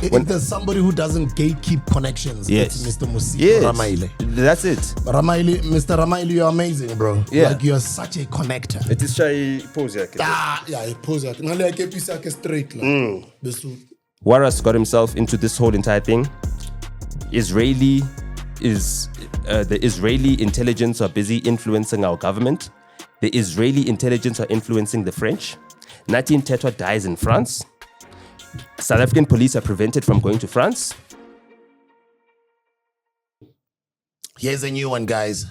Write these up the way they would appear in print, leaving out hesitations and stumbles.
If there's somebody who doesn't gatekeep connections, Yes. it's Mr. Musi Yes. Ramaile. That's it. Mr. Ramaile, you're amazing, bro. Yeah. Like, you're such a connector. It is shy pose. Yeah, pose it. Ngale I keep you straight. Like. Waras got himself into this whole entire thing. The Israeli intelligence are busy influencing our government. The Israeli intelligence are influencing the French. Nadine Tetwa dies in France. South African police are prevented from going to France. Here's a new one, guys.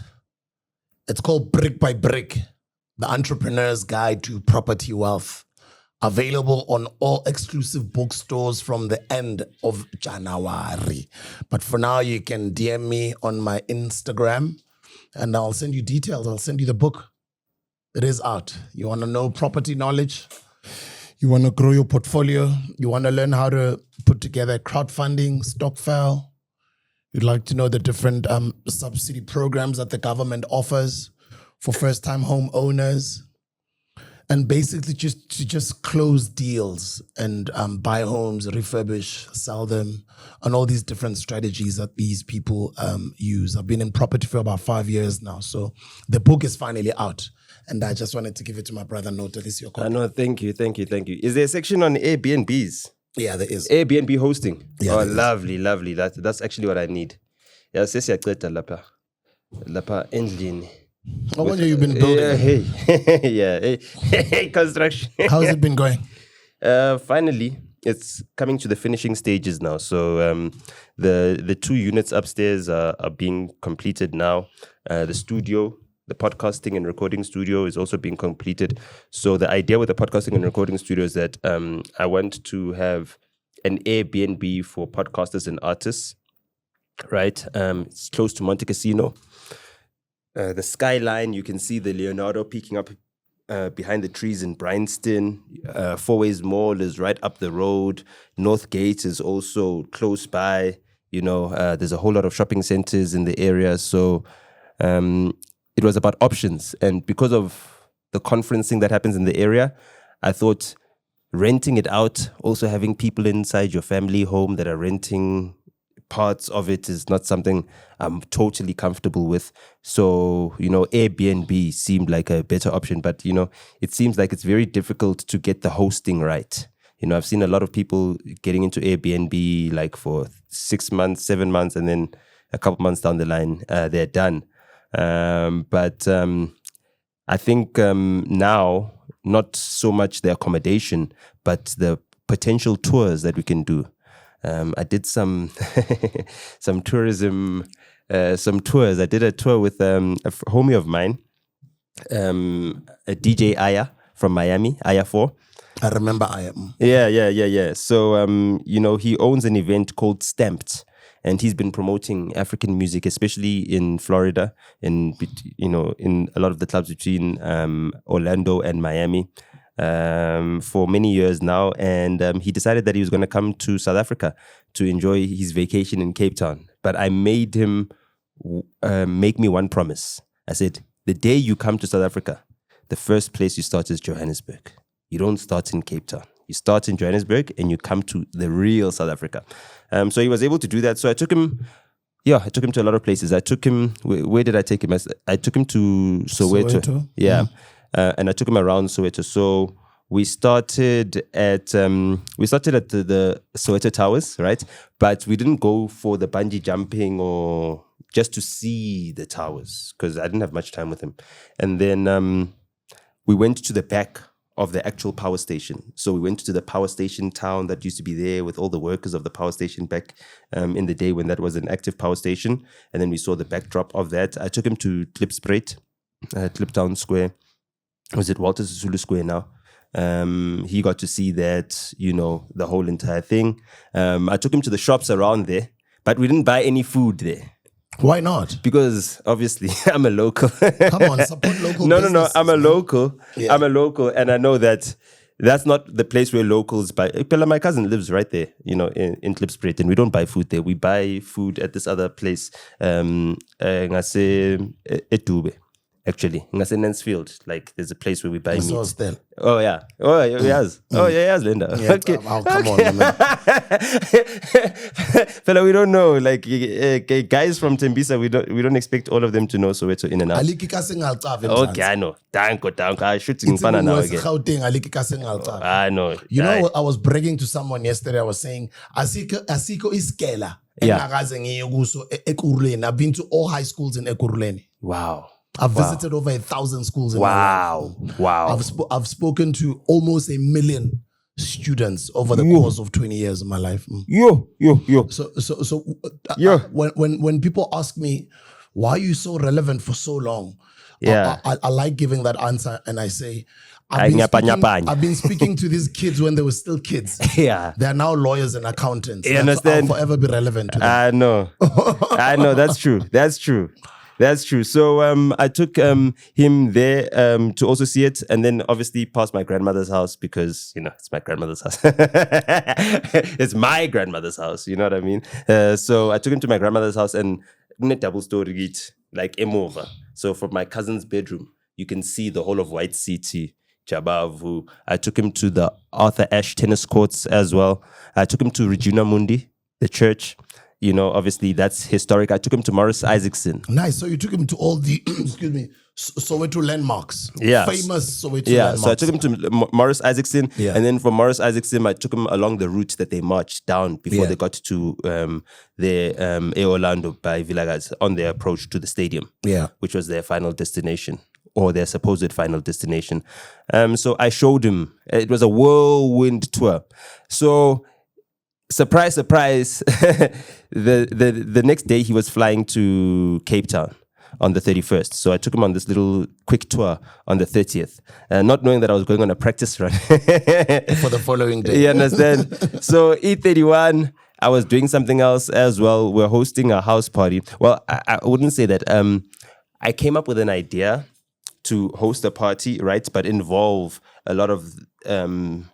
It's called Brick by Brick, The Entrepreneur's Guide to Property Wealth. Available on all exclusive bookstores from the end of January. But for now, you can DM me on my Instagram and I'll send you details. I'll send you the book. It is out. You want to know property knowledge? You want to grow your portfolio? You want to learn how to put together crowdfunding, stokvel? You'd like to know the different subsidy programs that the government offers for first-time home owners? And basically just close deals and buy homes, refurbish, sell them, and all these different strategies that these people use. I've been in property for about 5 years now. So the book is finally out. And I just wanted to give it to my brother Nota. This is your copy. No, thank you. Is there a section on Airbnbs? Yeah, there is. Airbnb hosting. Yeah, lovely. That's actually what I need. Yeah, lapa endlini. How long have you been building? Hey, construction. How's it been going? Finally, it's coming to the finishing stages now. So the 2 units upstairs are being completed now. The studio, the podcasting and recording studio is also being completed. So the idea with the podcasting and recording studio is that I want to have an Airbnb for podcasters and artists, right? It's close to Monte Cassino. The skyline, you can see the Leonardo peeking up behind the trees in Bryanston. Four Ways Mall is right up the road. North Gate is also close by. There's a whole lot of shopping centers in the area. So it was about options. And because of the conferencing that happens in the area, I thought renting it out, also having people inside your family home that are renting parts of it is not something I'm totally comfortable with. So, Airbnb seemed like a better option, but, it seems like it's very difficult to get the hosting right. I've seen a lot of people getting into Airbnb like for 6 months, 7 months, and then a couple months down the line, they're done. But I think now, not so much the accommodation, but the potential tours that we can do. I did some tourism, some tours. I did a tour with a homie of mine, a DJ Aya from Miami, Aya 4. I remember Aya. Yeah. So, he owns an event called Stamped, and he's been promoting African music, especially in Florida, in a lot of the clubs between Orlando and Miami. For many years now, and he decided that he was going to come to South Africa to enjoy his vacation in Cape Town. But I made him make me one promise. I said, the day you come to South Africa, the first place you start is Johannesburg. You don't start in Cape Town. You start in Johannesburg and you come to the real South Africa. So he was able to do that. So I took him to a lot of places. I took him, where did I take him? I took him to Soweto. Yeah. And I took him around Soweto. So we started at the Soweto Towers, right? But we didn't go for the bungee jumping or just to see the towers because I didn't have much time with him. And then we went to the back of the actual power station. So we went to the power station town that used to be there with all the workers of the power station back in the day when that was an active power station. And then we saw the backdrop of that. I took him to Klipspruit, Kliptown Square. Was it Walter Sisulu Square now? He got to see that, the whole entire thing. I took him to the shops around there, but we didn't buy any food there. Why not? Because obviously I'm a local. Come on, support local No, businesses, I'm a man. local. Yeah. I'm a local, and I know that that's not the place where locals buy. My cousin lives right there, in Klipspruit, and we don't buy food there. We buy food at this other place, Edube. actually. In Mansfield, like there's a place where we buy So meat. still. Oh yeah. Oh yes. Oh yeah, yes, Linda. Yeah, Okay. oh, come on, man. Fella, we don't know. Like guys from Tembisa, we don't expect all of them to know Soweto in and out. Aliki ka singalcabe Okay, I know. Danko. I should sing fana now again. Aliki ka singalcabe. I know. You know, I was bragging to someone yesterday. I was saying, asiko iskela. Yeah. I've been to all high schools in Ekurhuleni. Wow. I've visited over 1,000 schools in my life. Wow. I've spoken to almost 1 million students over the course of 20 years of my life. Yo. So Yeah. When people ask me, why are you so relevant for so long? Yeah. I like giving that answer, and I say, Ay, I've been speaking to these kids when they were still kids. Yeah. They are now lawyers and accountants. You understand? I'll forever be relevant to them. I know. That's true. So I took him there to also see it, and then obviously past my grandmother's house because it's my grandmother's house. It's my grandmother's house. You know what I mean? So I took him to my grandmother's house, and double story like over. So from my cousin's bedroom, you can see the whole of White City. Chabavu. I took him to the Arthur Ashe tennis courts as well. I took him to Regina Mundi, the church. Obviously that's historic. I took him to Morris Isaacson. Nice. So you took him to all the, excuse me, Soweto landmarks. Yeah. Famous Soweto landmarks. So I took him to Morris Isaacson. Yeah. And then from Morris Isaacson, I took him along the route that they marched down before they got to Orlando by Villagaz on their approach to the stadium. Yeah. Which was their final destination. Or their supposed final destination. So I showed him. It was a whirlwind tour. So, surprise, the next day he was flying to Cape Town on the 31st. So I took him on this little quick tour on the 30th, not knowing that I was going on a practice run. For the following day. You understand? So E31, I was doing something else as well. We're hosting a house party. Well, I wouldn't say that. I came up with an idea to host a party, right? But involve a lot of the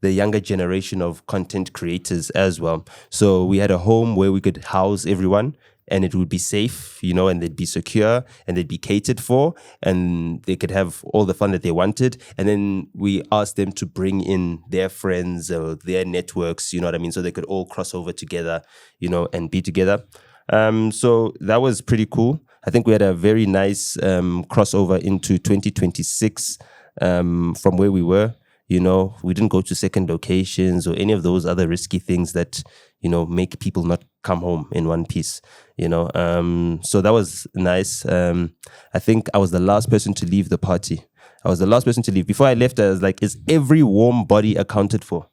younger generation of content creators as well. So we had a home where we could house everyone and it would be safe, and they'd be secure and they'd be catered for and they could have all the fun that they wanted. And then we asked them to bring in their friends or their networks, you know what I mean? So they could all cross over together, and be together. So that was pretty cool. I think we had a very nice crossover into 2026 from where we were. We didn't go to second locations or any of those other risky things that, make people not come home in one piece, So that was nice. I think I was the last person to leave the party. Before I left, I was like, is every warm body accounted for?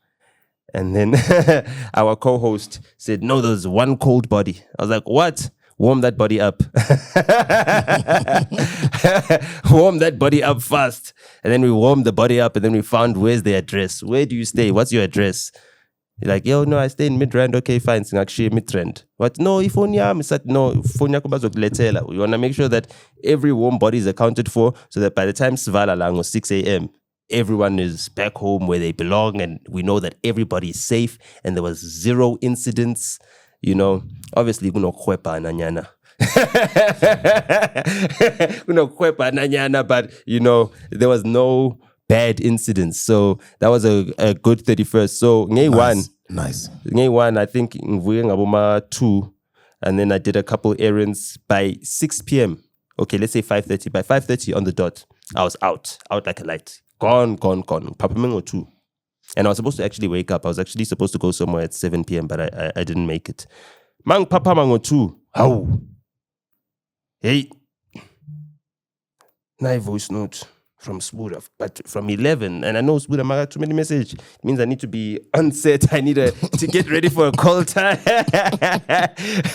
And then our co-host said, no, there's one cold body. I was like, what? Warm that body up. Warm that body up fast. And then we warmed the body up and then we found where's the address. Where do you stay? What's your address? You're like, yo, no, I stay in Midrand. Okay, fine. Actually, Midrand. What? No, if only I'm no, we want to make sure that every warm body is accounted for so that by the time Svala lang was 6 a.m., everyone is back home where they belong and we know that everybody is safe and there was 0 incidents. Obviously, kwepa nanyana. But there was no bad incidents. So that was a good 31st. So Nice. Ngay one, I think ngaboma 2, and then I did a couple errands by 6 p.m. Okay, let's say 5:30. By 5:30 on the dot, I was out like a light. Gone. Papa Mingo 2. And I was supposed to actually wake up. I was actually supposed to go somewhere at 7 p.m., but I didn't make it. Mang Papa Mango 2. How? Hey. My voice note from Spuda, but from 11. And I know Spuda got too many messages. It means I need to be on set. I need to get ready for a call time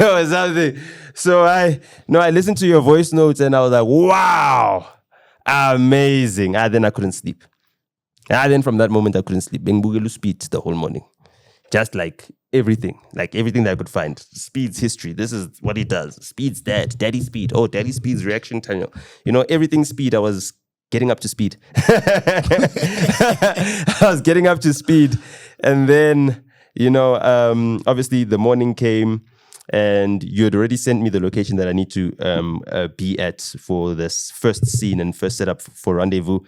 or something. So I listened to your voice notes and I was like, wow, amazing. Then I couldn't sleep. Then from that moment, I couldn't sleep. Bengbugelu speed the whole morning. Just like everything that I could find. Speed's history. This is what he does. Speed's dad. Daddy Speed. Oh, Daddy Speed's reaction time. Everything Speed. I was getting up to speed. And then, obviously the morning came. and you had already sent me the location that I need to be at for this first scene and first setup for rendezvous.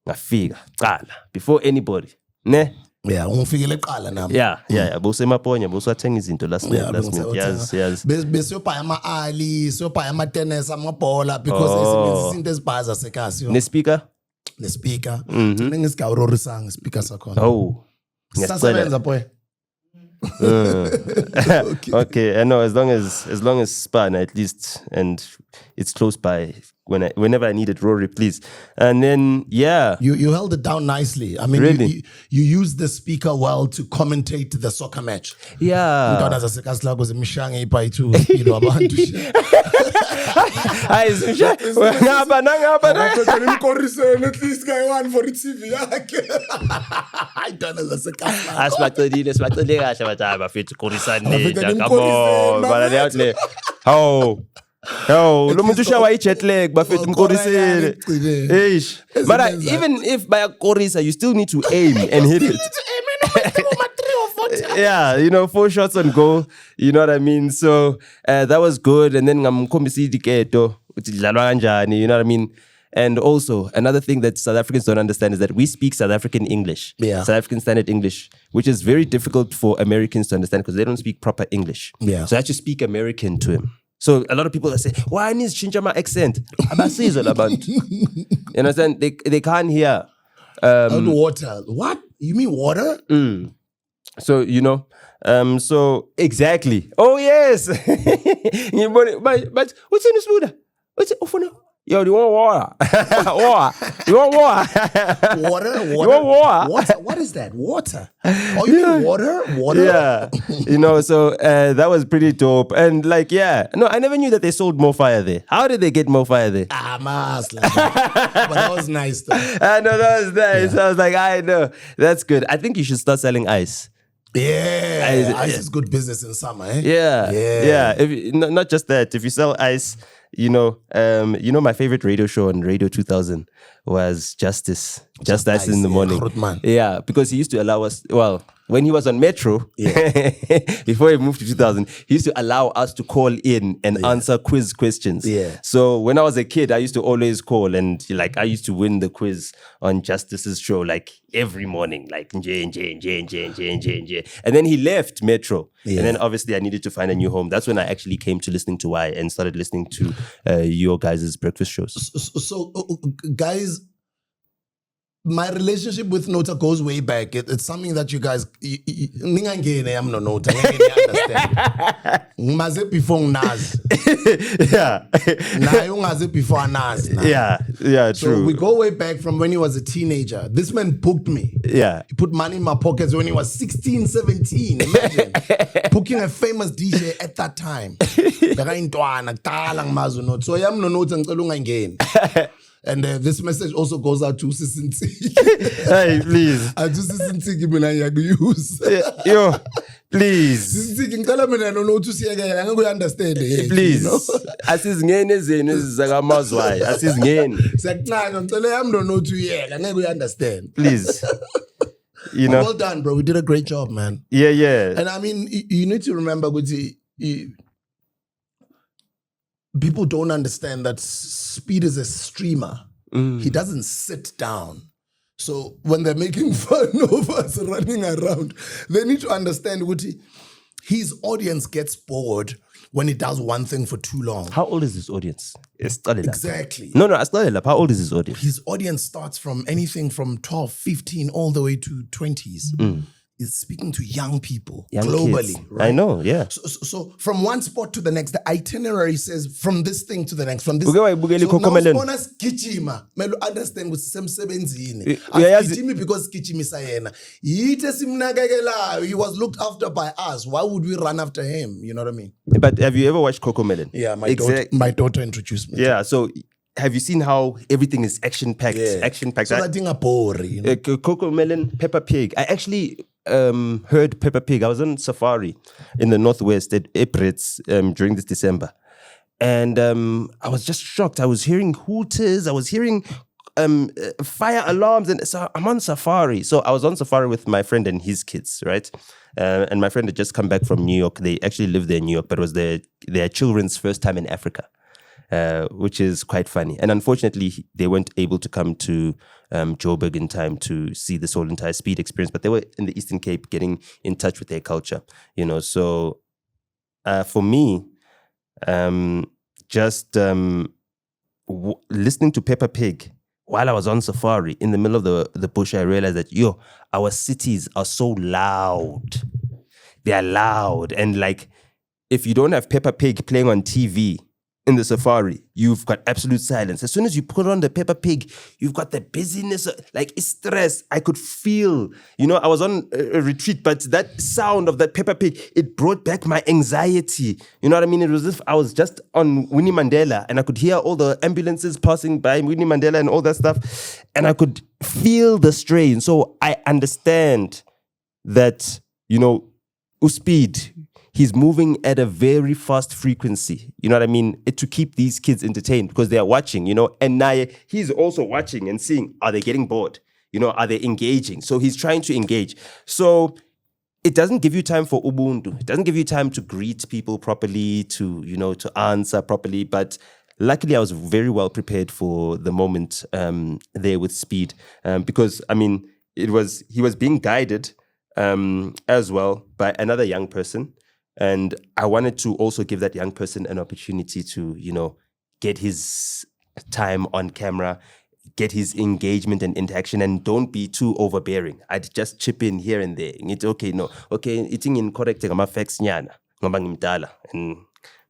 Ngafika qala before anybody, ne? Yeah, ungifikele qala nami. Yeah. Bosemaponya, bosathenga izinto last minute. Yes. Bese yobhaya ama-ali, siyobhaya ama-tennis, amabhola, because esebenzisa izinto ezibhaza zasekhaya. Ne-speaker? Ne-speaker. Thina ngesigawurorisanga speaker sakhona. Oh. Sisasebenza boy. Okay. I know as long as Span at least, and it's close by. Whenever I needed Rory, please. And then you held it down nicely. I mean, really? you used the speaker well to commentate the soccer match. Yeah. Lo muntu ushawa i-jet lag bafethu mkorisele. Eish. But even if by a korisa, you still need to aim and hit it. Yeah, 4 shots on goal. You know what I mean? So that was good. And then ngamkhombisa idiketo ukuthi dlalwa kanjani, you know what I mean? And also, another thing that South Africans don't understand is that we speak South African English, South African Standard English, which is very difficult for Americans to understand because they don't speak proper English. Yeah. So I had to speak American to him. So a lot of people say, why I need to change my accent? You understand? They can't hear. Water. What? You mean water? So, so exactly. Oh, yes. But what's in this Buddha? What's it? Yo, do you want water? You want water? Water? You want water? Water? What is that? Water? Oh, you mean water? Water? Yeah. So that was pretty dope. And no, I never knew that they sold Mo Fire there. How did they get Mo Fire there? But that was nice though. I know, that was nice. Yeah. I was like, I know. That's good. I think you should start selling ice. Yeah. Ice is good business in summer, eh? Yeah. Not just that. If you sell ice, my favorite radio show on Radio 2000 was Justice in the morning. Yeah, because he used to allow us, when he was on Metro, before he moved to 2000, he used to allow us to call in and answer quiz questions. Yeah. So when I was a kid, I used to always call and I used to win the quiz on Justice's show every morning, Nje. And then he left Metro. Yeah. And then obviously I needed to find a new home. That's when I actually came to listening to Y and started listening to your guys' breakfast shows. So guys, my relationship with Nota goes way back. It's something that you guys, I'm no Nota. Understand? Before Naz. Yeah. Before Naz. Yeah, true. So we go way back from when he was a teenager. This man booked me. Yeah. He put money in my pockets when he was 16, 17. Imagine. Booking a famous DJ at that time. So I'm no Nota again. And this message also goes out to Sisinti. Hey, please. I just Sisinti mina use. Yo, please. Sisinti ngicela mina no to see again. I'm going to understand it. Please. Asizingene zenu zakamazwayi. Asizingene. Sekuncane ngicela yami no to yeka. I'm going to understand. Please. Well done, bro. We did a great job, man. Yeah. And I mean, you need to remember, people don't understand that Speed is a streamer. He doesn't sit down. So when they're making fun of us running around, they need to understand his audience gets bored when he does one thing for too long. How old is his audience? Exactly. No, I started up. How old is his audience? His audience starts from anything from 12, 15, all the way to 20s. Is speaking to young people globally. Right? I know, yeah. So from one spot to the next, the itinerary says from this thing to the next. From this. So now Gijima, melu understand with semsebenzini. Gijimi because Gijimi sayena. He was looked after by us. Why would we run after him? You know what I mean? But have you ever watched Cocomelon? Yeah, my daughter introduced me. Yeah, so have you seen how everything is action-packed? Yeah. Action-packed. So that thing a boring. Cocomelon, Peppa Pig. I actually heard Peppa Pig. I was on safari in the Northwest at Epritz during this December. And I was just shocked. I was hearing hooters. I was hearing fire alarms. And so I'm on safari. So I was on safari with my friend and his kids, right? And my friend had just come back from New York. They actually lived there in New York, but it was their children's first time in Africa, which is quite funny. And unfortunately, they weren't able to come to Joburg in time to see this whole entire speed experience, but they were in the Eastern Cape getting in touch with their culture, So for me, listening to Peppa Pig while I was on safari in the middle of the bush, I realized that, our cities are so loud. They are loud. And like, if you don't have Peppa Pig playing on TV in the safari, you've got absolute silence. As soon as you put on the Peppa Pig, you've got the busyness, like it's stress. I could feel, I was on a retreat, but that sound of that Peppa Pig, it brought back my anxiety. You know what I mean? It was as if I was just on Winnie Mandela and I could hear all the ambulances passing by Winnie Mandela and all that stuff. And I could feel the strain. So I understand that, Uspeed, he's moving at a very fast frequency, you know what I mean, to keep these kids entertained because they are watching, and now he's also watching and seeing, are they getting bored? Are they engaging? So he's trying to engage. So it doesn't give you time for Ubuntu. It doesn't give you time to greet people properly, to answer properly. But luckily, I was very well prepared for the moment there with Speed because, he was being guided as well by another young person. And I wanted to also give that young person an opportunity to, get his time on camera, get his engagement and interaction, and don't be too overbearing. I'd just chip in here and there. It's eating incorrect facts nyana ngoba ngimdala and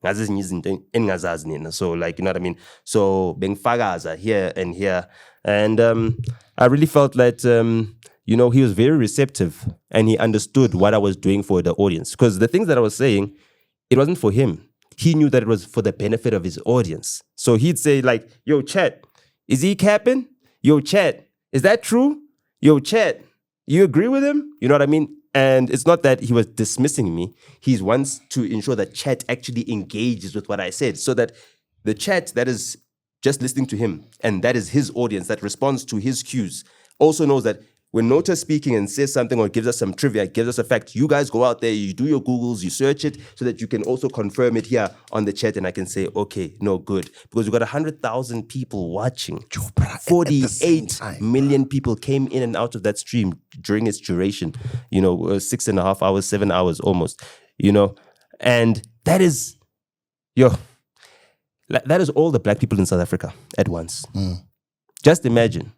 ngazi ezinye izinto engingazazi nina. So like, you know what I mean? So bengifakaza here and here. And I really felt that he was very receptive and he understood what I was doing for the audience. Because the things that I was saying, it wasn't for him. He knew that it was for the benefit of his audience. So he'd say like, yo, chat, is he capping? Yo, chat, is that true? Yo, chat, you agree with him? You know what I mean? And it's not that he was dismissing me. He wants to ensure that chat actually engages with what I said so that the chat that is just listening to him and that is his audience that responds to his cues also knows that when Nota speaking and says something or gives us some trivia, gives us a fact, you guys go out there, you do your Googles, you search it so that you can also confirm it here on the chat and I can say, okay, no, good. Because we've got 100,000 people watching. 48 million people came in and out of that stream during its duration, 6.5 hours, 7 hours almost, and that is, that is all the black people in South Africa at once. Just imagine.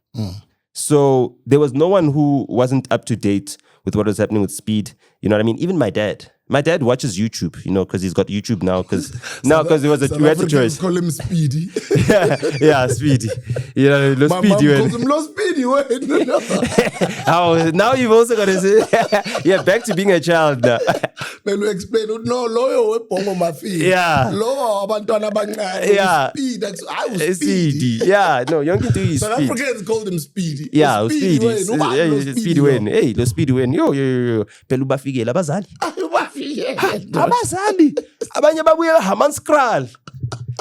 So there was no one who wasn't up to date with what was happening with Speed. You know what I mean? Even my dad. My dad watches YouTube, because he's got YouTube now. Because it was we had to choice. Call him Speedy. yeah, Speedy. My mom calls him Lo Speedy. Now you've also got to say, back to being a child now. Melu explain, no, loyo wepongo mafi. Yeah. Loyo abantwana abancane. Yeah. Speed. I was Speedy. Yeah, no, young kid is South Africans called him Speedy. Yeah, Speedy. Speedy win. Hey, the Speedy win. Yo. Peloeahae abazali. Abazali. Abanye babuye Hammanskraal.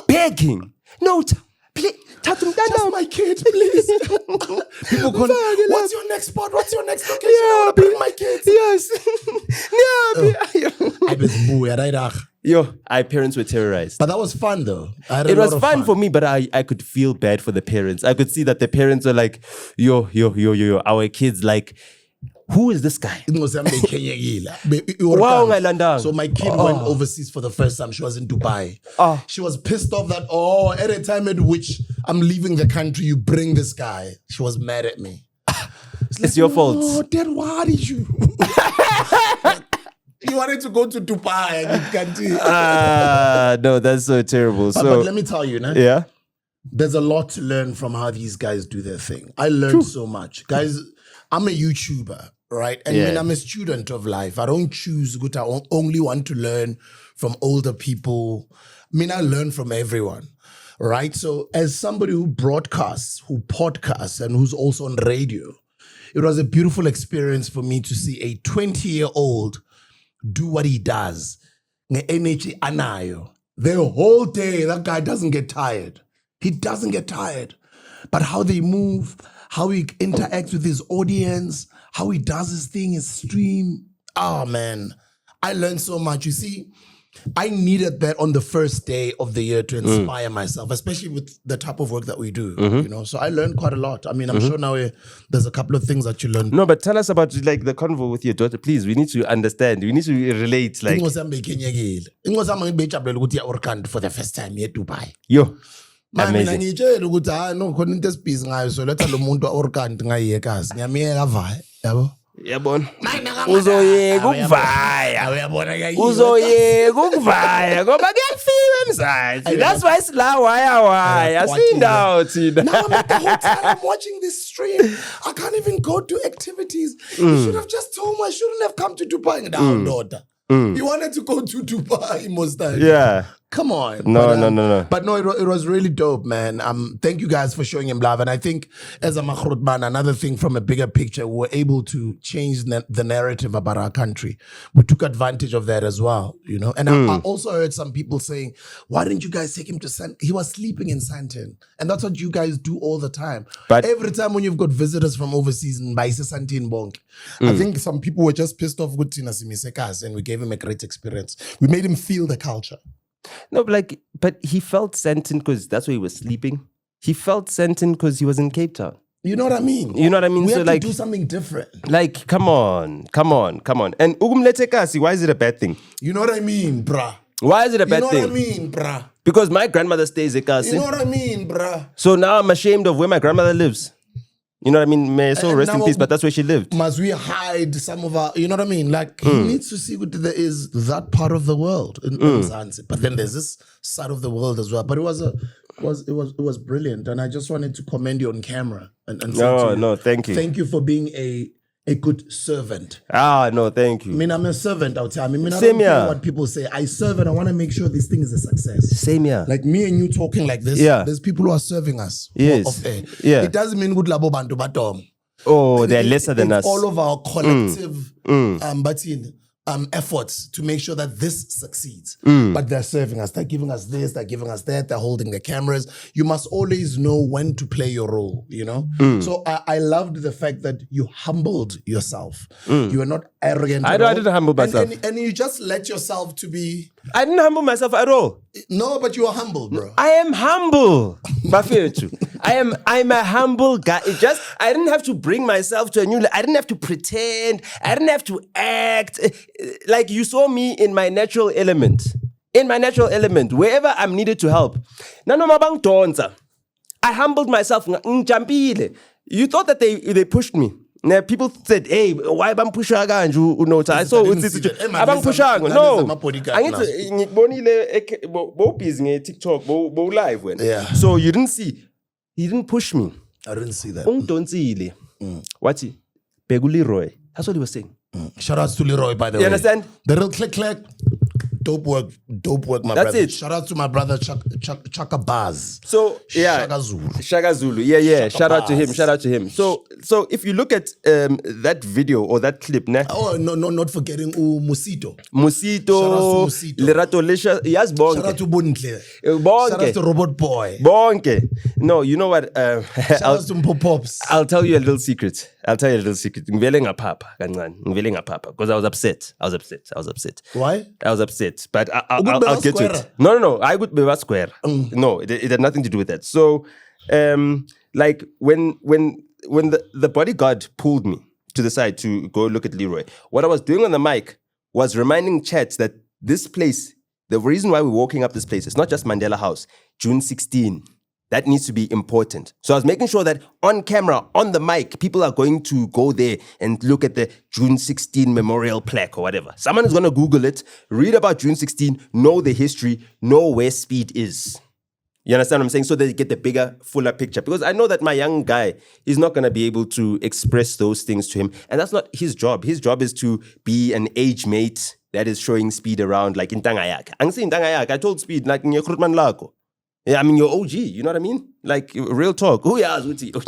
Begging. Nota. Please. Just my kid, please. People call, what's your next spot? What's your next location? I want to bring my kids. Yes. Our parents were terrorized. But that was fun though. It was fun for me, but I could feel bad for the parents. I could see that the parents were like, our kids like, who is this guy? So my kid went overseas for the first time. She was in Dubai. She was pissed off that, at a time at which I'm leaving the country, you bring this guy. She was mad at me. It's your fault. Oh, Dad, why did you? You wanted to go to Dubai and you can't. No, that's so terrible. But let me tell you, yeah, there's a lot to learn from how these guys do their thing. I learned so much. Guys, I'm a YouTuber, right? And when I'm a student of life, I don't choose good. I only want to learn from older people. I learn from everyone, right? So as somebody who broadcasts, who podcasts, and who's also on radio, it was a beautiful experience for me to see a 20-year-old do what he does. The whole day, that guy doesn't get tired. He doesn't get tired. but how they move, how he interacts with his audience, how he does his thing, his stream. Oh man, I learned so much. You see, I needed that on the first day of the year to inspire myself, especially with the type of work that we do, you know. So I learned quite a lot. I mean, I'm sure now there's a couple of things that you learned. No, but tell us about like the convo with your daughter, please. We need to understand. We need to relate. Like, For the first time here Dubai. yo, Amazing. amazing. So let alone orkan ngaye kazi. Ngiyamiyeka vaye, yabo. Yabona. Uzoyeka ukuvaya. Uzoyeka ukuvaya ngoba kuyafika emzansi. That's why sila waya. Sindawo thina. Now I'm at the hotel, I'm watching this stream. I can't even go to activities. You should have just told me I shouldn't have come to Dubai. Now, daughter. You wanted to go to Dubai most times. Yeah. Come on. No. But no, it was really dope, man. Thank you guys for showing him love. And I think as a Makhrut man, another thing from a bigger picture, we were able to change the narrative about our country. We took advantage of that as well, you know. And I also heard some people saying, why didn't you guys take him to Santin? He was sleeping in Santin. And that's what you guys do all the time. But every time when you've got visitors from overseas in Baise Santin Bonk, I think some people were just pissed off with Tina Simisekas and we gave him a great experience. We made him feel the culture. no, but he felt Santin because that's where he was sleeping. He felt Santin because he was in Cape Town. You know what I mean? You know what I mean? We So have like, to do something different. like, come on. And Ugumlete Kasi, why is it a bad thing? You know what I mean, bruh? Why is it a You bad know thing? what I mean, bruh? Because my grandmother stays at Kasi. You know what I mean, bruh? So now I'm ashamed of where my grandmother lives. You know what I mean? May her soul And rest in now- peace, but that's where she lived. Must we hide some of our, you know what I mean? Like, he needs to see what there is that part of the world in Zanzibar. But then there's this side of the world as well. But it was brilliant. And I just wanted to commend you on camera and say to you, No, thank you. thank you for being a good servant. No, thank I you. mean, I'm a servant out here. I mean, I Same don't care here. what people say. I serve and I want to make sure this thing is a success. Same here. Like me and you talking like this, Yeah. there's people who are serving us. Yes. Off air. Yeah. It doesn't mean good labo bantu batom. Oh, they're lesser than It's us. all of our collective efforts to make sure that this succeeds. But they're serving us. They're giving us this, they're giving us that, they're holding the cameras. You must always know when to play your role, you know? So I loved the fact that you humbled yourself. You were not arrogant. I at all. didn't humble myself. And you just let yourself to be... I didn't humble myself at all. No, but you are humble, bro. I am humble. Bafetu. I'm a humble guy. I didn't have to bring myself to a new level. I didn't have to pretend. I didn't have to act. Like you saw me in my natural element. In my natural element, wherever I'm needed to help. Nanomabang tonza. I humbled myself. You thought that they pushed me. Now, people said, hey, why bang pushaga and you Nota? I saw didn't see that. abang pushaga. That No. is my bodyguard Angithi ngibonile bo busy nge-TikTok, bo live when. Yeah. So you didn't see. He didn't push me. I didn't see that. Ungidonsile. Wathi? Beguli Roy. That's what he was saying. Shout out to Leroy, by the way. You understand? The real click. Dope work, my That's brother. it. Shout out to my brother Chaka Baz. So yeah, Shaka Zulu. Shaka Zulu. Yeah. Shaka Shout out to him. Baz. Shout out to him. So if you look at that video or that clip, ne? Oh no, not forgetting Musito. Musito, Shout out to Musito. Lerato Lesha, yes, Shout out bonke. to Buntle. Shout out to Bonke. Robot Boy. Bonke. No, you know what? Shout out to Pops. I'll tell you a little secret. Ngivele ngapapa kancane. Ngivele ngapapa because I was upset. Why? I was upset, but I'll Ukubeba get to it. square? No. I would be square. No, it had nothing to do with that. So, like when the bodyguard pulled me to the side to go look at Leroy, what I was doing on the mic was reminding Chat that this place, the reason why we're walking up this place, it's not just Mandela House, June 16. That needs to be important. So I was making sure that on camera, on the mic, people are going to go there and look at the June 16 memorial plaque or whatever. Someone is going to Google it, read about June 16, know the history, know where Speed is. You understand what I'm saying? So they get the bigger, fuller picture. Because I know that my young guy is not going to be able to express those things to him. And that's not his job. His job is to be an age mate that is showing Speed around like in Tangayak. I told Speed, like in your Krutman Lako. Yeah, I mean, you're OG, you know what I mean? Like, real talk. Who yas with you? OG.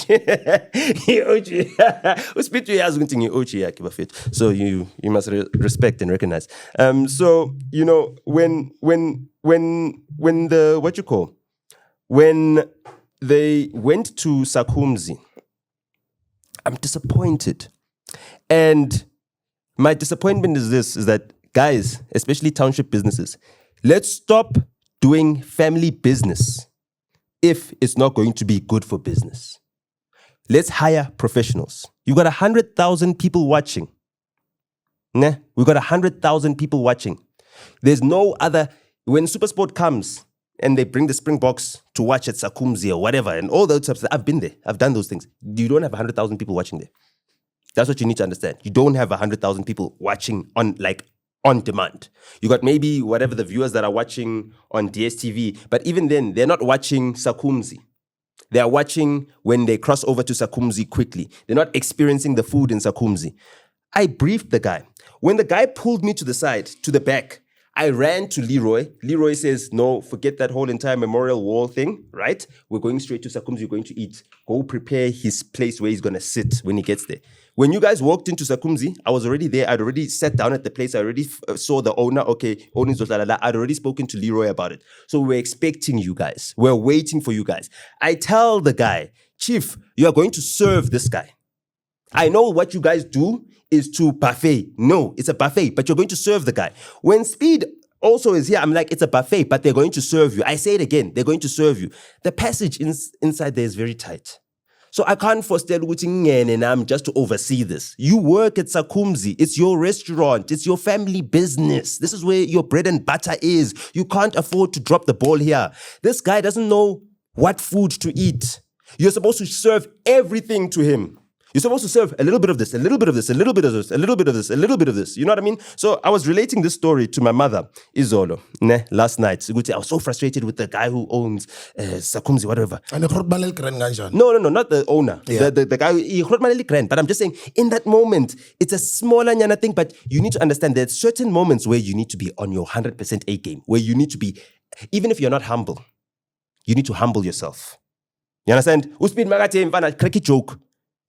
Who speak to you as with you? OG, so you must respect and recognize. So, you know, when the, what you call? When they went to Sakumzi. I'm disappointed. And my disappointment is this, is that, guys, especially township businesses, let's stop doing family business if it's not going to be good for business. Let's hire professionals. You got 100,000 people watching. Nah, we got 100,000 people watching. There's no other, when SuperSport comes and they bring the Springboks to watch at Sakumzi or whatever, and all those stuff, I've been there, I've done those things. You don't have 100,000 people watching there. That's what you need to understand. You don't have 100,000 people watching on demand. You got maybe whatever the viewers that are watching on DSTV, but even then, they're not watching Sakumzi. They are watching when they cross over to Sakumzi quickly. They're not experiencing the food in Sakumzi. I briefed the guy. When the guy pulled me to the side, to the back, I ran to Leroy. Leroy says, no, forget that whole entire memorial wall thing, right? We're going straight to Sakumzi, we're going to eat. Go prepare his place where he's going to sit when he gets there. When you guys walked into Sakumzi, I was already there. I'd already sat down at the place. I already saw the owner. Okay, I'd already spoken to Leroy about it. So we're expecting you guys. We're waiting for you guys. I tell the guy, Chief, you are going to serve this guy. I know what you guys do is to buffet. No, it's a buffet, but you're going to serve the guy. When Speed also is here, I'm like, it's a buffet, but they're going to serve you. I say it again, they're going to serve you. The passage inside there is very tight. So I can't forestel and I'm just to oversee this. You work at Sakumzi. It's your restaurant. It's your family business. This is where your bread and butter is. You can't afford to drop the ball here. This guy doesn't know what food to eat. You're supposed to serve everything to him. You're supposed to serve a little bit of this, a little bit of this, a little bit of this, a little bit of this, a little bit of this. You know what I mean? So I was relating this story to my mother, Izolo, last night. I was so frustrated with the guy who owns Sakumzi, whatever. No, not the owner. Yeah. The guy, but I'm just saying, in that moment, it's a smaller nyana thing, but you need to understand there's certain moments where you need to be on your 100% A game, where you need to be, even if you're not humble, you need to humble yourself. You understand? Cracky joke.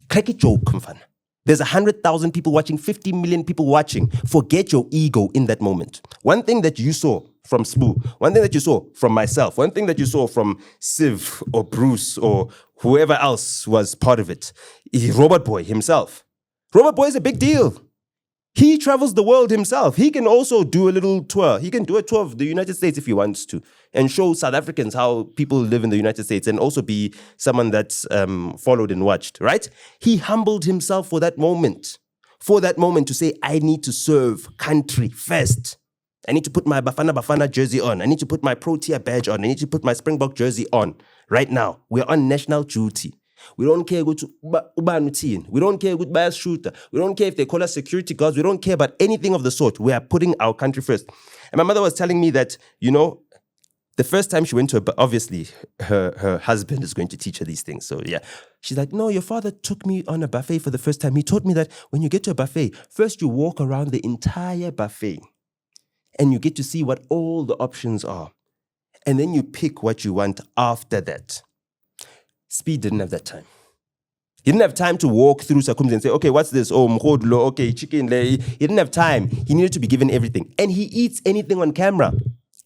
Cracky joke, mfana. There's 100,000 people watching, 50 million people watching. Forget your ego in that moment. One thing that you saw from Spoo, one thing that you saw from myself, one thing that you saw from Siv or Bruce or whoever else was part of it, Robot Boy himself. Robot Boy is a big deal. He travels the world himself. He can also do a little tour. He can do a tour of the United States if he wants to and show South Africans how people live in the United States and also be someone that's followed and watched, right? He humbled himself for that moment to say, I need to serve country first. I need to put my Bafana jersey on. I need to put my Protea badge on. I need to put my Springbok jersey on right now. We're on national duty. We don't care we don't care with bias shooter. We don't care if they call us security guards. We don't care about anything of the sort. We are putting our country first. And my mother was telling me that, the first time she went to obviously her husband is going to teach her these things. So yeah, she's like, no, your father took me on a buffet for the first time. He taught me that when you get to a buffet, first you walk around the entire buffet and you get to see what all the options are. And then you pick what you want after that. Speed didn't have that time. He didn't have time to walk through Sakumzi and say, okay, what's this? Oh, mkhodlo, okay, chicken. He didn't have time. He needed to be given everything. And he eats anything on camera.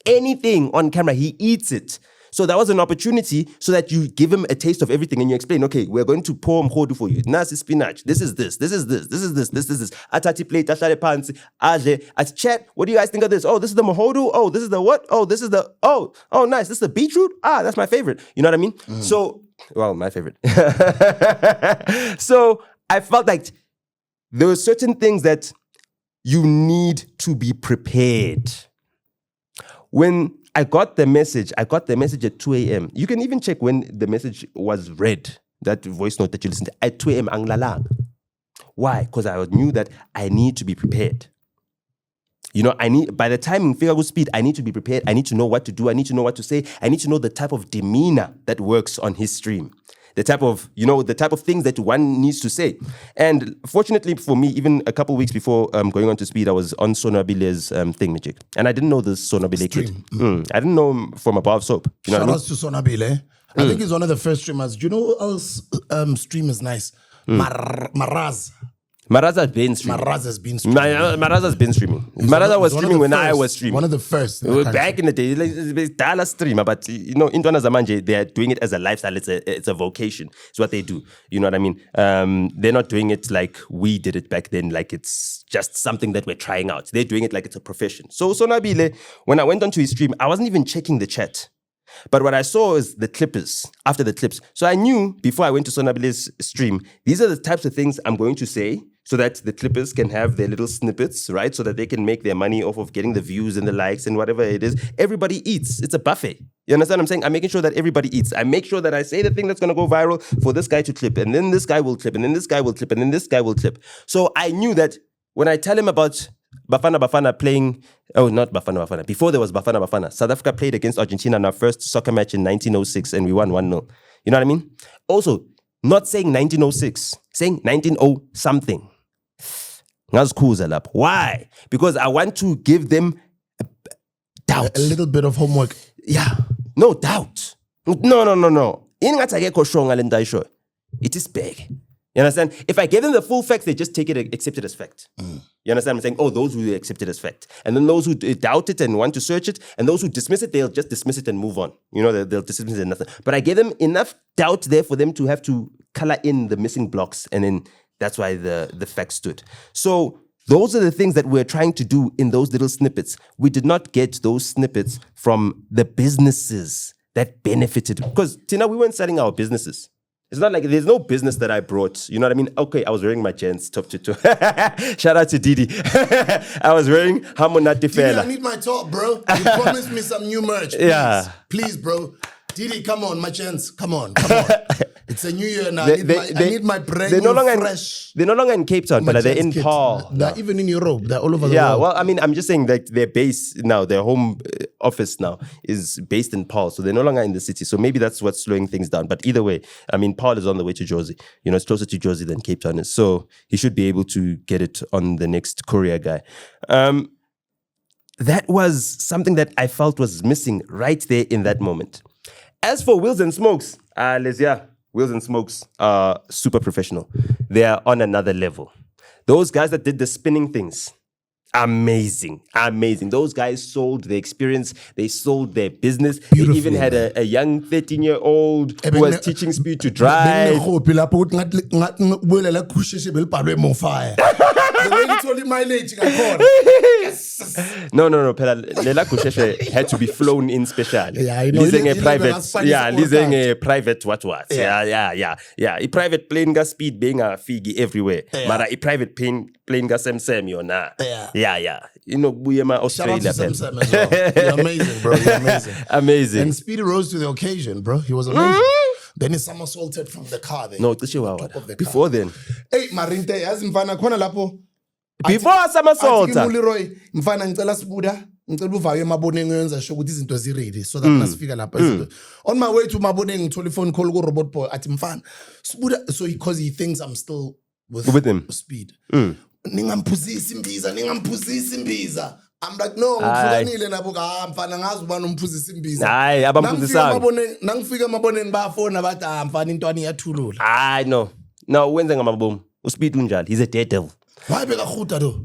Anything on camera, he eats it. So that was an opportunity so that you give him a taste of everything and you explain, okay, we're going to pour mkhodu for you. Nasi spinach. This is this. This is this. This is this. This is this. Atati plate. Atati pants. Aje. At chat. What do you guys think of this? Oh, this is the mkhodu. Oh, this is the what? Oh, this is the, oh, nice. This is the beetroot. Ah, that's my favorite. You know what I mean? So, well, my favorite. So I felt like there were certain things that you need to be prepared. When I got the message at 2 a.m. You can even check when the message was read, that voice note that you listened to, at 2 a.m. anglalang. Why? Because I knew that I need to be prepared. By the time in Figure Speed, I need to be prepared. I need to know what to do. I need to know what to say. I need to know the type of demeanor that works on his stream. The type of things that one needs to say. And fortunately for me, even a couple of weeks before going on to Speed, I was on Sonabile's thing, Magic. And I didn't know this Sonabile kid. I didn't know him from a bar of soap. You know Shout out to Sonabile. I think he's one of the first streamers. Do you know who else stream is nice? Maraz. Maraza's been streaming. Maraza's been streaming. Maraza's been streaming. Maraza was streaming when I was streaming. One of the first. Back in the day, it's dollar streamer, but in Ntwana Zamanje, they are doing it as a lifestyle. It's a vocation. It's what they do. You know what I mean? They're not doing it like we did it back then, like it's just something that we're trying out. They're doing it like it's a profession. So Sonabile, when I went onto his stream, I wasn't even checking the chat. But what I saw is the clippers, after the clips. So I knew before I went to Sonabile's stream, these are the types of things I'm going to say so that the clippers can have their little snippets, right? So that they can make their money off of getting the views and the likes and whatever it is. Everybody eats. It's a buffet. You understand what I'm saying? I'm making sure that everybody eats. I make sure that I say the thing that's going to go viral for this guy to clip. And then this guy will clip. And then this guy will clip. And then this guy will clip. So I knew that when I tell him about Bafana playing, not Bafana. Before there was Bafana. South Africa played against Argentina in our first soccer match in 1906 and we won 1-0. You know what I mean? Also, not saying 1906, saying 1900 something. Why? Because I want to give them doubt. A little bit of homework. Yeah. No doubt. No. It is big. You understand? If I give them the full facts, they just take it, accept it as fact. You understand? I'm saying, those who accept it as fact. And then those who doubt it and want to search it, and those who dismiss it, they'll just dismiss it and move on. You know, they'll dismiss it and nothing. But I gave them enough doubt there for them to have to color in the missing blocks, and then that's why the fact stood. So those are the things that we're trying to do in those little snippets. We did not get those snippets from the businesses that benefited. Because, Tina, we weren't selling our businesses. It's not like there's no business that I brought. You know what I mean? Okay, I was wearing my gents top to toe. Shout out to Didi. I was wearing Hamonati Didi, Fela. I need my top, bro. You promised me some new merch. Please. Yeah. Please, bro. Didi, come on, my gents. Come on. It's a new year now. I need my brand new fresh. They're no longer in Cape Town, but they're in Paarl. They're even in Europe. They're all over the world. Yeah, well, I mean, I'm just saying that their base now, their home office now is based in Paarl. So they're no longer in the city. So maybe that's what's slowing things down. But either way, I mean, Paarl is on the way to Jersey. You know, it's closer to Jersey than Cape Town is. So he should be able to get it on the next courier guy. That was something that I felt was missing right there in that moment. As for Wheels and Smokes, Wheels and Smokes are super professional. They are on another level. Those guys that did the spinning things, amazing. Those guys sold their experience. They sold their business. They even had a young 13-year-old who was teaching Speed to drive. The way you told him my age, No. Lela Kusheshe had to be flown in special. Yeah, you know. Leasing a private what. Yeah. A private plane gas speed being a figi everywhere. Mara a private plane gas Sam na. Yeah. You know, Buyema Australia. Shout out to Sam as well. You're amazing, bro. You're amazing. Amazing. And Speedy rose to the occasion, bro. He was amazing. Then he somersaulted from the car there. No, before then. Hey, Marinte, as mfana khona lapho. Before somersault. Mfana ngicela sibuda. Ngicela uvayo emaboneni yenza sure ukuthi izinto ziredi so that nasifika lapha. On my way to maboneni ngithola phone call ku robot boy athi mfana sibuda, so because he thinks I'm still with him. Speed. Ningamphuzisa imbiza. I'm like, no, ngikuhlukanile nabo mfana ngazi ubani umphuzisa imbiza. Hayi, abamphuzisanga. Nangifika emaboneni bafona bathi mfana intwana iyathulula. Hayi no wenze ngamabomu. USpeed unjalo, he's a daredevil. Why bekakhutha though?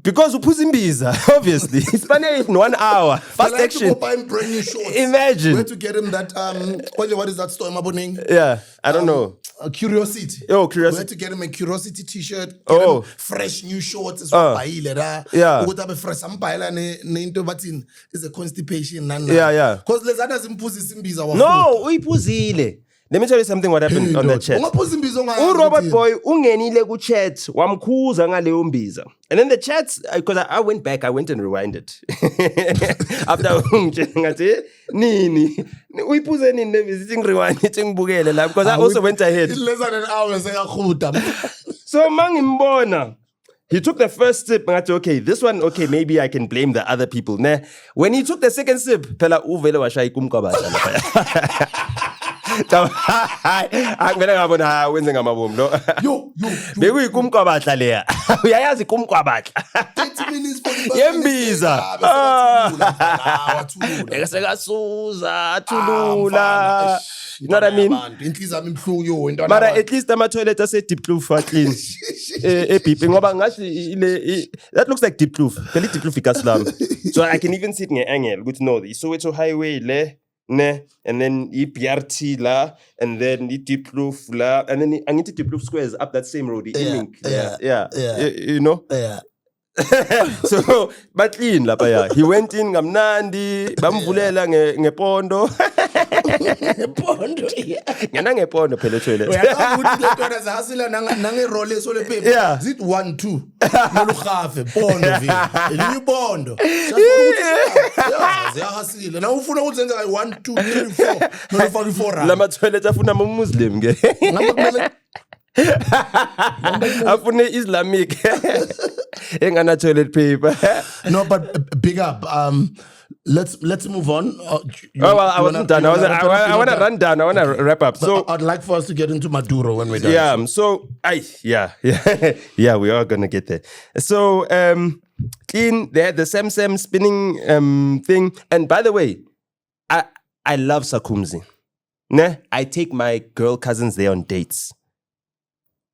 Because uphuza imbiza, obviously. It's funny in 1 hour. Fast action. To go buy him brand new shorts. Imagine. Where to get him that what is that store in Maboneng? Yeah, I don't know. Curiosity. Oh, Curiosity. Where to get him a Curiosity t-shirt. Get him fresh new shorts. Yeah. Fresh is a constipation. Yeah. Because there's others imphuzisa imbiza. No, uyiphuzile. Let me tell you something what happened on that chat. Robot boy ungenile ku chat wamkhuza ngaleyo mbiza. And then the chat, because I went back, I went and rewinded. After ngathi nini uyiphuze nini nembiza rewind ngibukele la because I also went ahead. It's less than an hour sekakhuta. So mangimbona. He took the first sip, okay, this one, okay, maybe I can blame the other people. Nah. When he took the second sip, phela uvele washaya ikumkabasha. Akumele ngabona wenze ngamabomu lo. Yo. Bekuyikumkwabahla leya. Uyayazi kumkwabahla. 30 minutes, 45 Yembiza. Wathulula. Ekasekasuza athulula. You know what I mean? Inhliziyo yami imhlungu yo wentwana. Mara at least ama-toilet ase deep kloof clean. Epipi ngoba ngathi that looks like deep kloof. Phela deep kloof ikaslami. So I can even see it nge-angle ukuthi no, iSoweto highway le ne, and then BRT la, and then deep kloof la, and then angithi deep kloof squares up that same road. Yeah. You know? Yeah. So but clean lapha ya. He went in ngamnandi, bamvulela ngepondo. Pondo. Ngena ngepondo phela toilet. Uyakuthi letona zahasila nange roll esole paper. Yeah. Zit 1 2. Noluhafe pondo vile. Elinye pondo. Ziyahasila. Na ufuna ukuthi zenza 1 2 3 4. Nolufaka 4 Lama toilet afuna Muslim ke. Ngapha kumele afune Islamic. Engana toilet paper. No, but big up. Let's move on. I wasn't done. I want to run down. I want to wrap up. So I'd like for us to get into Maduro when we're done. Yeah. So yeah, we are gonna get there. So clean. They had the Sam spinning thing. And by the way, I love Sakumzi. Nah, I take my girl cousins there on dates.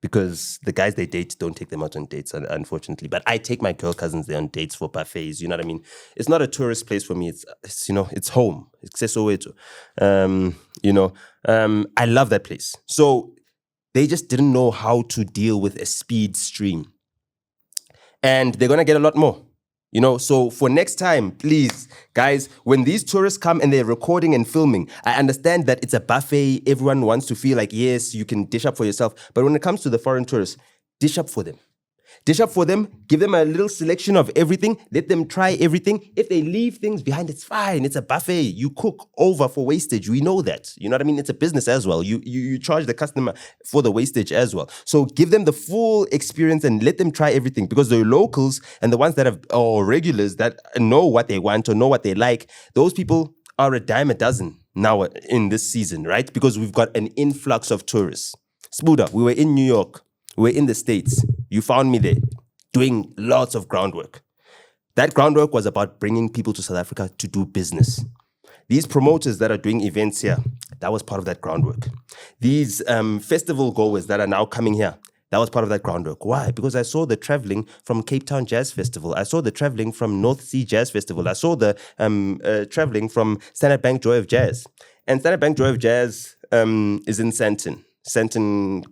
Because the guys they date don't take them out on dates, unfortunately. But I take my girl cousins there on dates for buffets. You know what I mean? It's not a tourist place for me. It's it's home. It's Soweto. I love that place. So they just didn't know how to deal with a speed stream, and they're gonna get a lot more. So for next time, please, guys, when these tourists come and they're recording and filming, I understand that it's a buffet. Everyone wants to feel like, yes, you can dish up for yourself. But when it comes to the foreign tourists, dish up for them. Dish up for them, give them a little selection of everything, let them try everything. If they leave things behind, it's fine. It's a buffet. You cook over for wastage. We know that. You know what I mean? It's a business as well. You charge the customer for the wastage as well. So give them the full experience and let them try everything, because the locals and the ones that have, or regulars that know what they want or know what they like, those people are a dime a dozen now in this season, right? Because we've got an influx of tourists. Spuda, we were in New York. We were in the States. You found me there doing lots of groundwork. That groundwork was about bringing people to South Africa to do business. These promoters that are doing events here, that was part of that groundwork. These festival goers that are now coming here, that was part of that groundwork. Why? Because I saw the traveling from Cape Town Jazz Festival. I saw the traveling from North Sea Jazz Festival. I saw the traveling from Standard Bank Joy of Jazz. And Standard Bank Joy of Jazz is in Sandton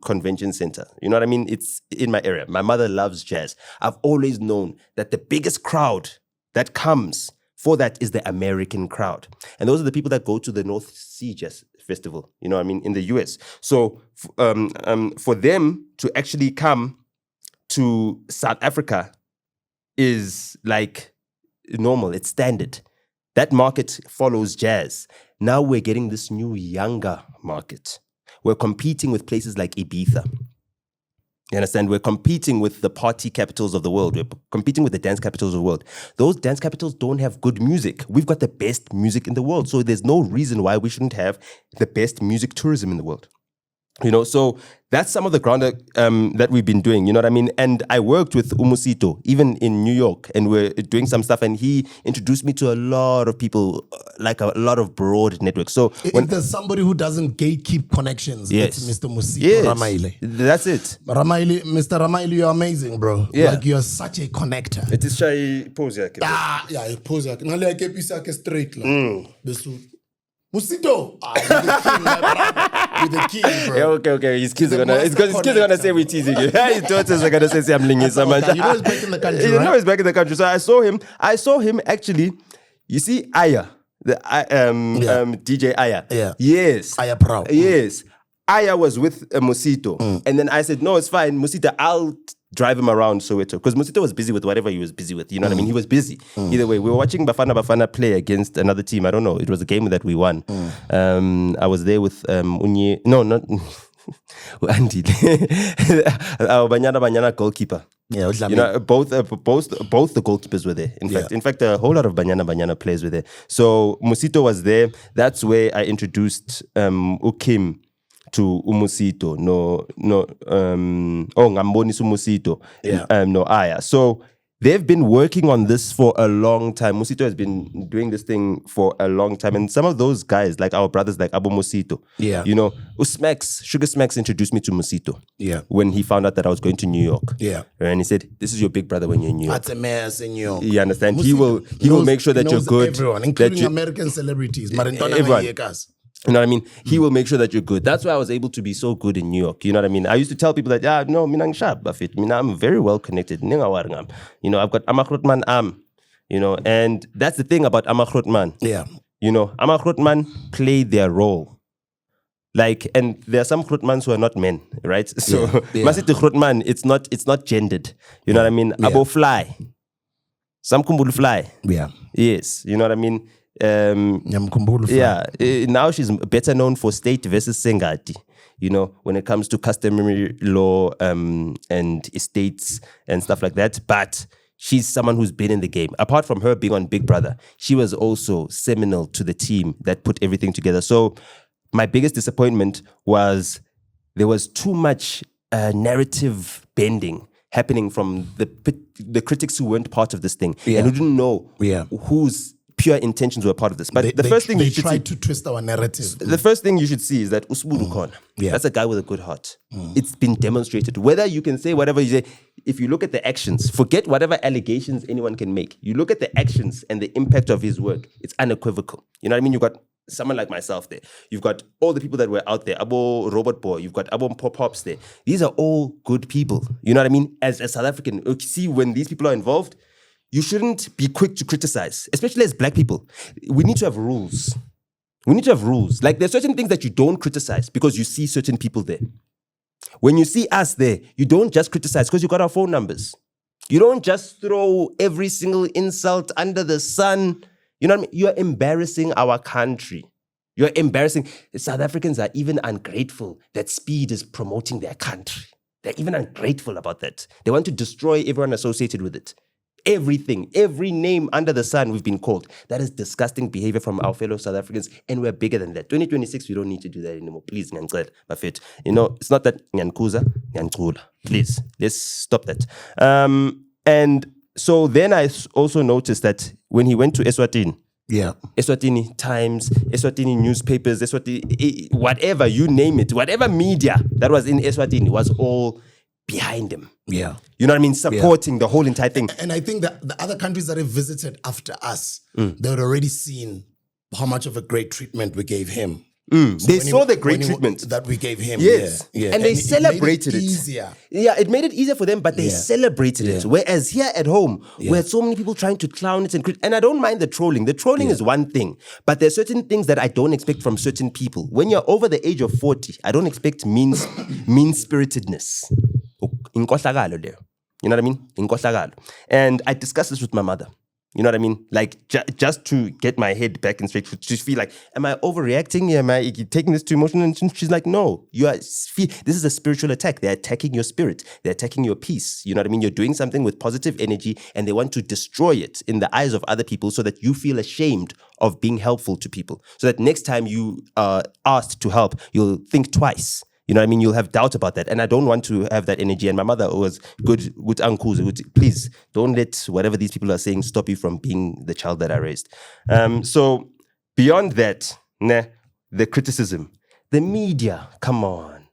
Convention Center. You know what I mean? It's in my area. My mother loves jazz. I've always known that the biggest crowd that comes for that is the American crowd. And those are the people that go to the North Sea Jazz Festival, you know what I mean, in the US. So for them to actually come to South Africa is like normal. It's standard. That market follows jazz. Now we're getting this new younger market. We're competing with places like Ibiza. You understand? We're competing with the party capitals of the world. We're competing with the dance capitals of the world. Those dance capitals don't have good music. We've got the best music in the world. So there's no reason why we shouldn't have the best music tourism in the world. So that's some of the groundwork that we've been doing, you know what I mean? And I worked with Umusito, even in New York, and we're doing some stuff, and he introduced me to a lot of people, like a lot of broad networks. So if there's somebody who doesn't gatekeep connections, yes, it's Mr. Musito Ramaile. That's it. Mr. Ramaile, you're amazing, bro. Yeah. Like, you're such a connector. It is shy pose. Yeah, pose. Nale I keep you straight. Musito, you're the king, bro. Yeah, okay. His kids are gonna say we're teasing you. His daughters are gonna say I'm linging man. You know he's back in the country, You right? know he's back in the country. So I saw him actually. You see Aya, DJ Aya. Yeah. Yes. Aya Proud. Yes. Aya was with Musito. And then I said, no, it's fine. Musito, I'll drive him around Soweto. Because Musito was busy with whatever he was busy with. You know what I mean? He was busy. Either way, we were watching Bafana play against another team. I don't know. It was a game that we won. I was there with Unye. No, not... Andy. Our Banyana goalkeeper. Yeah, You know, both the goalkeepers were there. In fact, a whole lot of Banyana players were there. So Musito was there. That's where I introduced Ukim to Umusito. Ngamboni Umusito. No Aya. So they've been working on this for a long time. Musito has been doing this thing for a long time. And some of those guys, like our brothers, like Abu Musito, you know, Sugar Smacks introduced me to Musito. When he found out that I was going to New York. And he said, this is your big brother when you're in New York. That's a mess in New York. You understand? Musito, he will make sure that you're good. Everyone, including American celebrities. Everyone. You know what I mean? He will make sure that you're good. That's why I was able to be so good in New York. You know what I mean? I used to tell people that, no, minang sharp, Buffett. I'm very well connected. You know, I've got Amakrotman you know, and that's the thing about Amakrotman. You know, Amakrotman play their role. Like, and there are some Krotmans who are not men, right? So, Masiti Krotman, it's not gendered. You know what I mean? Abo fly. Some kumbul fly. Yes. You know what I mean? Now she's better known for State versus Sengati, you know, when it comes to customary law and estates and stuff like that. But she's someone who's been in the game. Apart from her being on Big Brother, she was also seminal to the team that put everything together. So my biggest disappointment was there was too much narrative bending happening from the critics who weren't part of this thing and who didn't know whose pure intentions were part of this. But the first thing they tried to twist our narrative. The first thing you should see is that Usbudu Kona, that's a guy with a good heart. It's been demonstrated. Whether you can say whatever you say, if you look at the actions, forget whatever allegations anyone can make. You look at the actions and the impact of his work, it's unequivocal. You know what I mean? You've got someone like myself there. You've got all the people that were out there. Abo Robot Boy. You've got Abo Pops there. These are all good people. You know what I mean? As a South African, see, when these people are involved, you shouldn't be quick to criticize, especially as black people. We need to have rules. Like, there's certain things that you don't criticize because you see certain people there. When you see us there, you don't just criticize because you got our phone numbers. You don't just throw every single insult under the sun. You know what I mean? You're embarrassing our country. You're embarrassing. South Africans are even ungrateful that Speed is promoting their country. They're even ungrateful about that. They want to destroy everyone associated with it. Everything, every name under the sun we've been called. That is disgusting behavior from our fellow South Africans, and we're bigger than that. 2026, we don't need to do that anymore. Please, Buffett. You know, it's not that Nyankula. Please, let's stop that. And so then I also noticed that when he went to Eswatini, Eswatini Times, Eswatini newspapers, Eswatini, whatever, you name it, whatever media that was in Eswatini was all behind him. You know what I mean? Supporting the whole entire thing. And I think that the other countries that have visited after us, they had already seen how much of a great treatment we gave him. So they saw the great treatment that we gave him. And they celebrated it. Easier. It made it easier for them, but they celebrated it. Whereas here at home, we had so many people trying to clown it and I don't mind the trolling. The trolling is one thing, but there's certain things that I don't expect from certain people. When you're over the age of 40, I don't expect mean-spiritedness. You know what I mean? And I discussed this with my mother. You know what I mean? Like, just to get my head back in straight, to feel like, am I overreacting? Am I taking this too emotional? And she's like, no, this is a spiritual attack. They're attacking your spirit. They're attacking your peace. You know what I mean? You're doing something with positive energy and they want to destroy it in the eyes of other people so that you feel ashamed of being helpful to people. So that next time you are asked to help, you'll think twice. You know what I mean? You'll have doubt about that. And I don't want to have that energy. And my mother was good with uncles. Please, don't let whatever these people are saying stop you from being the child that I raised. So beyond that, the criticism, the media, come on.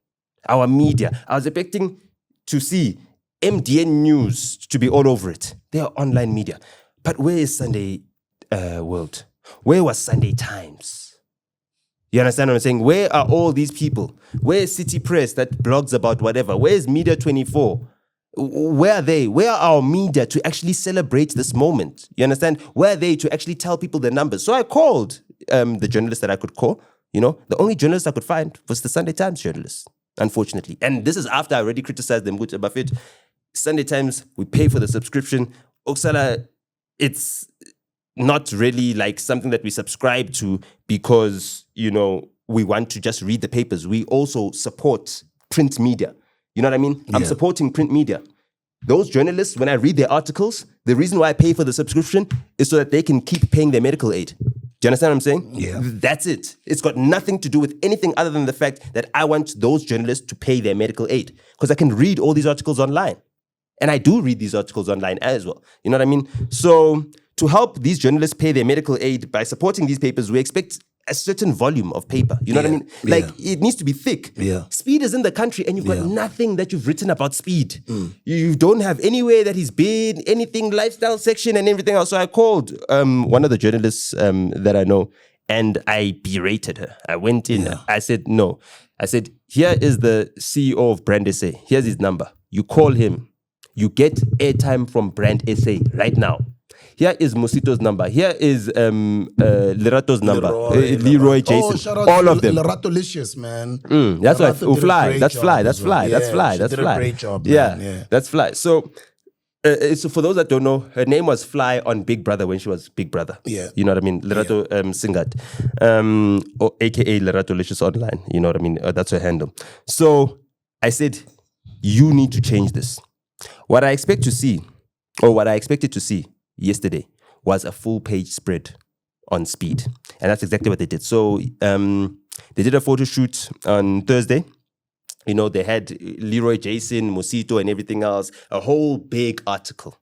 Our media. I was expecting to see MDN News to be all over it. They are online media. But where is Sunday World? Where was Sunday Times? You understand what I'm saying? Where are all these people? Where is City Press that blogs about whatever? Where is Media 24? Where are they? Where are our media to actually celebrate this moment? You understand? Where are they to actually tell people the numbers? So I called the journalist that I could call. You know, the only journalist I could find was the Sunday Times journalist, unfortunately. And this is after I already criticized them. Buffett, Sunday Times, we pay for the subscription. Oksala, it's not really like something that we subscribe to because, you know, we want to just read the papers. We also support print media. You know what I mean? I'm supporting print media. those journalists, when I read their articles, the reason why I pay for the subscription is so that they can keep paying their medical aid. Do you understand what I'm saying? Yeah. That's it. It's got nothing to do with anything other than the fact that I want those journalists to pay their medical aid, because I can read all these articles online. And I do read these articles online as well. You know what I mean? So to help these journalists pay their medical aid by supporting these papers, we expect a certain volume of paper. You know what I mean? Like it needs to be thick. Yeah. Speed is in the country and you've got nothing that you've written about Speed. You don't have anywhere that he's been, anything, lifestyle section and everything else. So I called one of the journalists that I know and I berated her. I went in, I said, no. I said, here is the CEO of Brand SA. Here's his number. You call him. You get airtime from Brand SA right now. Here is Musito's number. Here is Lerato's number. Leroy Jason. Oh, shout out all to of them. Leratolicious, man. That's right. Lerato did a Fly. great That's job fly. That's as well. fly. That's Yeah, fly. she That's did a fly. great job, Yeah, man. Yeah. that's fly. So, so for those that don't know, her name was Fly on Big Brother when she was Big Brother. Yeah. You know what I mean? Lerato Singat, or AKA Leratolicious Online. You know what I mean? That's her handle. So I said, you need to change this. What I expected to see yesterday was a full page spread on Speed. And that's exactly what they did. So they did a photo shoot on Thursday. You know, they had Leroy Jason, Musito and everything else, a whole big article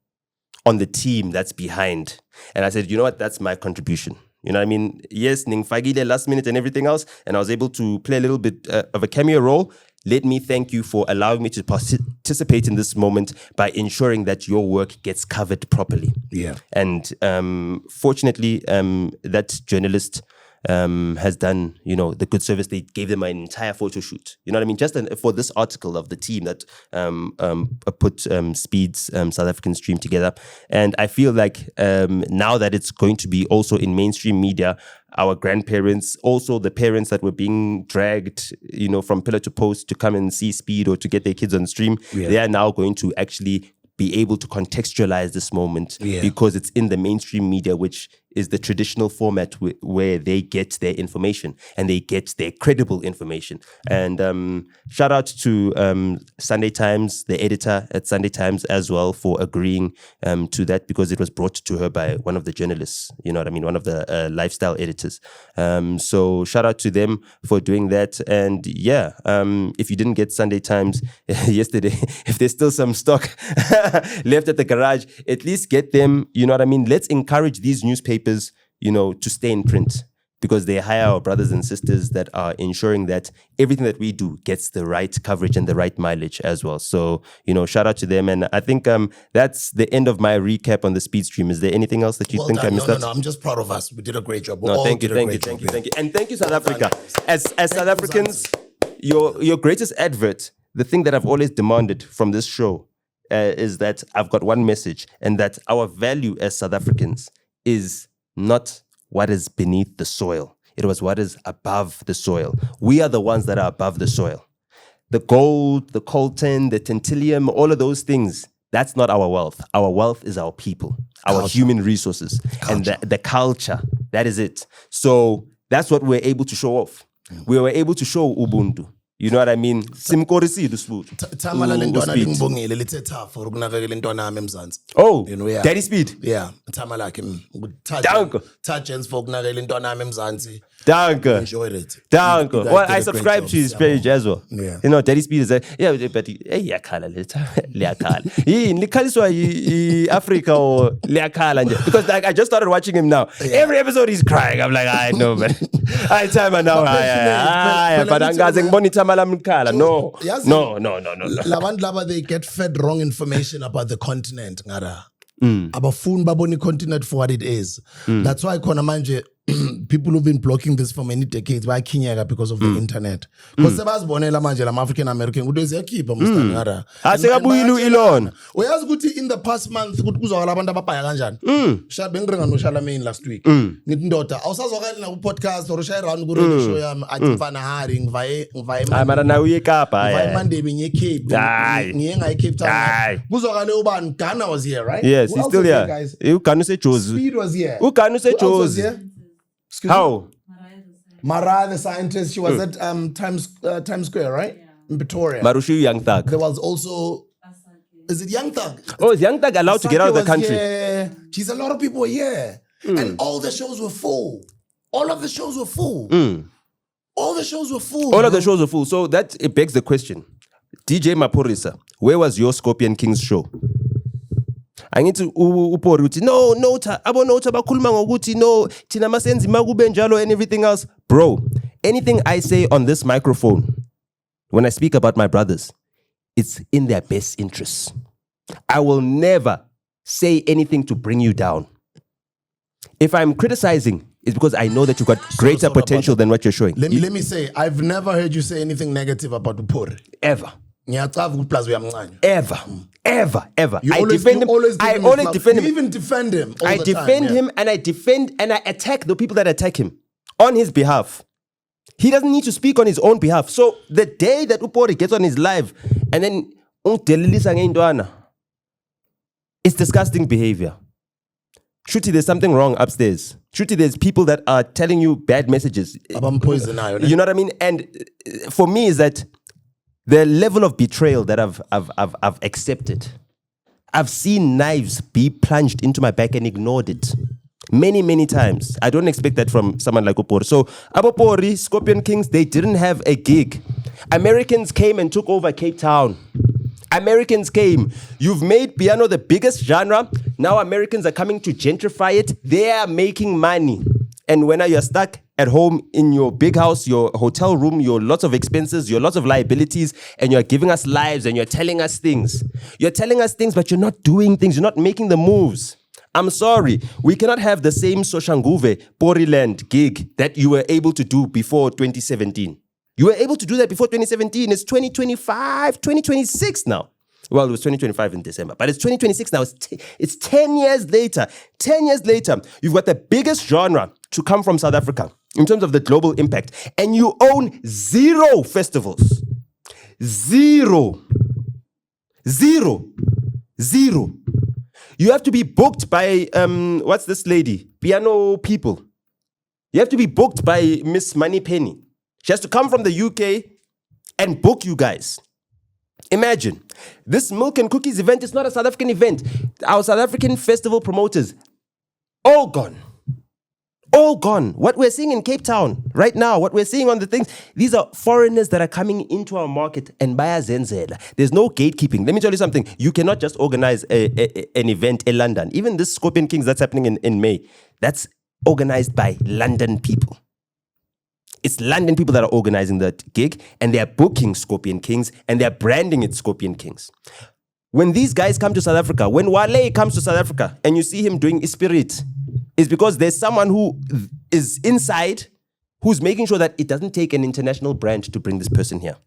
on the team that's behind. And I said, you know what, that's my contribution. You know what I mean? Yes, Ningfagile last minute and everything else. And I was able to play a little bit of a cameo role. Let me thank you for allowing me to participate in this moment by ensuring that your work gets covered properly. Yeah. And fortunately, that journalist has done, you know, the good service. They gave them an entire photo shoot. You know what I mean? Just for this article of the team that put Speed's South African stream together. And I feel like now that it's going to be also in mainstream media, our grandparents, also the parents that were being dragged, you know, from pillar to post to come and see Speed or to get their kids on stream, they are now going to actually be able to contextualize this moment because it's in the mainstream media, which is the traditional format where they get their information and they get their credible information. And shout out to Sunday Times, the editor at Sunday Times as well, for agreeing to that, because it was brought to her by one of the journalists, you know what I mean, one of the lifestyle editors. So shout out to them for doing that. And yeah, if you didn't get Sunday Times yesterday, if there's still some stock left at the garage, at least get them, you know what I mean? Let's encourage these newspapers, you know, to stay in print, because they hire our brothers and sisters that are ensuring that everything that we do gets the right coverage and the right mileage as well. So, you know, shout out to them. And I think that's the end of my recap on the Speed stream. Is there anything else that you think I missed out? No, I'm just proud of us. We did a great job. No, thank you. And thank you, South Africa. As South Africans, your greatest advert, the thing that I've always demanded from this show is that I've got one message, and that our value as South Africans is not what is beneath the soil. It was what is above the soil. We are the ones that are above the soil. The gold, the coltan, the tantalum, all of those things, that's not our wealth. Our wealth is our people, our human resources, and the culture. That is it. So that's what we're able to show off. We were able to show Ubuntu. You know what I mean? Oh, you know, yeah. Daddy Speed. Yeah, Danke. Enjoyed it. Danke. You guys Well, did I a great subscribe job. to his page as well. Yeah. You know, Daddy Speed is but Africa or because like I just started watching him now. Every episode he's crying. I'm like, I know, man. I time now. But no. Labantu laba, they get fed wrong information about the continent. Ngara. Abafuni baboni continent for what it is. That's why khona manje people who've been blocking this for many decades bayakhingeka because of the internet. Because sebazibonela manje lama African American ukuthi ziyakhipha mstana ngara. Asekabuyile ilona. Uyazi ukuthi in the past month ukuthi kuzwakala abantu ababhaya kanjani. Sha bengiringa no Charlemagne last week. Ngithi Nota awusazwakali na ku podcast or share around ku radio show yami athi mfana hari ngivaye mara na uye Kapa. ngivaye Mandebe ngiye Cape. Ngiye ngaye Cape Town. Kuzwakale ubani Ghana was here, right? Yes, he's still here. Uganu se Jozu. Speed was here. Uganu se Jozu. How? Mariah the scientist, she was at Times Square, right? In Pretoria. Marushu Young Thug. There was also is it Young Thug? Oh, is Young Thug allowed to get out of the was country? here. Jeez, a lot of people were here. And all the shows were full. All of the shows were full. All the shows were full. All of the shows were full. So that it begs the question. DJ Maphorisa, where was your Scorpion Kings show? I need to upori uthi no Nota abo Nota bakhuluma ngokuthi no thina masenzi makube njalo and everything else. Bro, anything I say on this microphone when I speak about my brothers, it's in their best interests. I will never say anything to bring you down. If I'm criticizing, it's because I know that you've got greater potential than what you're showing. Let me say, I've never heard you say anything negative about Upori. Ever. Ever. Ever. You I always, defend him. you always I give him always his defend love. him. You even defend him. I defend him and I defend and I attack the people that attack him on his behalf. He doesn't need to speak on his own behalf. So the day that Upori gets on his live and then it's disgusting behavior. Shruti, there's something wrong upstairs. Shruti, there's people that are telling you bad messages. You know what I mean? And for me is that the level of betrayal that I've accepted. I've seen knives be plunged into my back and ignored it. Many, many times. I don't expect that from someone like Upori. So, Abopori, Scorpion Kings, they didn't have a gig. Americans came and took over Cape Town. Americans came. You've made piano the biggest genre. Now Americans are coming to gentrify it. They are making money. And when you're stuck at home in your big house, your hotel room, your lots of expenses, your lots of liabilities, and you're giving us lives and you're telling us things. You're telling us things, but you're not doing things. You're not making the moves. I'm sorry. We cannot have the same Soshanguve, Poriland gig that you were able to do before 2017. You were able to do that before 2017. It's 2025, 2026 now. Well, it was 2025 in December, but it's 2026 now. It's 10 years later. 10 years later, you've got the biggest genre to come from South Africa in terms of the global impact, and you own 0 festivals. 0. You have to be booked by, what's this lady? Piano people. You have to be booked by Miss Moneypenny. She has to come from the UK and book you guys. Imagine, this Milk and Cookies event is not a South African event. Our South African festival promoters, all gone. All gone. What we're seeing in Cape Town right now, what we're seeing on the things, these are foreigners that are coming into our market and buy Zenzela. There's no gatekeeping. Let me tell you something. You cannot just organize an event in London. Even this Scorpion Kings that's happening in May, that's organized by London people. It's London people that are organizing that gig, and they're booking Scorpion Kings, and they're branding it Scorpion Kings. When these guys come to South Africa, when Wale comes to South Africa, and you see him doing Spirit, it's because there's someone who is inside, who's making sure that it doesn't take an international brand to bring this person here.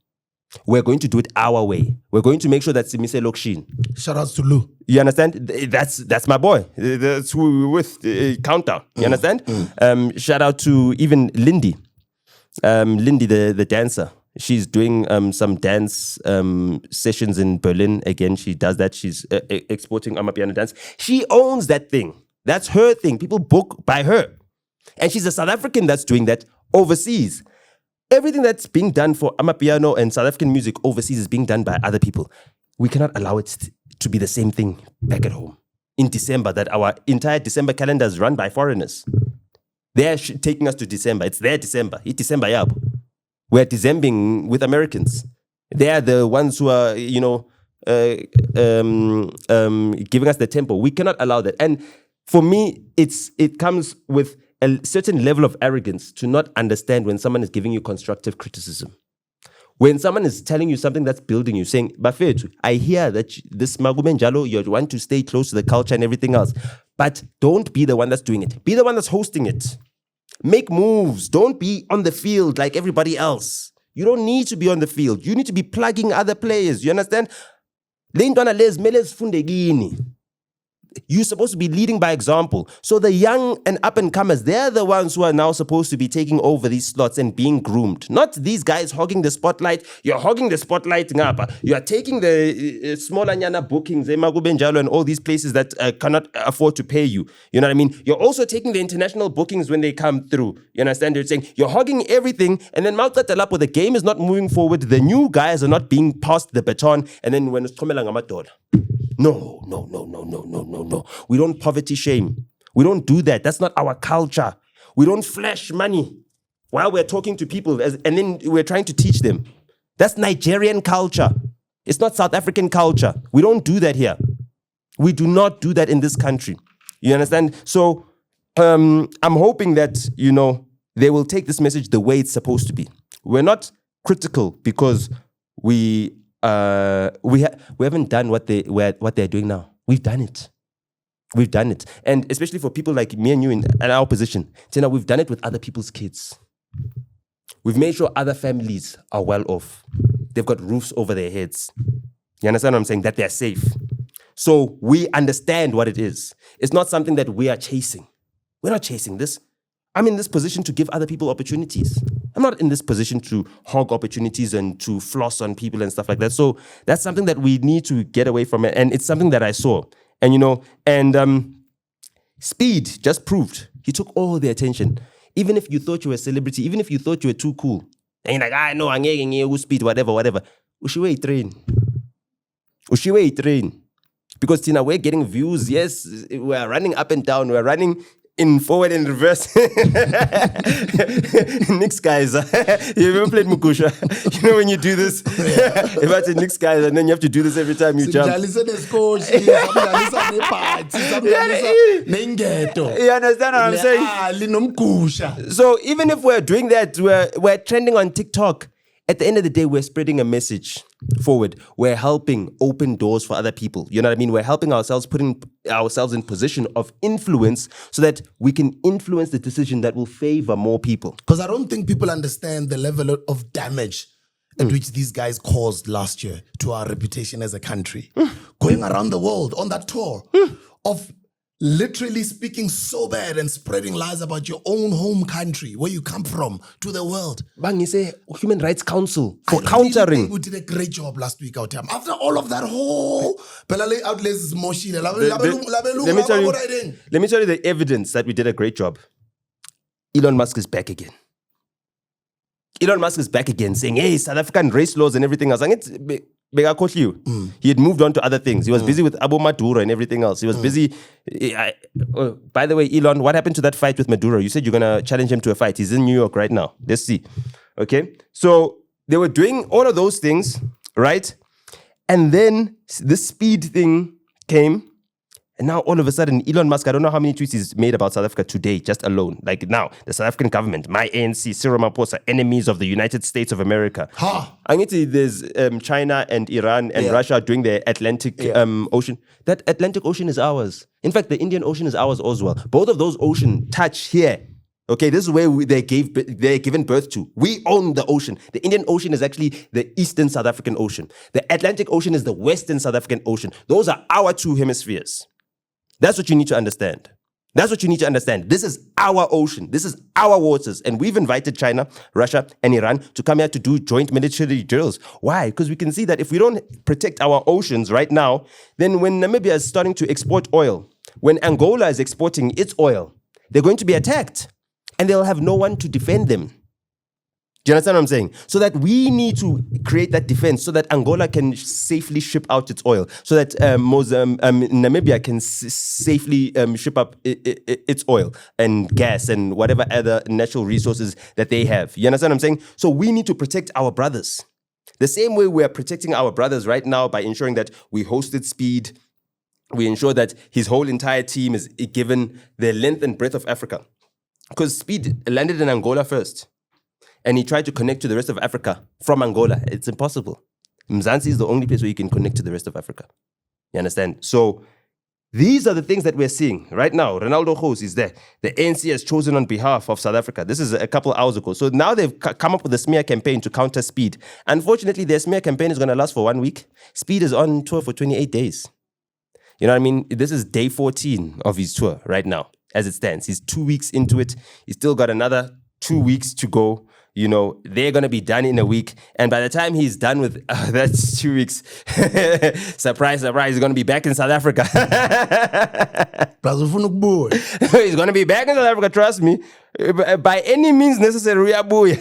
We're going to do it our way. We're going to make sure that Simise Lokshin. Shout outs to Lou. You understand? That's my boy. That's who we're with. Counter. You understand? Shout out to even Lindy. Lindy, the dancer. She's doing some dance sessions in Berlin. Again, she does that. She's exporting Amapiano dance. She owns that thing. That's her thing. People book by her. And she's a South African that's doing that overseas. Everything that's being done for Amapiano and South African music overseas is being done by other people. We cannot allow it to be the same thing back at home. In December, that our entire December calendar is run by foreigners. They're taking us to December. It's their December. It's December, yeah. We're Decembering with Americans. They're the ones who are, giving us the tempo. We cannot allow that. And for me, it comes with a certain level of arrogance to not understand when someone is giving you constructive criticism. When someone is telling you something that's building you, saying, Bafetu, I hear that this Magubenjalo, you want to stay close to the culture and everything else, but don't be the one that's doing it. Be the one that's hosting it. Make moves. Don't be on the field like everybody else. You don't need to be on the field. You need to be plugging other players. You understand? You're supposed to be leading by example. So the young and up-and-comers, they're the ones who are now supposed to be taking over these slots and being groomed. Not these guys hogging the spotlight. You're hogging the spotlight, ngapa. You are taking the small anyana bookings, Magubenjalo and all these places that cannot afford to pay you. You know what I mean? You're also taking the international bookings when they come through. You understand? You're saying you're hogging everything, and then Maltatalapo, the game is not moving forward. The new guys are not being passed the baton, and then when it's No, no, no, no, no, no, no, no. We don't poverty shame. We don't do that. That's not our culture. We don't flash money while we're talking to people and then we're trying to teach them. That's Nigerian culture. It's not South African culture. We don't do that here. We do not do that in this country. You understand? So I'm hoping that, they will take this message the way it's supposed to be. We're not critical because we haven't done what they're doing now. We've done it. We've done it. And especially for people like me and you in our position, Tina, we've done it with other people's kids. We've made sure other families are well off. They've got roofs over their heads. You understand what I'm saying? That they're safe. So we understand what it is. It's not something that we are chasing. We're not chasing this. I'm in this position to give other people opportunities. I'm not in this position to hog opportunities and to floss on people and stuff like that. So that's something that we need to get away from it. And it's something that I saw. And Speed just proved he took all the attention. Even if you thought you were a celebrity, even if you thought you were too cool, and you're like, no, I'm getting Speed, whatever. Ushiwe train. Because Tina, we're getting views. Yes, we're running up and down. We're running in forward and reverse. Nick's guys. You ever played Mukusha? When you do this, if I say Nick's guys, and then you have to do this every time you jump. You understand what I'm saying? So even if we're doing that, we're trending on TikTok. At the end of the day, we're spreading a message forward. We're helping open doors for other people. You know what I mean? We're helping ourselves, putting ourselves in position of influence so that we can influence the decision that will favor more people. Because I don't think people understand the level of damage at which these guys caused last year to our reputation as a country. Going around the world on that tour of literally speaking so bad and spreading lies about your own home country, where you come from, to the world. Bang, you say Human Rights Council for countering. We did a great job last week out here. After all of that whole Peloeahae outlets is moshi. Let me tell you the evidence that we did a great job. Elon Musk is back again. Elon Musk is back again saying, hey, South African race laws and everything else. He had moved on to other things. He was busy with Abu Maduro and everything else. He was busy. By the way, Elon, what happened to that fight with Maduro? You said you're going to challenge him to a fight. He's in New York right now. Let's see. Okay. So they were doing all of those things, right? And then this Speed thing came. And now all of a sudden, Elon Musk, I don't know how many tweets he's made about South Africa today, just alone. Like now, the South African government, my ANC, Cyril Ramaphosa, enemies of the United States of America. There's China and Iran and Russia doing the Atlantic Ocean. That Atlantic Ocean is ours. In fact, the Indian Ocean is ours as well. Both of those oceans touch here. Okay, this is where they're given birth to. We own the ocean. The Indian Ocean is actually the Eastern South African Ocean. The Atlantic Ocean is the Western South African Ocean. Those are our two hemispheres. That's what you need to understand. This is our ocean. This is our waters. And we've invited China, Russia, and Iran to come here to do joint military drills. Why? Because we can see that if we don't protect our oceans right now, then when Namibia is starting to export oil, when Angola is exporting its oil, they're going to be attacked. And they'll have no one to defend them. Do you understand what I'm saying? So that we need to create that defense so that Angola can safely ship out its oil, so that Namibia can safely ship up its oil and gas and whatever other natural resources that they have. You understand what I'm saying? So we need to protect our brothers. The same way we are protecting our brothers right now by ensuring that we hosted Speed, we ensure that his whole entire team is given the length and breadth of Africa. Because Speed landed in Angola first. And he tried to connect to the rest of Africa from Angola. It's impossible. Mzansi is the only place where you can connect to the rest of Africa. You understand? So these are the things that we're seeing right now. Ronaldo Khosi is there. The ANC has chosen on behalf of South Africa. This is a couple hours ago. So now they've come up with a smear campaign to counter Speed. Unfortunately, their smear campaign is going to last for 1 week. Speed is on tour for 28 days. You know what I mean? This is day 14 of his tour right now, as it stands. He's 2 weeks into it. He's still got another 2 weeks to go. You know, they're going to be done in a week. And by the time he's done with, that's 2 weeks. Surprise, surprise, he's going to be back in South Africa. He's going to be back in South Africa, trust me. By any means necessary, don't worry,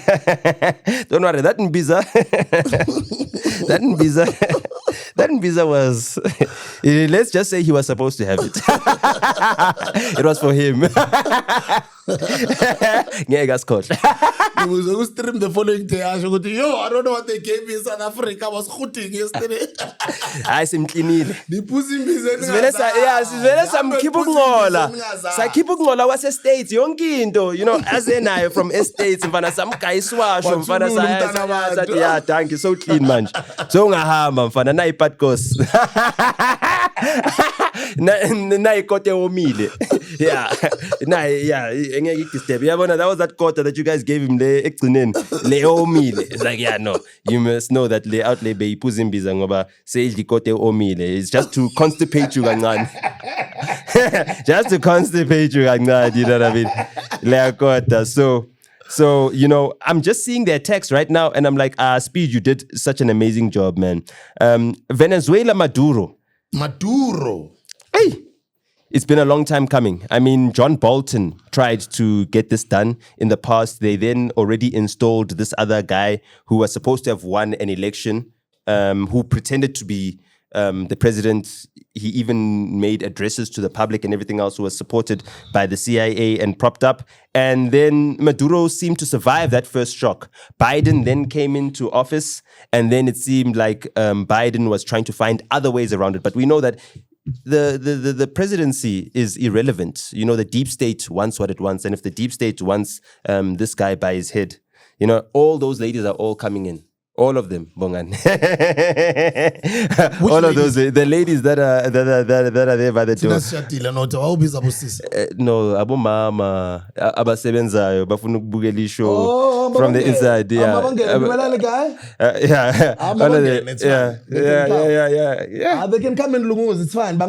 that That visa was, let's just say he was supposed to have it. It was for him. Yeah, coach. He was going to stream the following day. I should go, yo, I don't know what they gave me in South Africa. I was shooting yesterday. I simclinile. The pussy business. Sivele samkhipha ukungola. Sakhipha ukungola wase-States yonke into, you know, azenayo from estates mfana samgayiswasho mfana sathi yeah, thank you, so clean manje. So ungahamba mfana na ipatgos. Na ikote omile. Yeah. Engeke ikudisturb. Yabona, that was that quarter that you guys gave him le ekugcineni le omile. It's like, yeah, no, you must know that le outlay beyiphuza imbiza ngoba seyidla ikote omile. It's just to constipate you kancane. Just to constipate you kancane, you know what I mean? Le quarter. So, you know, I'm just seeing their text right now and I'm like, Speed, you did such an amazing job, man. Venezuela Maduro. Hey! It's been a long time coming. I mean, John Bolton tried to get this done in the past. They then already installed this other guy who was supposed to have won an election, who pretended to be the president. He even made addresses to the public and everything else, who was supported by the CIA and propped up. And then Maduro seemed to survive that first shock. Biden then came into office, and then it seemed like Biden was trying to find other ways around it. But we know that the presidency is irrelevant. You know, the deep state wants what it wants. And if the deep state wants this guy by his head, you know, all those ladies are all coming in. All of them, Bongan. All of those, the ladies that are there by the door. No, abo mama, abasebenzayo, bafuna ukubukela ishow from the inside. Yeah, yeah. They can come in Lungus, it's fine.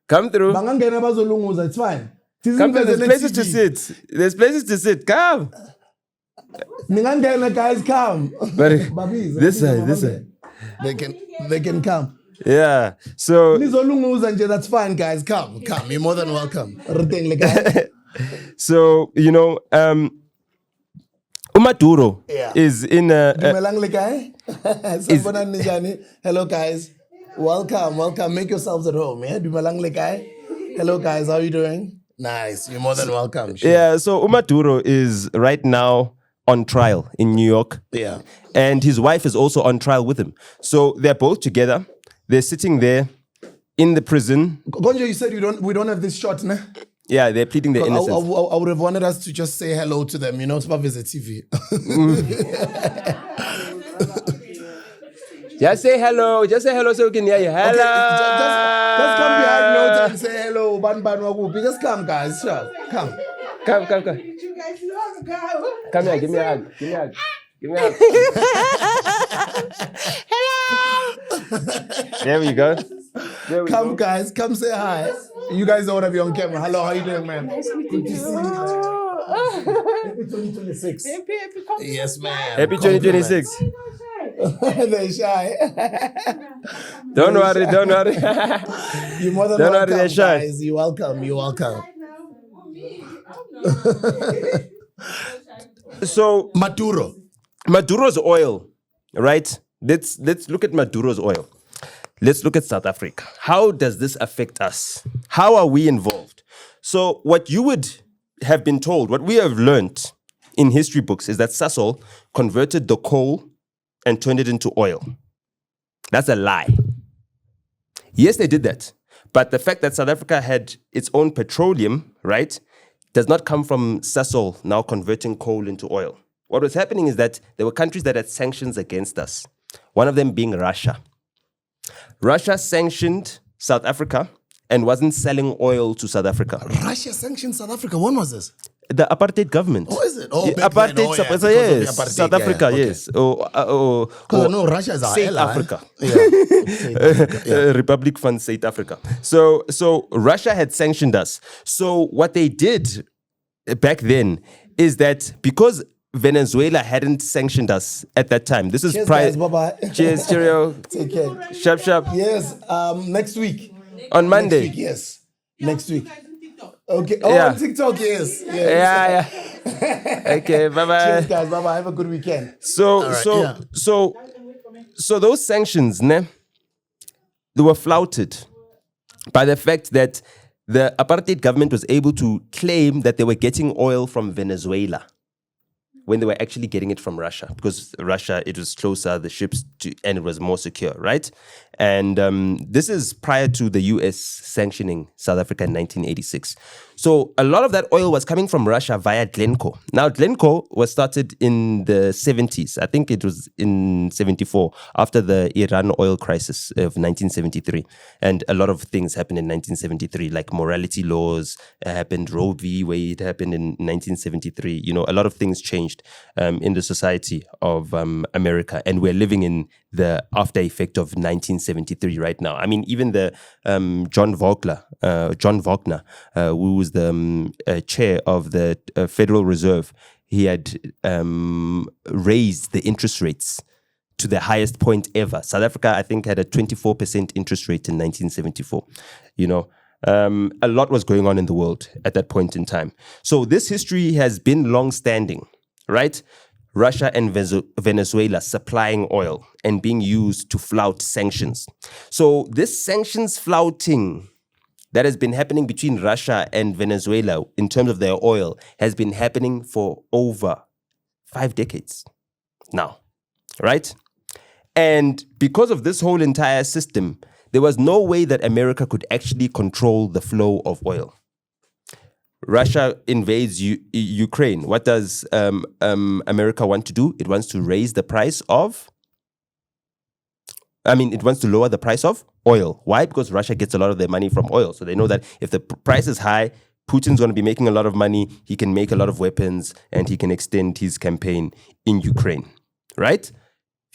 Come through. It's fine. Come through. There's places to sit. There's places to sit. Come. Guys, come. This side. They can come. Yeah. So that's fine, guys. Come. You're more than welcome. So, you know, Maduro is in hello, guys. Welcome. Make yourselves at home. Yeah? Hello, guys. How are you doing? Nice. You're more than welcome. Sure. Yeah. So Maduro is right now on trial in New York. Yeah. And his wife is also on trial with him. So they're both together. They're sitting there in the prison. Gonjo, you said we don't have this shot, nah? Yeah, they're pleading their innocence. I would have wanted us to just say hello to them, you know, to visit TV. Just say hello so we can hear you. Hello. Okay, just come behind Nota and say hello. Just come, guys. Sure. Come. Come. You guys love the guy. Come here, give me a hug. Give me a hug. Hello. There we go. Come, guys. Come say hi. You guys don't want to be on camera. Hello, how you doing, man? Nice meeting you. Happy 2026. Happy Yes, man. Happy 2026. They're shy. Don't worry. You're more than welcome, guys. You're welcome. So Maduro's oil, right? Let's look at Maduro's oil. Let's look at South Africa. How does this affect us? How are we involved? So what you would have been told, what we have learned in history books is that Sasol converted the coal and turned it into oil. That's a lie. Yes, they did that. But the fact that South Africa had its own petroleum, right, does not come from Sasol now converting coal into oil. What was happening is that there were countries that had sanctions against us. One of them being Russia. Russia sanctioned South Africa and wasn't selling oil to South Africa. Russia sanctioned South Africa. When was this? The apartheid government. Oh, is it? Oh, apartheid. Then. Oh, yeah, So yes, apartheid, South Africa. okay. Yes. Because I know Russia is our South ally. Africa. Yeah. Republic Fund South Africa. So Russia had sanctioned us. So what they did back then is that because Venezuela hadn't sanctioned us at that time. This is Cheers, prior. guys. Bye-bye. Cheers, cheerio. Take care. Sharp. Yes. Next week. On Monday. Next week, yes. Next week. Okay. Oh, Yeah. on TikTok, yes. Yeah. Okay, bye-bye. Cheers, guys. Bye-bye. Have a good weekend. So All right, those sanctions, ne? they were flouted by the fact that the apartheid government was able to claim that they were getting oil from Venezuela when they were actually getting it from Russia, because Russia, it was closer, the ships, and it was more secure, right? And this is prior to the US sanctioning South Africa in 1986. So a lot of that oil was coming from Russia via Glencore. Now, Glencore was started in the 70s. I think it was in 74, after the Iran oil crisis of 1973. And a lot of things happened in 1973, like morality laws happened, Roe v. Wade happened in 1973. You know, a lot of things changed in the society of America. And we're living in the after effect of 1973 right now. I mean, even the John Wagner, who was the chair of the Federal Reserve, he had raised the interest rates to the highest point ever. South Africa, I think, had a 24% interest rate in 1974. You know, a lot was going on in the world at that point in time. So this history has been long-standing, right? Russia and Venezuela supplying oil and being used to flout sanctions. So this sanctions flouting that has been happening between Russia and Venezuela in terms of their oil has been happening for over 5 decades now, right? And because of this whole entire system, there was no way that America could actually control the flow of oil. Russia invades Ukraine. What does America want to do? It wants to raise the price of... it wants to lower the price of oil. Why? Because Russia gets a lot of their money from oil. So they know that if the price is high, Putin's going to be making a lot of money. He can make a lot of weapons and he can extend his campaign in Ukraine, right?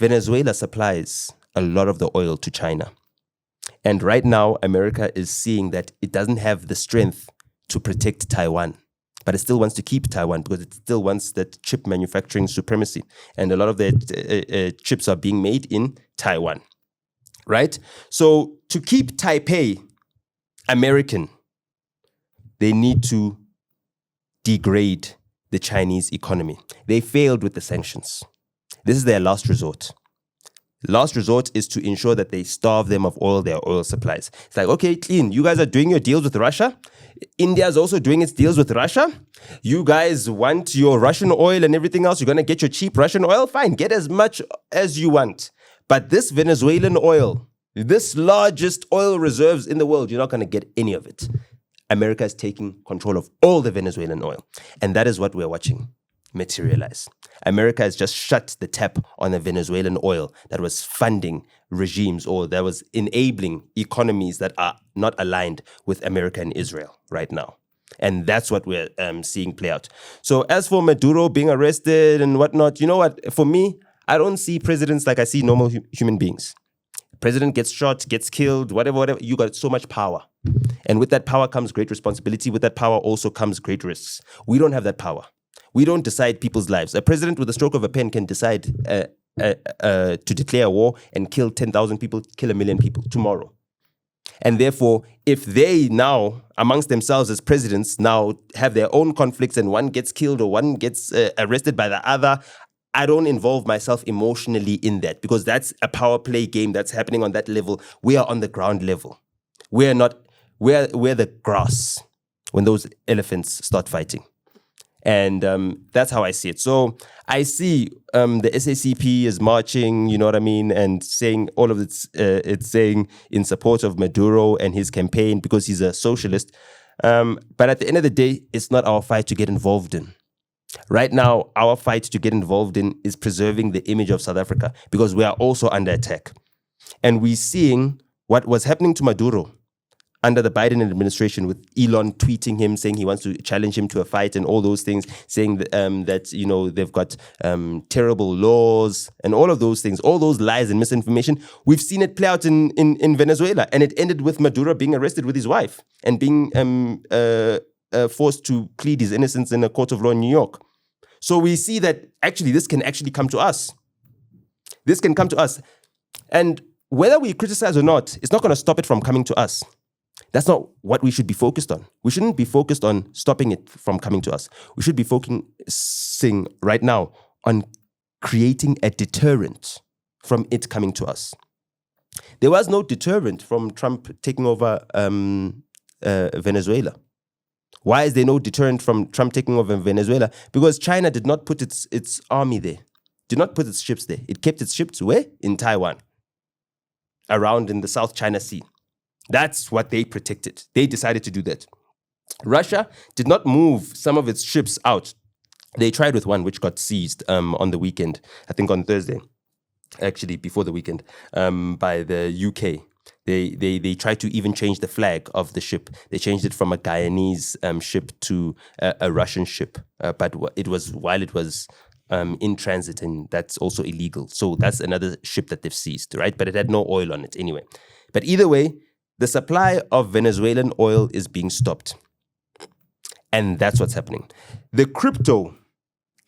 Venezuela supplies a lot of the oil to China. And right now, America is seeing that it doesn't have the strength to protect Taiwan, but it still wants to keep Taiwan because it still wants that chip manufacturing supremacy. And a lot of their chips are being made in Taiwan, right? So to keep Taipei American, they need to degrade the Chinese economy. They failed with the sanctions. This is their last resort. Last resort is to ensure that they starve them of all their oil supplies. It's like, okay, clean. You guys are doing your deals with Russia. India is also doing its deals with Russia. You guys want your Russian oil and everything else. You're going to get your cheap Russian oil. Fine, get as much as you want. But this Venezuelan oil, this largest oil reserves in the world, you're not going to get any of it. America is taking control of all the Venezuelan oil. And that is what we're watching materialize. America has just shut the tap on the Venezuelan oil that was funding regimes or that was enabling economies that are not aligned with America and Israel right now. And that's what we're seeing play out. So as for Maduro being arrested and whatnot, you know what? For me, I don't see presidents like I see normal human beings. President gets shot, gets killed, whatever, you got so much power. And with that power comes great responsibility. With that power also comes great risks. We don't have that power. We don't decide people's lives. A president with a stroke of a pen can decide to declare war and kill 10,000 people, kill 1 million people tomorrow. And therefore, if they now, amongst themselves as presidents, now have their own conflicts and one gets killed or one gets arrested by the other, I don't involve myself emotionally in that because that's a power play game that's happening on that level. We are on the ground level. We're the grass when those elephants start fighting. And that's how I see it. So I see the SACP is marching, you know what I mean, and saying all of it's saying in support of Maduro and his campaign because he's a socialist. But at the end of the day, it's not our fight to get involved in. Right now, our fight to get involved in is preserving the image of South Africa because we are also under attack. And we're seeing what was happening to Maduro under the Biden administration with Elon tweeting him, saying he wants to challenge him to a fight and all those things, saying that you know, they've got terrible laws and all of those things, all those lies and misinformation. We've seen it play out in Venezuela, and it ended with Maduro being arrested with his wife and being forced to plead his innocence in a court of law in New York. So we see that actually this can actually come to us. This can come to us. And whether we criticize or not, it's not going to stop it from coming to us. That's not what we should be focused on. We shouldn't be focused on stopping it from coming to us. We should be focusing right now on creating a deterrent from it coming to us. There was no deterrent from Trump taking over Venezuela. Why is there no deterrent from Trump taking over Venezuela? Because China did not put its army there, did not put its ships there. It kept its ships where? In Taiwan, around in the South China Sea. That's what they protected. They decided to do that. Russia did not move some of its ships out. They tried with one which got seized on the weekend, I think on Thursday, actually before the weekend, by the UK. They tried to even change the flag of the ship. They changed it from a Guyanese ship to a Russian ship. But it was while it was in transit, and that's also illegal. So that's another ship that they've seized, right? But it had no oil on it anyway. But either way, the supply of Venezuelan oil is being stopped. And that's what's happening. The crypto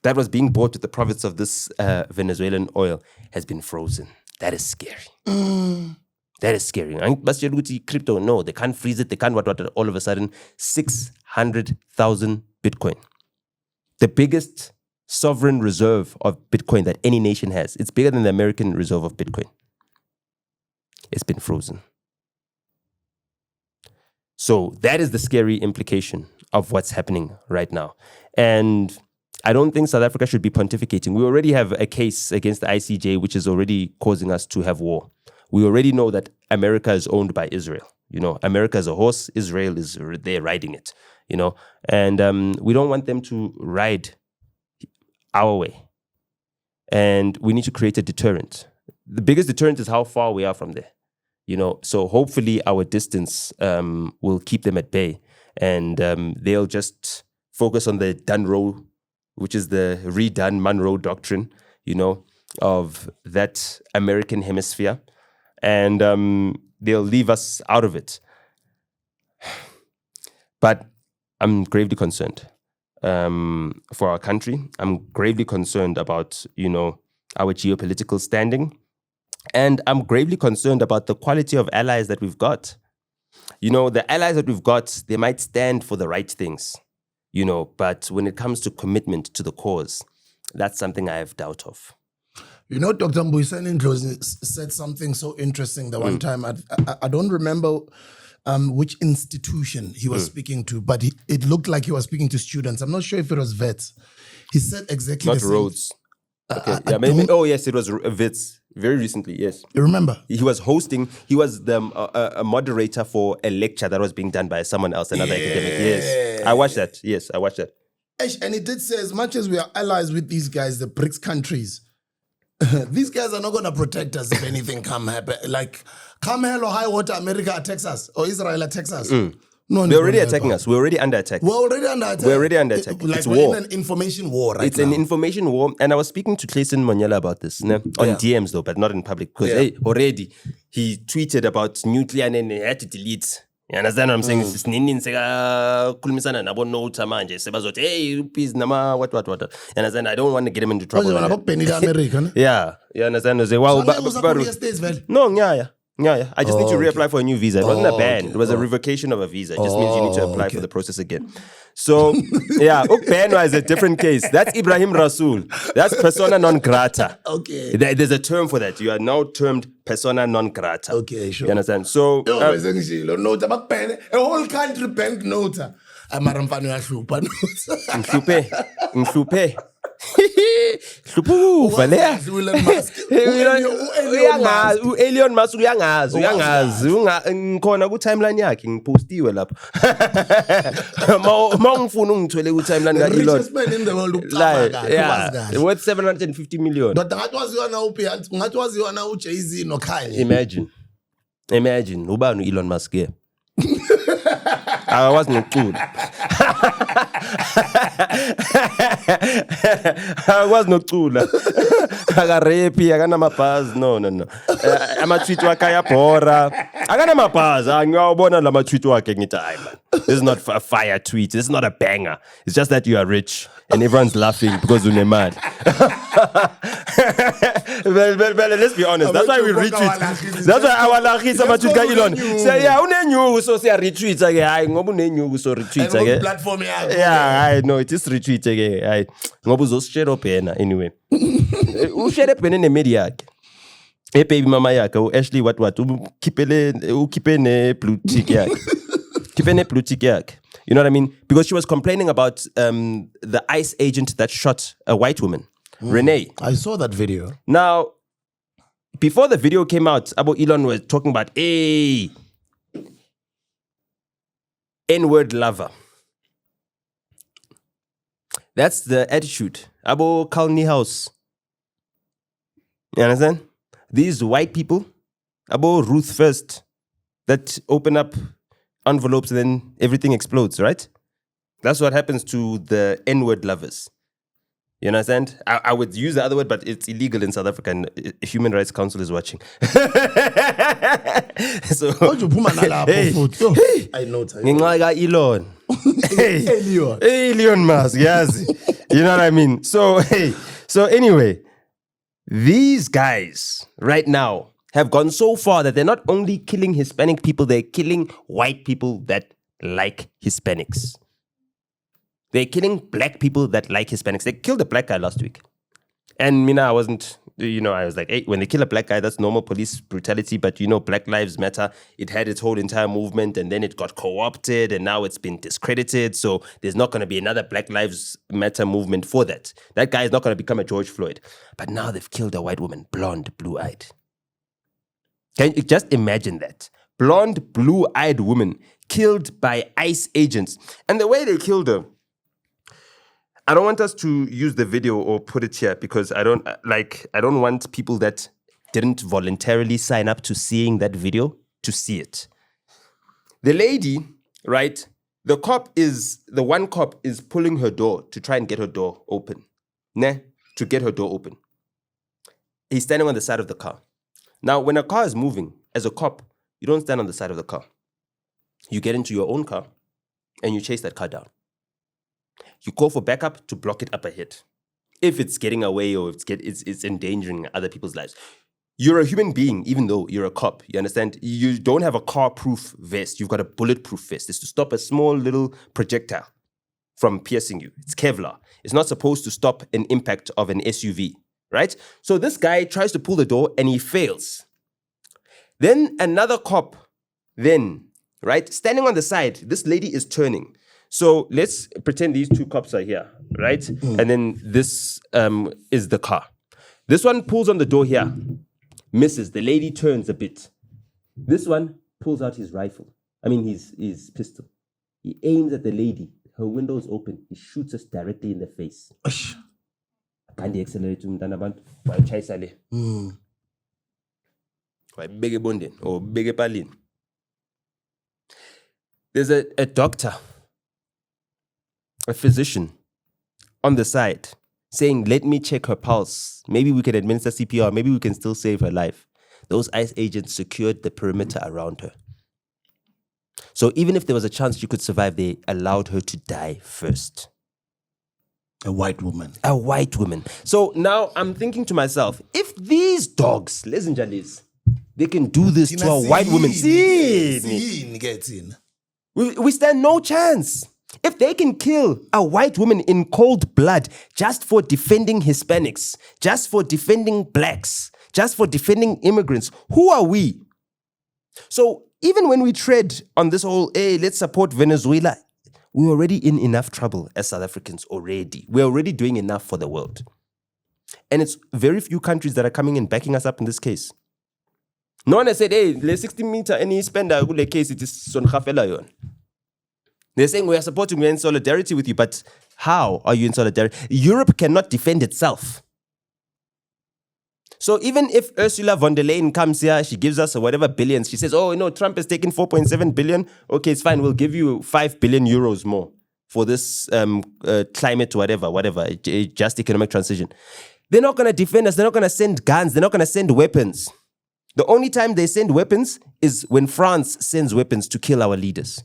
that was being bought with the profits of this Venezuelan oil has been frozen. That is scary. That is scary. But crypto, no, they can't freeze it. They can't what. All of a sudden, 600,000 Bitcoin. The biggest sovereign reserve of Bitcoin that any nation has. It's bigger than the American reserve of Bitcoin. It's been frozen. So that is the scary implication of what's happening right now. And I don't think South Africa should be pontificating. We already have a case against the ICJ, which is already causing us to have war. We already know that America is owned by Israel. You know, America is a horse, Israel is there riding it, you know. And we don't want them to ride our way. And we need to create a deterrent. The biggest deterrent is how far we are from there. You know, so hopefully our distance will keep them at bay, and they'll just focus on the Dunroe, which is the redone Monroe Doctrine, you know, of that American hemisphere, and they'll leave us out of it. But I'm gravely concerned for our country. I'm gravely concerned about, you know, our geopolitical standing. And I'm gravely concerned about the quality of allies that we've got. You know, the allies that we've got, they might stand for the right things, you know, but when it comes to commitment to the cause, that's something I have doubt of. You know, Dr. Mbuyiseni in closing said something so interesting the one time. I don't remember which institution he was speaking to, but it looked like he was speaking to students. I'm not sure if it was vets. He said exactly Not the same. Rhodes. Okay. Yeah, maybe. Oh, yes, it was Wits. Very recently, yes. You remember? He was hosting. He was the a moderator for a lecture that was being done by someone else, another academic. Yes, I watched that. Yes, I watched that. And he did say, as much as we are allies with these guys, the BRICS countries, these guys are not going to protect us if anything come hell or high water, America attacks us or Israel attacks us. No, They're already attacking us. We're already under attack. We're already under attack. We're already under attack. Like it's we're war. in an information war right It's now. an information war. And I was speaking to Clayson Monyela about this on DMs though, but not in public. Because already he tweeted about nuclear and he had to delete. You understand what I'm saying? It's nini khulumisana nabo Nota manje sebazothi hey please nama what. You understand? I don't want to get him into trouble. Yeah. You understand? I say, wow, no, yeah. I just need to reapply for a new visa. It wasn't a ban. It was a revocation of a visa. It just means you need to apply for the process again. So, yeah, ban is a different case. That's Ibrahim Rasool. That's persona non grata. Okay. There's a term for that. You are now termed persona non grata. Okay, sure. You understand? So, Nota, a whole country banned Nota. Nghluphe. Hluphu valea Elon Musk uyangazi ngikhona ku timeline yakhe ngipostiwe lapha mawungifuna ungithwele ku timeline ka Elon richest man in the world ukucabanga worth 750 million. But ngathi waziwa na uJay-Z no Kanye. Imagine ubani Elon Musk ke awazi nokucula akwazi nokucula akarepi akanamabhazi no ama-tweet wakhe ayabhora akanamabhazi ngiyawubona lama tweet wakhe ngithi hayi man, this is not a fire tweet, this is not a banger, it's just that you are rich and everyone's laughing because unemali. Well, let's be honest, that's why we retweet. That's why our lakhis ama-tweet ka Elon say yeah unenyuku so siya retweet ke hayi ngoba unenyuku so retweet ke platform yakhe. Yeah, I know it is retweet ke hayi ngoba uzosishare up yena anyway. Ushare up yena nemedia yakhe. Hey baby mama yakhe, Ashley what ukipene blue tick yakhe. Kipene blue tick yakhe. You know what I mean? Because she was complaining about the ICE agent that shot a white woman, Renee. I saw that video. Now, before the video came out, Abo Elon was talking about a N-word lover. That's the attitude. Abo Kalni House. You understand? These white people, Abo Ruth first, that open up envelopes and then everything explodes, right? That's what happens to the N-word lovers. You understand? I would use the other word, but it's illegal in South Africa, and Human Rights Council is watching. So, Hey. I know. Elon. Elon. Elon Musk, yes. You know what I mean? So, so anyway, these guys right now have gone so far that they're not only killing Hispanic people, they're killing white people that like Hispanics. They're killing black people that like Hispanics. They killed a black guy last week. And I wasn't, I was like, hey, when they kill a black guy, that's normal police brutality. But, Black Lives Matter, it had its whole entire movement and then it got co-opted and now it's been discredited. So there's not going to be another Black Lives Matter movement for that. That guy is not going to become a George Floyd. But now they've killed a white woman, blonde, blue-eyed. Can you just imagine that? Blonde, blue-eyed woman killed by ICE agents. And the way they killed her, I don't want us to use the video or put it here because I don't want people that didn't voluntarily sign up to seeing that video to see it. The lady, right? The one cop is pulling her door to try and get her door open. To get her door open. He's standing on the side of the car. Now, when a car is moving, as a cop, you don't stand on the side of the car. You get into your own car and you chase that car down. You call for backup to block it up ahead. If it's getting away or it's endangering other people's lives. You're a human being, even though you're a cop. You understand? You don't have a car-proof vest. You've got a bulletproof vest. It's to stop a small little projectile from piercing you. It's Kevlar. It's not supposed to stop an impact of an SUV, right? So this guy tries to pull the door and he fails. Then another cop, right, standing on the side, this lady is turning. So let's pretend these two cops are here, right? And then this is the car. This one pulls on the door here, misses. The lady turns a bit. This one pulls out his rifle. His pistol. He aims at the lady. Her window is open. He shoots us directly in the face. Can't accelerate to Mtanabantu. Why chaisale? Why bege bonden or bege palin? There's a doctor, a physician on the side saying, let me check her pulse. Maybe we can administer CPR. Maybe we can still save her life. Those ICE agents secured the perimeter around her. So even if there was a chance she could survive, they allowed her to die first. A white woman. A white woman. So now I'm thinking to myself, if these dogs, listen, Jalis, they can do this to a white woman. We stand no chance. If they can kill a white woman in cold blood just for defending Hispanics, just for defending blacks, just for defending immigrants, who are we? So even when we tread on this whole, hey, let's support Venezuela, we're already in enough trouble as South Africans already. We're already doing enough for the world. And it's very few countries that are coming and backing us up in this case. No one has said, hey, le 60 meter any spender the case it is son khafela yon. They're saying we are supporting, we're in solidarity with you, but how are you in solidarity? Europe cannot defend itself. So even if Ursula von der Leyen comes here, she gives us whatever billions, she says, oh, no, Trump has taken 4.7 billion. Okay, it's fine. We'll give you 5 billion euros more for this climate, whatever, just economic transition. They're not going to defend us. They're not going to send guns. They're not going to send weapons. The only time they send weapons is when France sends weapons to kill our leaders.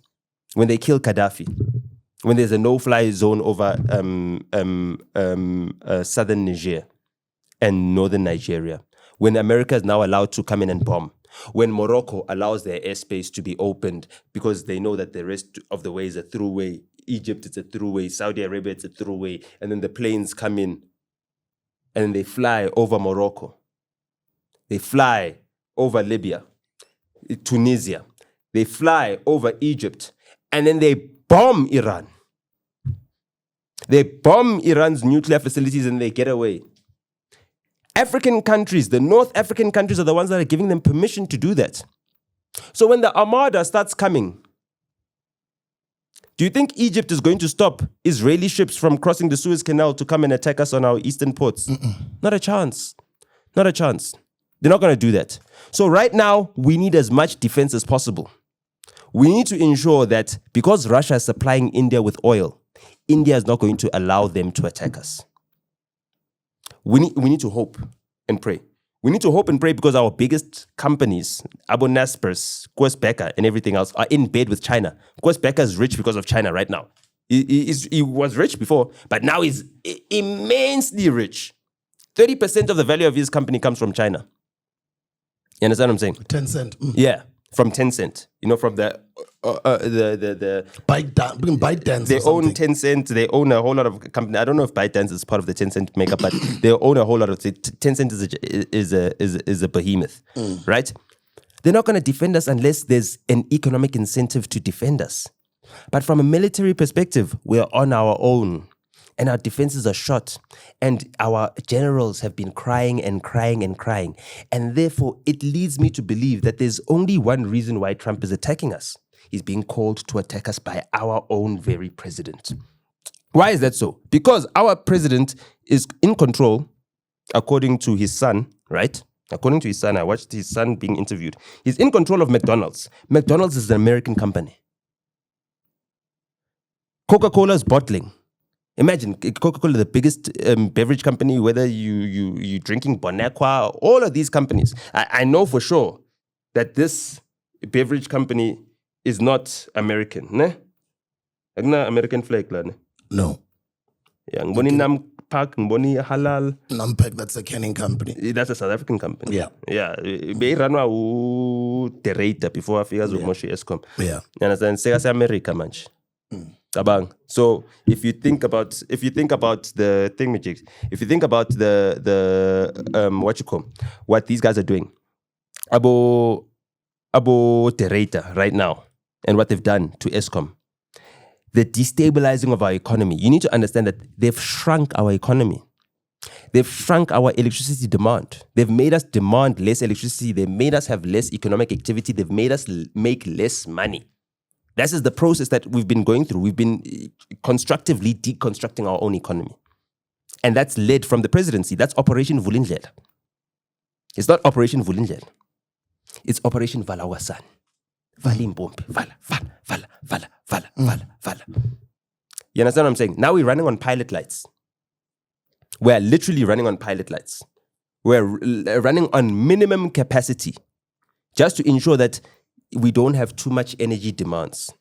When they kill Gaddafi, when there's a no-fly zone over southern Niger and northern Nigeria, when America is now allowed to come in and bomb, when Morocco allows their airspace to be opened because they know that the rest of the way is a throughway, Egypt it's a throughway, Saudi Arabia it's a throughway, and then the planes come in and they fly over Morocco. They fly over Libya, Tunisia. They fly over Egypt. And then they bomb Iran. They bomb Iran's nuclear facilities and they get away. African countries, the North African countries are the ones that are giving them permission to do that. So when the Armada starts coming, do you think Egypt is going to stop Israeli ships from crossing the Suez Canal to come and attack us on our eastern ports? Not a chance. Not a chance. They're not going to do that. So right now, we need as much defense as possible. We need to ensure that because Russia is supplying India with oil, India is not going to allow them to attack us. We need to hope and pray. We need to hope and pray because our biggest companies, Abu Naspers, Becker, and everything else are in bed with China. Becker is rich because of China right now. He was rich before, but now he's immensely rich. 30% of the value of his company comes from China. You understand what I'm saying? Tencent. Yeah, from Tencent. From the ByteDance. They own Tencent. They own a whole lot of company. I don't know if ByteDance is part of the Tencent makeup, but they own a whole lot of. Tencent is a behemoth, right? They're not going to defend us unless there's an economic incentive to defend us. But from a military perspective, we're on our own. And our defenses are shot. And our generals have been crying and crying and crying. And therefore, it leads me to believe that there's only one reason why Trump is attacking us. He's being called to attack us by our own very president. Why is that so? Because our president is in control, according to his son, right? According to his son, I watched his son being interviewed. He's in control of McDonald's. McDonald's is an American company. Coca-Cola's bottling. Imagine Coca-Cola, the biggest beverage company, whether you drinking Bonaqua, all of these companies. I know for sure that this beverage company is not American, ne? American flag, ne? No. Yeah, Ngiboni Nampak, Ngiboni Halal. Nampak, that's a canning company. That's a South African company. Yeah. Yeah. They ran Terrator before I figured out Moshi Eskom. Yeah. You understand? Say America, manch. Tabang. So if you think about the thingamajigs, if you think about the what these guys are doing, Abo Terrator right now, and what they've done to Eskom, the destabilizing of our economy. You need to understand that they've shrunk our economy. They've shrunk our electricity demand. They've made us demand less electricity. They've made us have less economic activity. They've made us make less money. This is the process that we've been going through. We've been constructively deconstructing our own economy. And that's led from the presidency. That's Operation Vulindlela. It's not Operation Vulindlela. It's Operation Valawasan. Valimbombe. Vala. You understand what I'm saying? Now we're running on pilot lights. We're literally running on pilot lights. We're running on minimum capacity just to ensure that we don't have too much energy demands.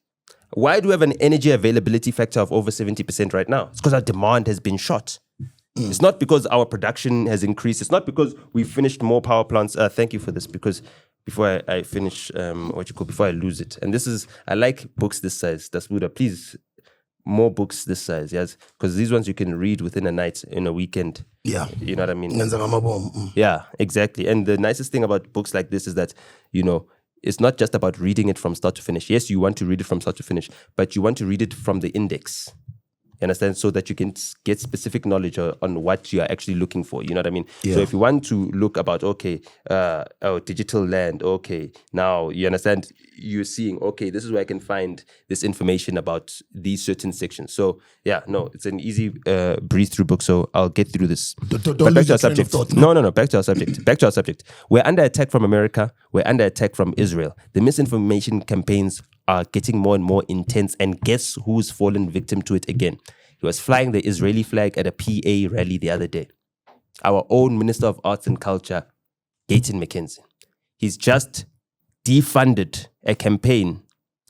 Why do we have an energy availability factor of over 70% right now? It's because our demand has been shot. It's not because our production has increased. It's not because we've finished more power plants. Thank you for this, because before I finish, before I lose it. And this is, I like books this size. That's Buddha. Please, more books this size, yes? Because these ones you can read within a night, in a weekend. Yeah. You know what I mean? Yeah, exactly. And the nicest thing about books like this is that, it's not just about reading it from start to finish. Yes, you want to read it from start to finish, but you want to read it from the index. You understand? So that you can get specific knowledge on what you are actually looking for. You know what I mean? Yeah. So if you want to look about, digital land, okay, now you understand, you're seeing, okay, this is where I can find this information about these certain sections. So yeah, no, it's an easy breeze through book. So I'll get through this. Don't back to our subject. No, back to our subject. Back to our subject. We're under attack from America. We're under attack from Israel. The misinformation campaigns are getting more and more intense, and guess who's fallen victim to it again? He was flying the Israeli flag at a PA rally the other day. Our own Minister of Arts and Culture, Gayton McKenzie. He's just defunded a campaign,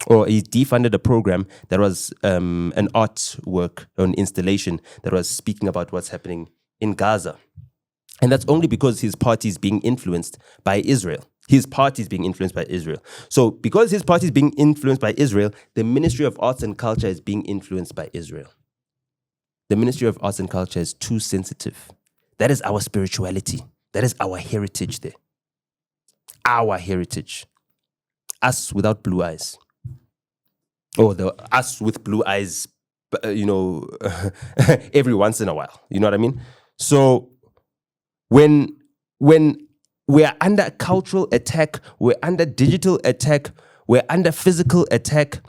or he defunded a program that was an artwork, an installation that was speaking about what's happening in Gaza. And that's only because his party is being influenced by Israel. His party is being influenced by Israel. So because his party is being influenced by Israel, the Ministry of Arts and Culture is being influenced by Israel. The Ministry of Arts and Culture is too sensitive. That is our spirituality. That is our heritage there. our heritage. Us without blue eyes. Or the us with blue eyes, every once in a while. You know what I mean? So when we're under cultural attack, we're under digital attack, we're under physical attack,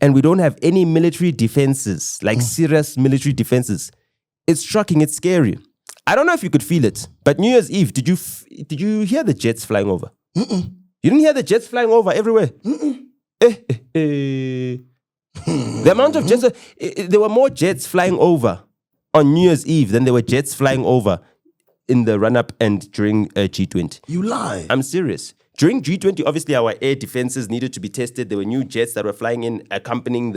and we don't have any military defenses, like serious military defenses, it's shocking, it's scary. I don't know if you could feel it, but New Year's Eve, did you hear the jets flying over? You didn't hear the jets flying over everywhere? The amount of jets, there were more jets flying over on New Year's Eve than there were jets flying over in the run-up and during G20. You lie. I'm serious. During G20, obviously our air defenses needed to be tested. There were new jets that were flying in, accompanying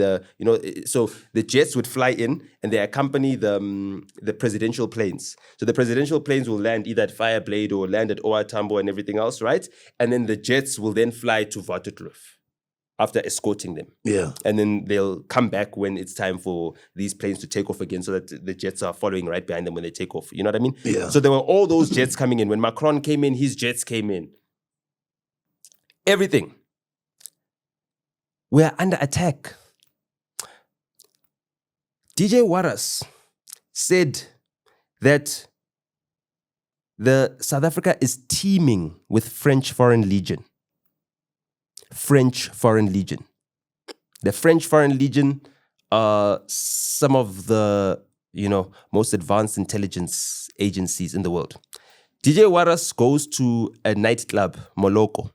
so the jets would fly in and they accompany the presidential planes. So the presidential planes will land either at Fireblade or land at OR Tambo and everything else, right? And then the jets will then fly to Waterkloof after escorting them. Yeah. And then they'll come back when it's time for these planes to take off again so that the jets are following right behind them when they take off. You know what I mean? Yeah. So there were all those jets coming in. When Macron came in, his jets came in. Everything. We're under attack. DJ Waras said that the South Africa is teeming with French Foreign Legion. French Foreign Legion. The French Foreign Legion are some of the, most advanced intelligence agencies in the world. DJ Waras goes to a nightclub, Moloko,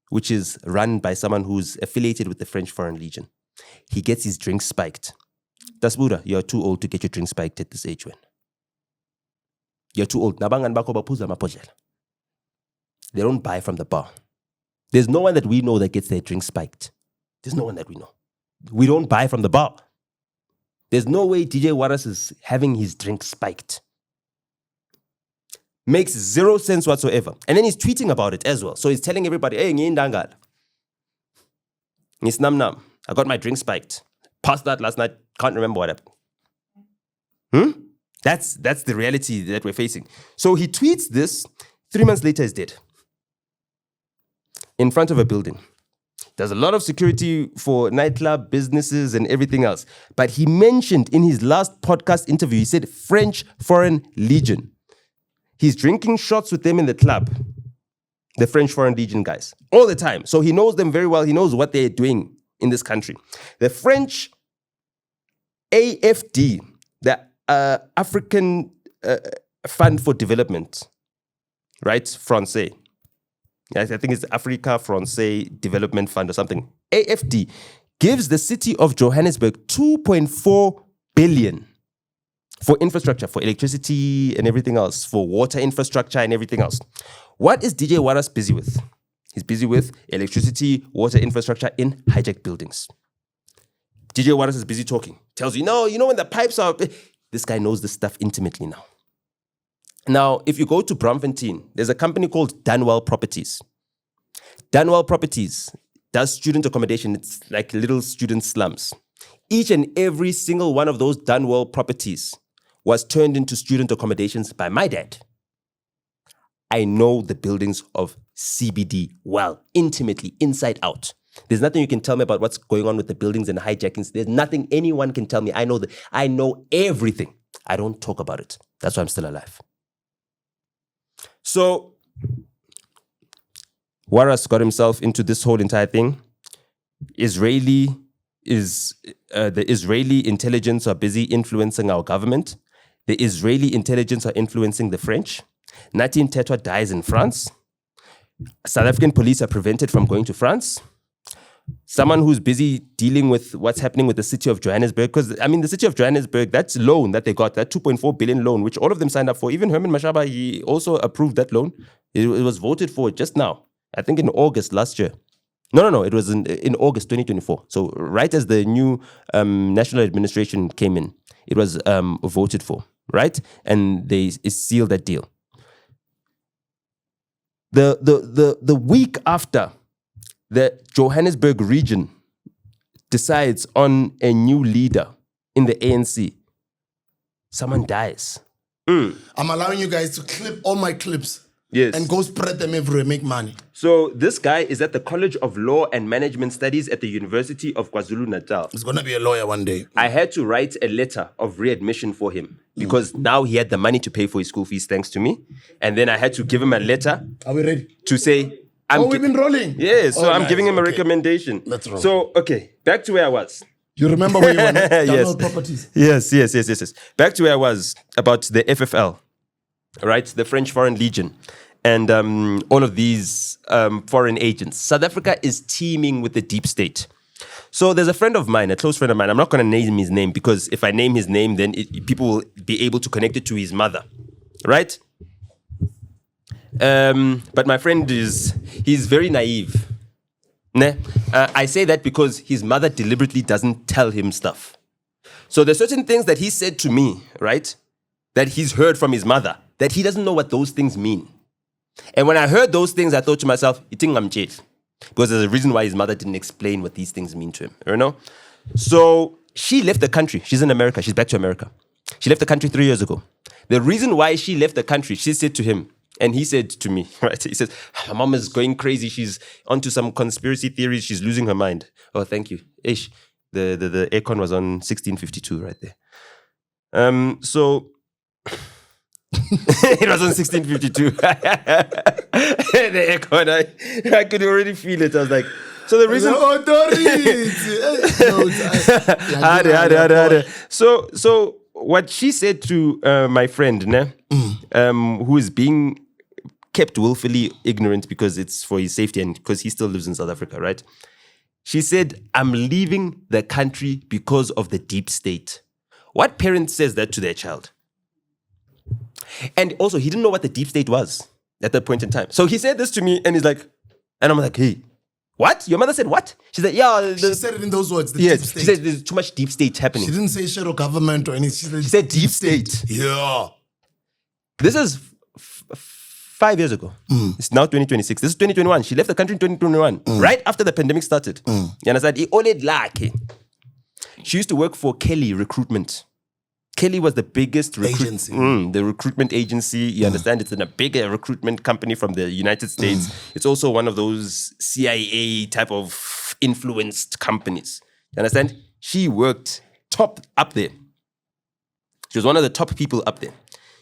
which is run by someone who's affiliated with the French Foreign Legion. He gets his drink spiked. Dasbuda, you're too old to get your drink spiked at this age, when. You're too old. They don't buy from the bar. There's no one that we know that gets their drink spiked. There's no one that we know. We don't buy from the bar. There's no way DJ Waras is having his drink spiked. Makes zero sense whatsoever. And then he's tweeting about it as well. So he's telling everybody, hey, ndangal. Nam. I got my drink spiked. Passed that last night. Can't remember what happened. That's the reality that we're facing. So he tweets this. 3 months later, he's dead. In front of a building. There's a lot of security for nightclub businesses and everything else. But he mentioned in his last podcast interview, he said French Foreign Legion. He's drinking shots with them in the club. The French Foreign Legion guys. All the time. So he knows them very well. He knows what they're doing in this country. The French AFD, the African Fund for Development, right? Francais. I think it's Africa Francais Development Fund or something. AFD gives the city of Johannesburg 2.4 billion for infrastructure, for electricity and everything else, for water infrastructure and everything else. What is DJ Waras busy with? He's busy with electricity, water infrastructure in hijacked buildings. DJ Waras is busy talking. Tells you, no, when the pipes are... This guy knows this stuff intimately now. Now, if you go to Braamfontein, there's a company called Dunwell Properties. Dunwell Properties does student accommodation. It's like little student slums. Each and every single one of those Dunwell properties was turned into student accommodations by my dad. I know the buildings of CBD well, intimately, inside out. There's nothing you can tell me about what's going on with the buildings and the hijackings. There's nothing anyone can tell me. I know everything. I don't talk about it. That's why I'm still alive. So, Waras got himself into this whole entire thing. The Israeli intelligence are busy influencing our government. The Israeli intelligence are influencing the French. Natim Tetwa dies in France. South African police are prevented from going to France. Someone who's busy dealing with what's happening with the city of Johannesburg, because, the city of Johannesburg, that loan that they got, that 2.4 billion loan, which all of them signed up for, even Herman Mashaba, he also approved that loan. It was voted for just now, I think in August last year. No, it was in August 2024. So right as the new national administration came in, it was voted for, right? And they sealed that deal. The week after the Johannesburg region decides on a new leader in the ANC, someone dies. I'm allowing you guys to clip all my clips. Yes. and go spread them everywhere, make money. So this guy is at the College of Law and Management Studies at the University of KwaZulu-Natal. He's gonna be a lawyer one day. I had to write a letter of readmission for him because now he had the money to pay for his school fees thanks to me. And then I had to give him a letter Are we ready? to say... we've been rolling. Yeah, so I'm nice. giving him a Okay. recommendation. Let's roll. So, okay, back to where I was. You remember where you were? Yes. Properties. Yes. Back to where I was about the FFL, right? The French Foreign Legion. And all of these foreign agents. South Africa is teeming with the deep state. So there's a friend of mine, a close friend of mine. I'm not going to name his name because if I name his name, then people will be able to connect it to his mother, right? But my friend he's very naive. Ne? I say that because his mother deliberately doesn't tell him stuff. So there's certain things that he said to me, right? That he's heard from his mother, that he doesn't know what those things mean. And when I heard those things, I thought to myself, I think I'm jailed. Because there's a reason why his mother didn't explain what these things mean to him, you know? So she left the country. She's in America. She's back to America. She left the country 3 years ago. The reason why she left the country, she said to him, and he said to me, right? He says, my mom is going crazy. She's onto some conspiracy theories. She's losing her mind. Oh, thank you. Ish. The aircon was on 1652 right there. So it was on 1652. The aircon, I could already feel it. I was like, so the reason... So what she said to my friend, ne, who is being kept willfully ignorant because it's for his safety and because he still lives in South Africa, right? She said, I'm leaving the country because of the deep state. What parent says that to their child? And also, he didn't know what the deep state was at that point in time. So he said this to me and he's like, and I'm like, hey, what? Your mother said what? She said, yeah. She said it in those words, the yes, deep state. she said there's too much deep state happening. She didn't say shadow government or anything. She said deep state. Yeah. This is 5 years ago. It's now 2026. This is 2021. She left the country in 2021, right after the pandemic started. You understand? She used to work for Kelly Recruitment. Kelly was the biggest agency. The recruitment agency. You understand? It's in a bigger recruitment company from the United States. It's also one of those CIA type of influenced companies. You understand? She worked top up there. She was one of the top people up there.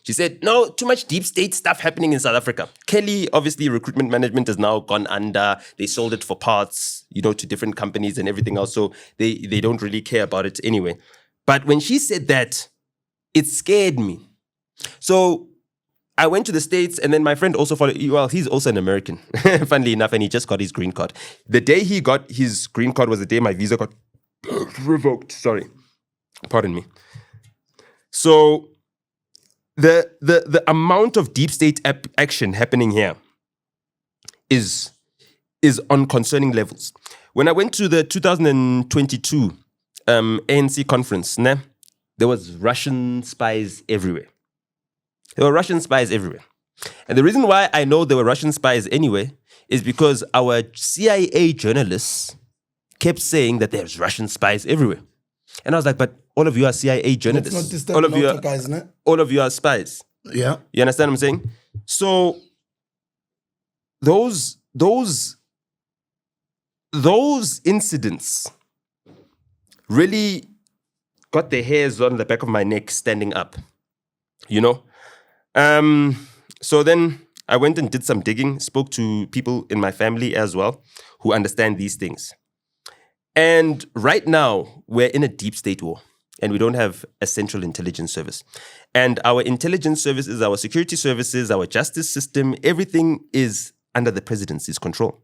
She said, no, too much deep state stuff happening in South Africa. Kelly, obviously, recruitment management has now gone under. They sold it for parts, to different companies and everything else. So they don't really care about it anyway. But when she said that, it scared me. So I went to the States and then my friend also followed. Well, he's also an American, funnily enough, and he just got his green card. The day he got his green card was the day my visa got revoked. Sorry. Pardon me. So the amount of deep state action happening here is on concerning levels. When I went to the 2022 ANC conference, there was Russian spies everywhere. There were Russian spies everywhere. And the reason why I know there were Russian spies anyway is because our CIA journalists kept saying that there's Russian spies everywhere. And I was like, but all of you are CIA journalists. Let's not disturb all of you Nota are, guys, ne? all of you are spies. Yeah. You understand what I'm saying? So those incidents really got the hairs on the back of my neck standing up, So then I went and did some digging, spoke to people in my family as well who understand these things. And right now, we're in a deep state war and we don't have a central intelligence service. And our intelligence services, our security services, our justice system, everything is under the presidency's control,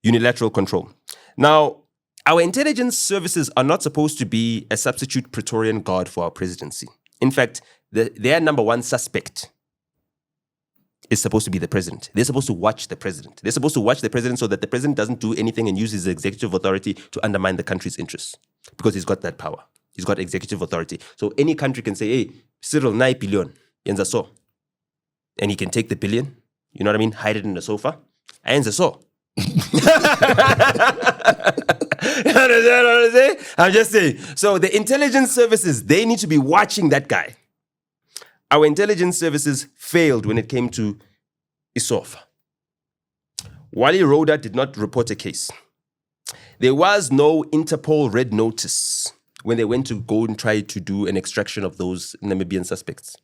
unilateral control. Now, our intelligence services are not supposed to be a substitute Praetorian guard for our presidency. In fact, their number one suspect is supposed to be the president. They're supposed to watch the president. They're supposed to watch the president so that the president doesn't do anything and use his executive authority to undermine the country's interests because he's got that power. He's got executive authority. So any country can say, hey, Cyril, 9 billion, yenza so. And he can take the billion, you know what I mean, hide it in the sofa, yenza so. You understand what I'm saying? I'm just saying. So the intelligence services, they need to be watching that guy. Our intelligence services failed when it came to IShow. Wally Roda did not report a case. There was no Interpol red notice when they went to go and try to do an extraction of those Namibian suspects,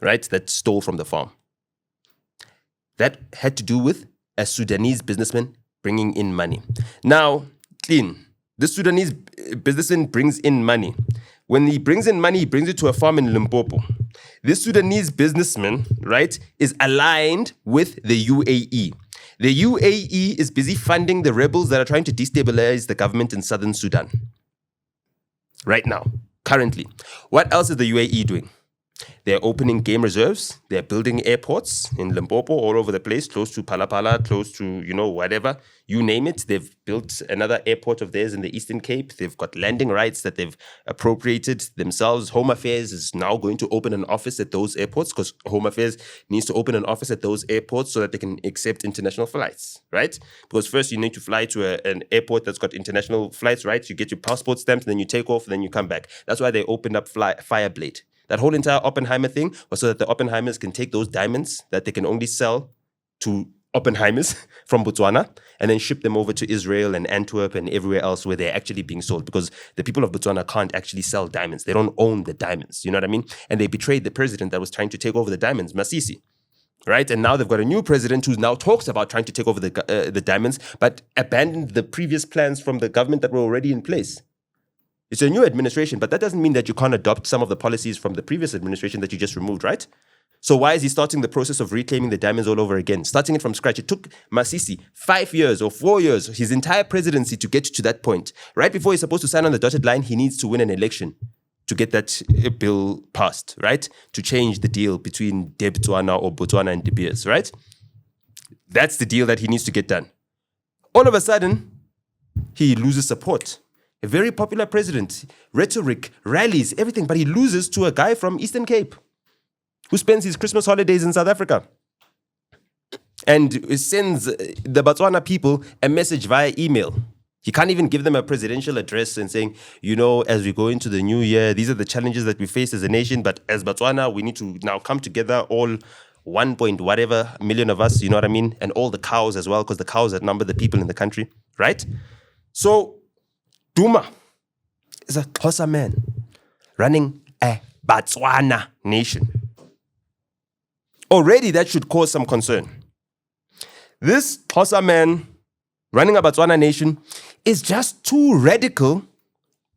right, that stole from the farm. That had to do with a Sudanese businessman bringing in money. Now, clean. This Sudanese businessman brings in money. When he brings in money, he brings it to a farm in Limpopo. This Sudanese businessman, right, is aligned with the UAE. The UAE is busy funding the rebels that are trying to destabilize the government in southern Sudan. Right now, currently. What else is the UAE doing? They're opening game reserves. They're building airports in Limpopo, all over the place, close to Palapala, close to, whatever. You name it. They've built another airport of theirs in the Eastern Cape. They've got landing rights that they've appropriated themselves. Home Affairs is now going to open an office at those airports because Home Affairs needs to open an office at those airports so that they can accept international flights, right? Because first you need to fly to an airport that's got international flights, right? You get your passport stamped, and then you take off, and then you come back. That's why they opened up Fireblade. That whole entire Oppenheimer thing was so that the Oppenheimers can take those diamonds that they can only sell to Oppenheimers from Botswana and then ship them over to Israel and Antwerp and everywhere else where they're actually being sold, because the people of Botswana can't actually sell diamonds. They don't own the diamonds. You know what I mean? And they betrayed the president that was trying to take over the diamonds, Masisi. Right? And now they've got a new president who now talks about trying to take over the diamonds, but abandoned the previous plans from the government that were already in place. It's a new administration, but that doesn't mean that you can't adopt some of the policies from the previous administration that you just removed, right? So why is he starting the process of reclaiming the diamonds all over again, starting it from scratch? It took Masisi 5 years or 4 years, his entire presidency, to get to that point. Right before he's supposed to sign on the dotted line, he needs to win an election to get that bill passed, right? To change the deal between De Botswana or Botswana and De Beers, right? That's the deal that he needs to get done. All of a sudden, he loses support. A very popular president, rhetoric, rallies, everything, but he loses to a guy from Eastern Cape who spends his Christmas holidays in South Africa and sends the Botswana people a message via email. He can't even give them a presidential address and saying, as we go into the new year, these are the challenges that we face as a nation, but as Botswana, we need to now come together, all 1.whatever million of us, you know what I mean? And all the cows as well, because the cows outnumber the people in the country, right? So, Duma is a Xhosa man running a Botswana nation. Already that should cause some concern. This Xhosa man running a Botswana nation is just too radical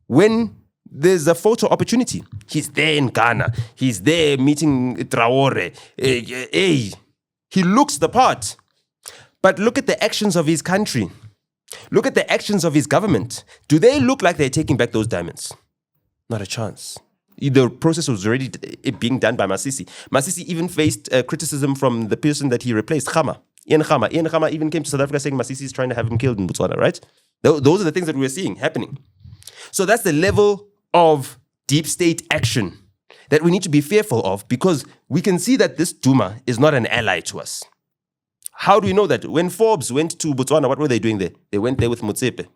when there's a photo opportunity. He's there in Ghana. He's there meeting Traore. He looks the part. But look at the actions of his country. Look at the actions of his government. Do they look like they're taking back those diamonds? Not a chance. The process was already being done by Masisi. Masisi even faced criticism from the person that he replaced, Ian Khama even came to South Africa saying Masisi is trying to have him killed in Botswana, right? Those are the things that we're seeing happening. So that's the level of deep state action that we need to be fearful of, because we can see that this Duma is not an ally to us. How do we know that? When Forbes went to Botswana, what were they doing there? They went there with Motsepe.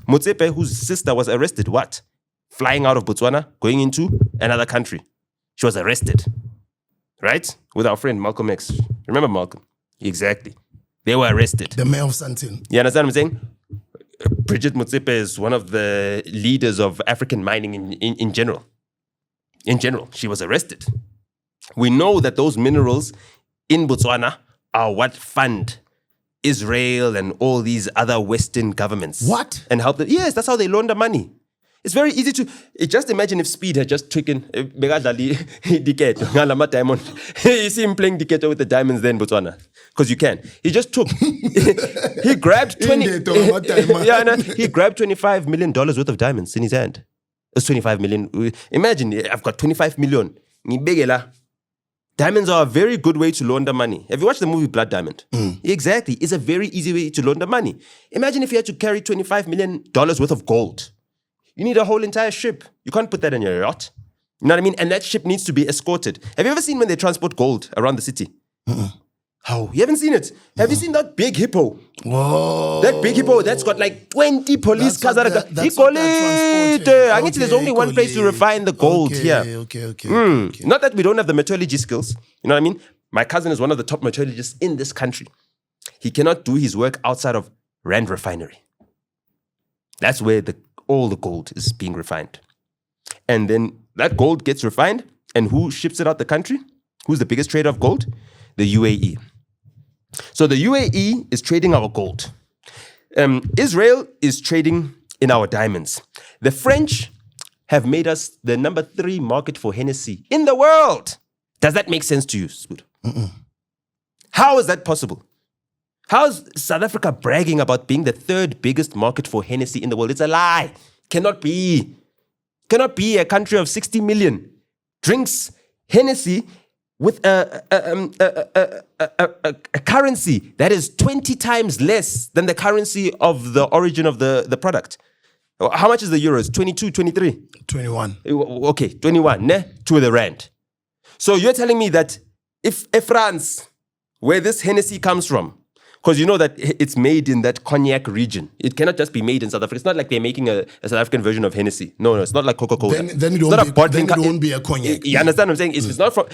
Motsepe, whose sister was arrested, what? Flying out of Botswana, going into another country. She was arrested, right? With our friend Malcolm X. Remember Malcolm? Exactly. They were arrested. The mayor of Sandton. You understand what I'm saying? Bridget Motsepe is one of the leaders of African mining in general. In general, she was arrested. We know that those minerals in Botswana are what fund Israel and all these other Western governments. What? And help them. Yes, that's how they launder money. It's very easy to just imagine if Speed had just taken Diketo, diamond. You see him playing Diketo with the diamonds there in Botswana. Because you can. He just took, he grabbed he grabbed $25 million worth of diamonds in his hand. It's 25 million. Imagine, I've got 25 million. Diamonds are a very good way to launder money. Have you watched the movie Blood Diamond? Exactly. It's a very easy way to launder money. Imagine if you had to carry $25 million worth of gold. You need a whole entire ship. You can't put that on your yacht. You know what I mean? And that ship needs to be escorted. Have you ever seen when they transport gold around the city? How? You haven't seen it? Have you seen that big hippo? Whoa. That big hippo that's got like 20 police cars. There's only one place to refine the gold here. Okay. Not that we don't have the metallurgy skills. You know what I mean? My cousin is one of the top metallurgists in this country. He cannot do his work outside of Rand Refinery. That's where all the gold is being refined. And then that gold gets refined, and who ships it out the country? Who's the biggest trader of gold? The UAE. So the UAE is trading our gold. Israel is trading in our diamonds. The French have made us the number 3 market for Hennessy in the world. Does that make sense to you, Scoot? How is that possible? How is South Africa bragging about being the 3rd biggest market for Hennessy in the world? It's a lie. Cannot be. Cannot be. A country of 60 million drinks Hennessy with a currency that is 20 times less than the currency of the origin of the product. How much is the euros? 22, 23? 21. Okay, 21, ne? To the rand. So you're telling me that if France, where this Hennessy comes from, because you know that it's made in that cognac region. It cannot just be made in South Africa. It's not like they're making a South African version of Hennessy. No, it's not like Coca-Cola. Then it won't be a cognac. You understand what I'm saying? If it's not from...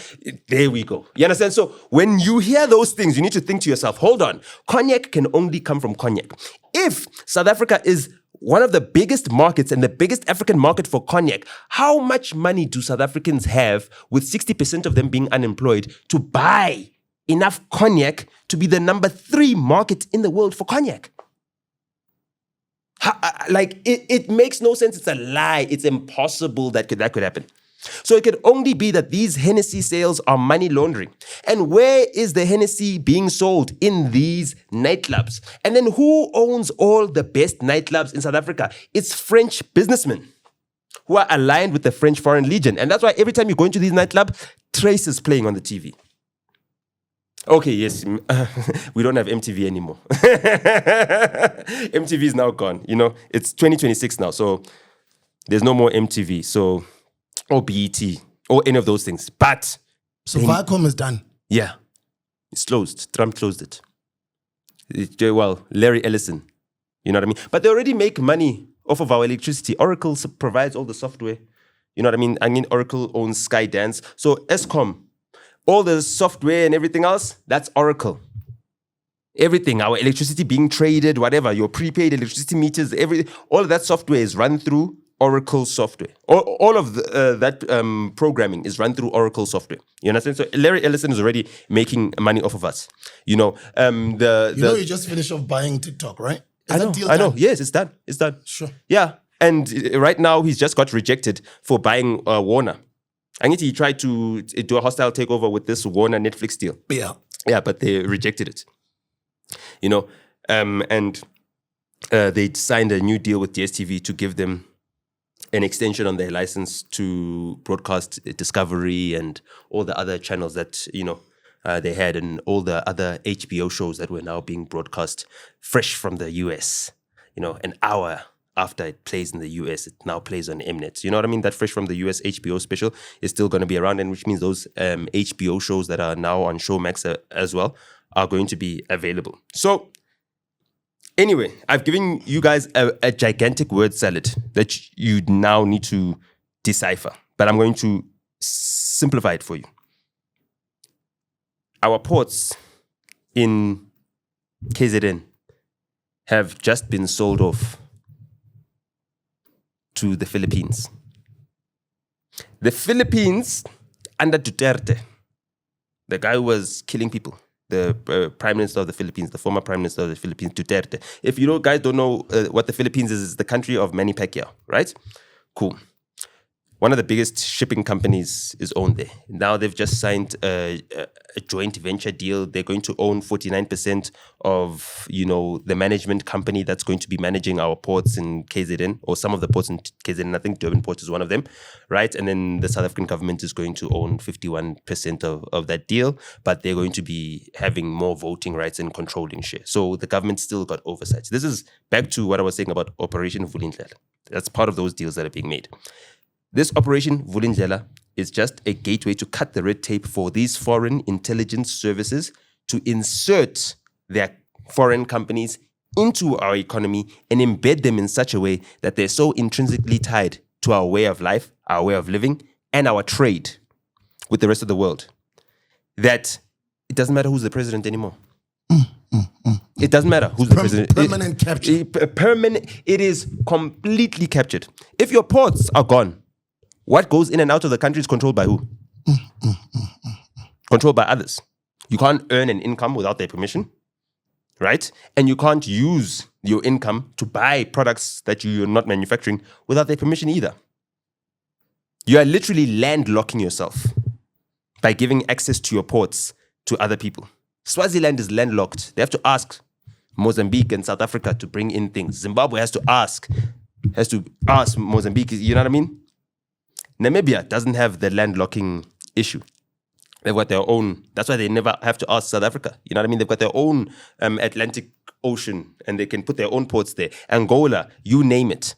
There we go. You understand? So when you hear those things, you need to think to yourself, hold on. Cognac can only come from cognac. If South Africa is one of the biggest markets and the biggest African market for cognac, how much money do South Africans have, with 60% of them being unemployed, to buy enough cognac to be the number 3 market in the world for cognac? It makes no sense. It's a lie. It's impossible that could happen. So it could only be that these Hennessy sales are money laundering. And where is the Hennessy being sold? In these nightclubs. And then who owns all the best nightclubs in South Africa? It's French businessmen who are aligned with the French Foreign Legion. And that's why every time you go into these nightclubs, Trace is playing on the TV. Okay, yes, we don't have MTV anymore. MTV is now gone. You know, it's 2026 now, so there's no more MTV, so or BET or any of those things. But so Viacom is done. Yeah, it's closed. Trump closed it. Well, Larry Ellison, you know what I mean. But they already make money off of our electricity. Oracle provides all the software. You know what I mean. Oracle owns Skydance, so Eskom. All the software and everything else, that's Oracle. Everything, our electricity being traded, whatever, your prepaid electricity meters, all of that software is run through Oracle software. All of that programming is run through Oracle software. You understand? So Larry Ellison is already making money off of us. You know, you just finished off buying TikTok, right? I know. Yes, it's done. It's done. Sure. Yeah. And right now, he's just got rejected for buying Warner. I think he tried to do a hostile takeover with this Warner Netflix deal. Yeah, but they rejected it. You know, and they signed a new deal with DSTV to give them an extension on their license to broadcast Discovery and all the other channels that, you know, they had, and all the other HBO shows that were now being broadcast fresh from the US. You know, an hour after it plays in the US, it now plays on Mnet. You know what I mean? That fresh from the US HBO special is still going to be around, and which means those HBO shows that are now on Showmax as well are going to be available. So anyway, I've given you guys a gigantic word salad that you now need to decipher, but I'm going to simplify it for you. Our ports in KZN have just been sold off to the Philippines. The Philippines, under Duterte, the guy who was killing people, the Prime Minister of the Philippines, the former Prime Minister of the Philippines, Duterte. If you guys don't know what the Philippines is, it's the country of Manny Pacquiao, right? Cool. One of the biggest shipping companies is owned there. Now they've just signed a joint venture deal. They're going to own 49% of, you know, the management company that's going to be managing our ports in KZN, or some of the ports in KZN. I think Durban Port is one of them, right? And then the South African government is going to own 51% of that deal, but they're going to be having more voting rights and controlling share. So the government still got oversight. This is back to what I was saying about Operation Vulindlela. That's part of those deals that are being made. This Operation Vulindlela is just a gateway to cut the red tape for these foreign intelligence services to insert their foreign companies into our economy and embed them in such a way that they're so intrinsically tied to our way of life, our way of living, and our trade with the rest of the world, that doesn't matter who's the president anymore. It doesn't matter who's the president. Permanent capture. Permanent. It is completely captured. If your ports are gone, what goes in and out of the country is controlled by who? Controlled by others. You can't earn an income without their permission, right? And you can't use your income to buy products that you're not manufacturing without their permission either. You are literally landlocking yourself by giving access to your ports to other people. Swaziland is landlocked. They have to ask Mozambique and South Africa to bring in things. Zimbabwe has to ask Mozambique, you know what I mean? Namibia doesn't have the landlocking issue. They've got their own, that's why they never have to ask South Africa. You know what I mean? They've got their own Atlantic Ocean and they can put their own ports there. Angola, you name it.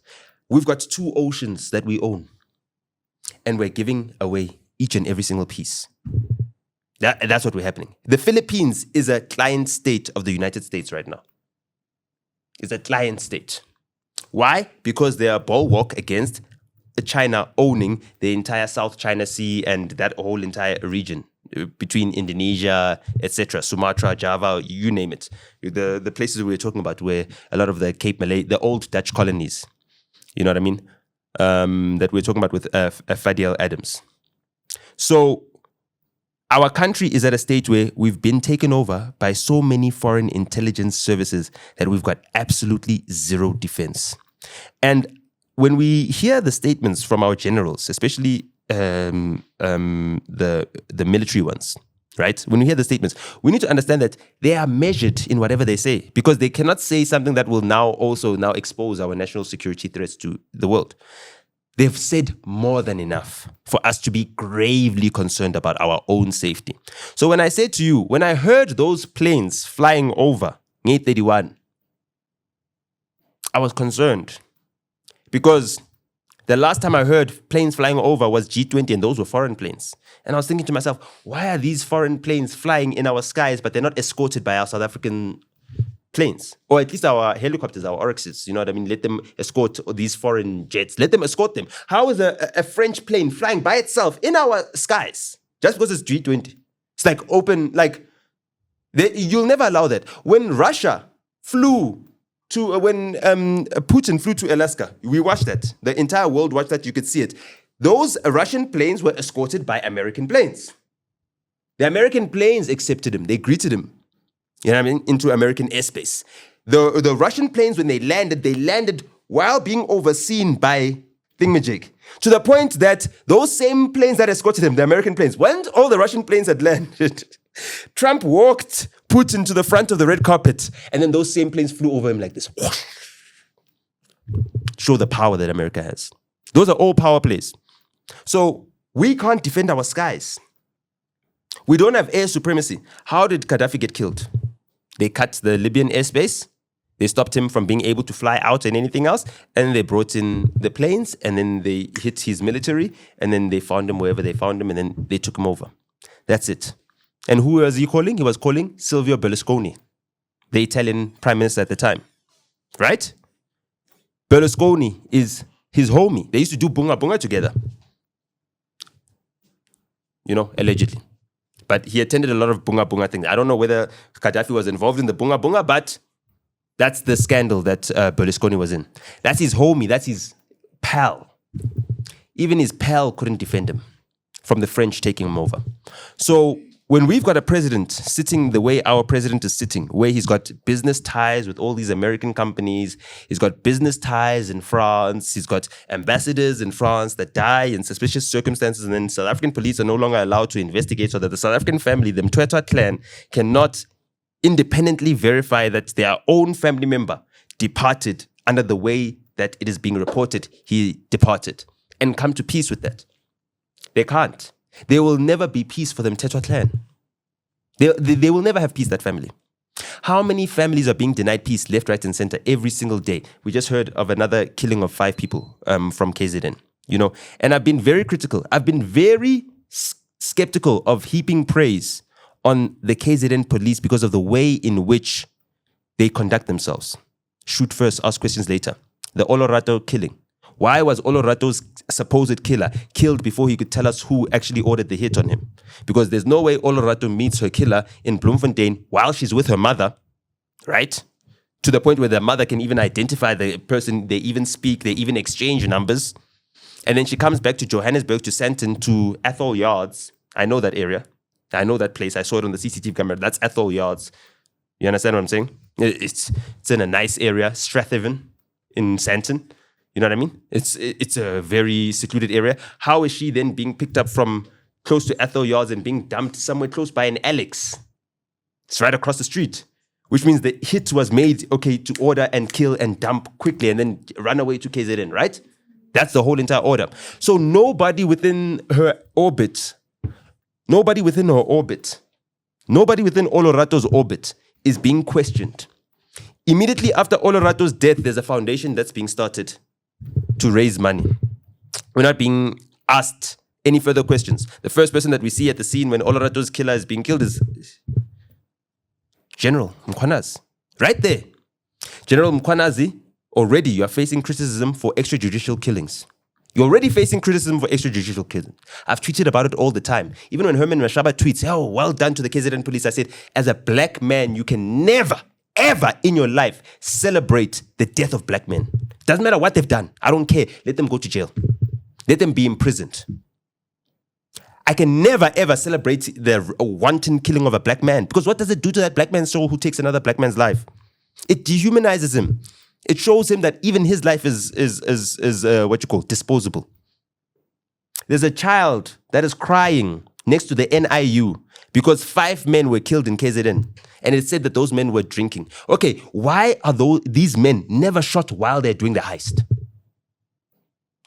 We've got 2 oceans that we own. And we're giving away each and every single piece. That's what we're happening. The Philippines is a client state of the United States right now. It's a client state. Why? Because they are a bulwark against China owning the entire South China Sea and that whole entire region between Indonesia, etc., Sumatra, Java, you name it. The places we were talking about where a lot of the Cape Malay, the old Dutch colonies, you know what I mean? That we're talking about with Fadiel Adams. So our country is at a stage where we've been taken over by so many foreign intelligence services that we've got absolutely zero defense. And when we hear the statements from our generals, especially the military ones, right? When we hear the statements, we need to understand that they are measured in whatever they say because they cannot say something that will now expose our national security threats to the world. They've said more than enough for us to be gravely concerned about our own safety. So when I said to you, when I heard those planes flying over Ngate 31, I was concerned because the last time I heard planes flying over was G20 and those were foreign planes. And I was thinking to myself, why are these foreign planes flying in our skies but they're not escorted by our South African planes? Or at least our helicopters, our Oryxes, you know what I mean? Let them escort these foreign jets. Let them escort them. How is a French plane flying by itself in our skies just because it's G20? It's like open, you'll never allow that. When Russia flew when Putin flew to Alaska, we watched that. The entire world watched that. You could see it. Those Russian planes were escorted by American planes. The American planes accepted him. They greeted him. You know what I mean? Into American airspace. The Russian planes, when they landed while being overseen by Thingamajig. To the point that those same planes that escorted him, the American planes, when all the Russian planes had landed, Trump walked Putin to the front of the red carpet, and then those same planes flew over him like this. Whoosh. Show the power that America has. Those are all power plays. So we can't defend our skies. We don't have air supremacy. How did Gaddafi get killed? They cut the Libyan airspace. They stopped him from being able to fly out and anything else. And they brought in the planes, and then they hit his military, and then they found him wherever they found him, and then they took him over. That's it. And who was he calling? He was calling Silvio Berlusconi, the Italian prime minister at the time. Right? Berlusconi is his homie. They used to do bunga bunga together. You know, allegedly. But he attended a lot of bunga bunga things. I don't know whether Gaddafi was involved in the bunga bunga, but that's the scandal that Berlusconi was in. That's his homie. That's his pal. Even his pal couldn't defend him from the French taking him over. So when we've got a president sitting the way our president is sitting, where he's got business ties with all these American companies, he's got business ties in France, he's got ambassadors in France that die in suspicious circumstances, and then South African police are no longer allowed to investigate, so that the South African family, the Mtwetwa clan, cannot independently verify that their own family member departed under the way that it is being reported he departed, and come to peace with that. They can't. There will never be peace for the Mtwetwa clan. They will never have peace, that family. How many families are being denied peace left, right, and center every single day? We just heard of another killing of 5 people from KZN, you know. And I've been very critical. I've been very skeptical of heaping praise on the KZN police because of the way in which they conduct themselves. Shoot first, ask questions later. The Olorato killing. Why was Olorato's supposed killer killed before he could tell us who actually ordered the hit on him? Because there's no way Olorato meets her killer in Bloemfontein while she's with her mother, right? To the point where the mother can even identify the person, they even speak, they even exchange numbers. And then she comes back to Johannesburg, to Sandton, to Athol Yards. I know that area. I know that place. I saw it on the CCTV camera. That's Athol Yards. You understand what I'm saying? It's in a nice area, Strathaven in Sandton. You know what I mean? It's a very secluded area. How is she then being picked up from close to Athol Yards and being dumped somewhere close by an Alex? It's right across the street. Which means the hit was made, okay, to order and kill and dump quickly and then run away to KZN, right? That's the whole entire order. So nobody within Olorato's orbit is being questioned. Immediately after Olorato's death, there's a foundation that's being started to raise money. We're not being asked any further questions. The first person that we see at the scene when Olorato's killer is being killed is General Mkhwanazi. Right there. General Mkhwanazi, already you are facing criticism for extrajudicial killings. You're already facing criticism for extrajudicial killings. I've tweeted about it all the time. Even when Herman Mashaba tweets, oh, well done to the KZN police, I said, as a black man, you can never, ever in your life celebrate the death of black men. Doesn't matter what they've done. I don't care. Let them go to jail. Let them be imprisoned. I can never, ever celebrate the wanton killing of a black man, because what does it do to that black man's soul who takes another black man's life? It dehumanizes him. It shows him that even his life is disposable. There's a child that is crying next to the NIU because 5 men were killed in KZN. And it said that those men were drinking. Okay, why are these men never shot while they're doing the heist?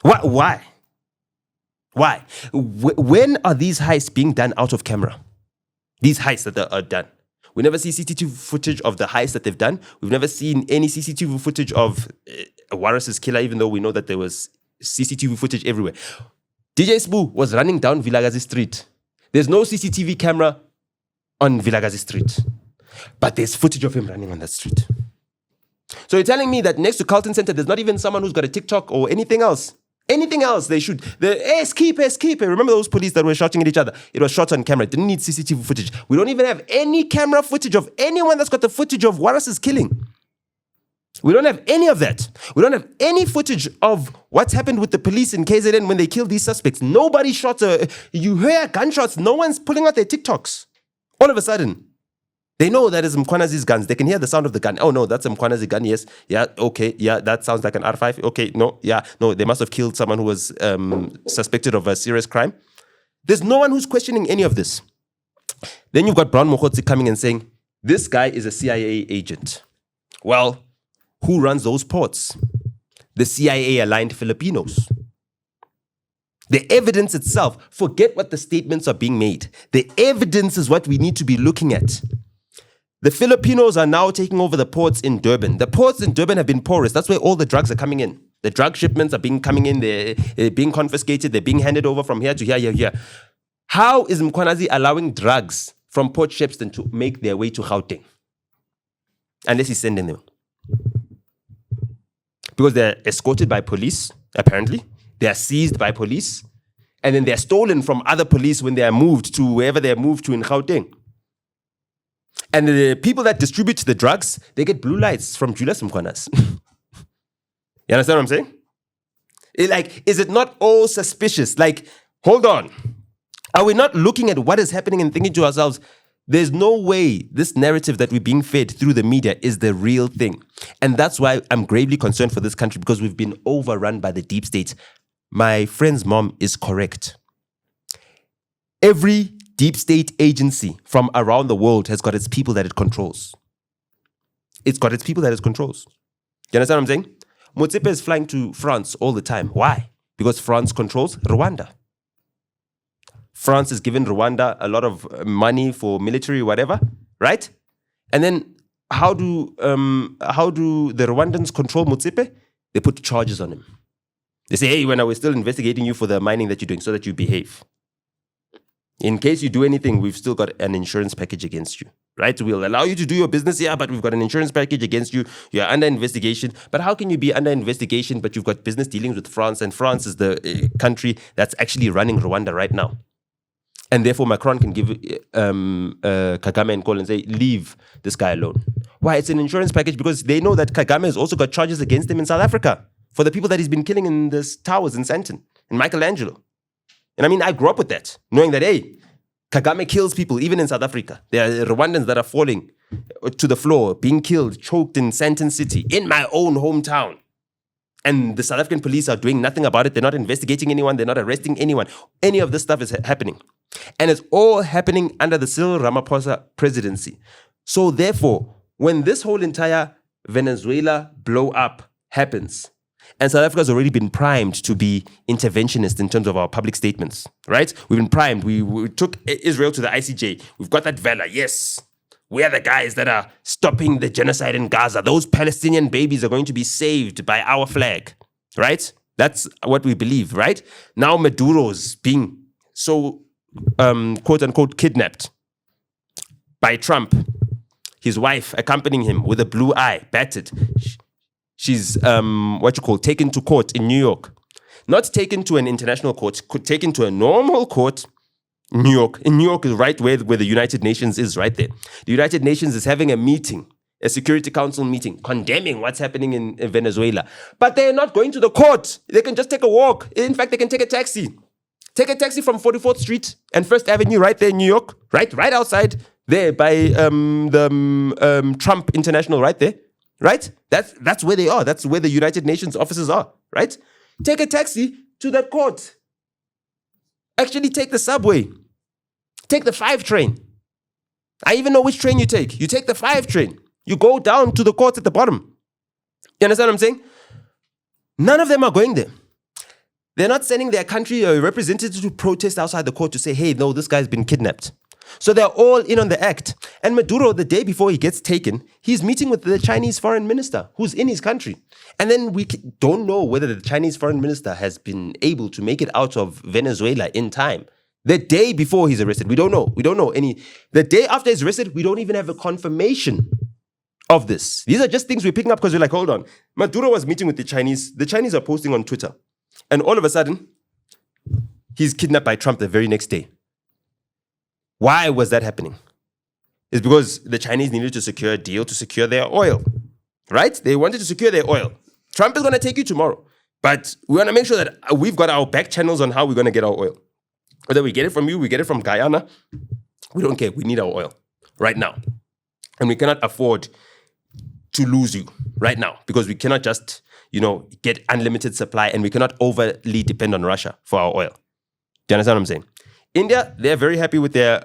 Why? When are these heists being done out of camera? These heists that are done. We never see CCTV footage of the heist that they've done. We've never seen any CCTV footage of Waris's killer, even though we know that there was CCTV footage everywhere. DJ Sbu was running down Vilakazi Street. There's no CCTV camera on Vilakazi Street, but there's footage of him running on that street. So you're telling me that next to Carlton Center, there's not even someone who's got a TikTok or anything else? Anything else they should. Escape. Remember those police that were shouting at each other? It was shot on camera. It didn't need CCTV footage. We don't even have any camera footage of anyone that's got the footage of Waris's killing. We don't have any of that. We don't have any footage of what's happened with the police in KZN when they killed these suspects. Nobody shot you hear gunshots. No one's pulling out their TikToks. All of a sudden. They know that is Mkhwanazi's guns. They can hear the sound of the gun. Oh, no, that's a Mkhwanazi gun. Yes. Yeah. Okay. Yeah. That sounds like an R5. Okay. No. Yeah. No, they must have killed someone who was suspected of a serious crime. There's no one who's questioning any of this. Then you've got Brown Mokhotsi coming and saying, this guy is a CIA agent. Well, who runs those ports? The CIA-aligned Filipinos. The evidence itself, forget what the statements are being made. The evidence is what we need to be looking at. The Filipinos are now taking over the ports in Durban. The ports in Durban have been porous. That's where all the drugs are coming in. The drug shipments are coming in. They're being confiscated. They're being handed over from here to here. How is Mkhwanazi allowing drugs from Port Shepstone to make their way to Gauteng? Unless he's sending them. Because they're escorted by police, apparently. They are seized by police. And then they're stolen from other police when they are moved to wherever they're moved to in Gauteng. And the people that distribute the drugs, they get blue lights from Julius Mkhwanazi. You understand what I'm saying? Is it not all suspicious? Hold on. Are we not looking at what is happening and thinking to ourselves, there's no way this narrative that we're being fed through the media is the real thing. And that's why I'm gravely concerned for this country, because we've been overrun by the deep state. My friend's mom is correct. Every deep state agency from around the world has got its people that it controls. It's got its people that it controls. You understand what I'm saying? Motsepe is flying to France all the time. Why? Because France controls Rwanda. France has given Rwanda a lot of money for military, whatever, right? And then how do the Rwandans control Motsepe? They put charges on him. They say, hey, we're still investigating you for the mining that you're doing so that you behave. In case you do anything, we've still got an insurance package against you. right? We'll allow you to do your business here, but we've got an insurance package against you. You're under investigation. But how can you be under investigation, but you've got business dealings with France, and France is the country that's actually running Rwanda right now? And therefore, Macron can give Kagame and call and say, leave this guy alone. Why? It's an insurance package because they know that Kagame has also got charges against him in South Africa for the people that he's been killing in the towers in Sandton, in Michelangelo. And I mean, I grew up with that, knowing that, hey, Kagame kills people, even in South Africa. There are Rwandans that are falling to the floor, being killed, choked in Sandton City, in my own hometown. And the South African police are doing nothing about it. They're not investigating anyone. They're not arresting anyone. Any of this stuff is happening. And it's all happening under the Cyril Ramaphosa presidency. So therefore, when this whole entire Venezuela blow up happens, and South Africa has already been primed to be interventionist in terms of our public statements, right? We've been primed. We took Israel to the ICJ. We've got that valor. Yes, we are the guys that are stopping the genocide in Gaza. Those Palestinian babies are going to be saved by our flag, right? That's what we believe, right? Now Maduro's being so, quote unquote, kidnapped by Trump. His wife accompanying him with a blue eye, battered. She's, taken to court in New York. Not taken to an international court, taken to a normal court, New York. In New York is right where the United Nations is, right there. The United Nations is having a meeting, a Security Council meeting, condemning what's happening in Venezuela. But they're not going to the court. They can just take a walk. In fact, they can take a taxi. Take a taxi from 44th Street and First Avenue right there in New York, right outside there by the Trump International right there. Right? That's where they are. That's where the United Nations offices are. Right? Take a taxi to that court. Actually, take the subway. Take the 5 train. I even know which train you take. You take the 5 train. You go down to the court at the bottom. You understand what I'm saying? None of them are going there. They're not sending their country a representative to protest outside the court to say, hey, no, this guy's been kidnapped. So they're all in on the act. And Maduro, the day before he gets taken, he's meeting with the Chinese foreign minister who's in his country. And then we don't know whether the Chinese foreign minister has been able to make it out of Venezuela in time. The day before he's arrested, we don't know. We don't know any. The day after he's arrested, we don't even have a confirmation of this. These are just things we're picking up because we're like, hold on. Maduro was meeting with the Chinese. The Chinese are posting on Twitter. And all of a sudden, he's kidnapped by Trump the very next day. Why was that happening? It's because the Chinese needed to secure a deal to secure their oil, right? They wanted to secure their oil. Trump is going to take you tomorrow, but we want to make sure that we've got our back channels on how we're going to get our oil. Whether we get it from you, we get it from Guyana, we don't care. We need our oil right now. And we cannot afford to lose you right now because we cannot just, get unlimited supply and we cannot overly depend on Russia for our oil. Do you understand what I'm saying? India, they're very happy with their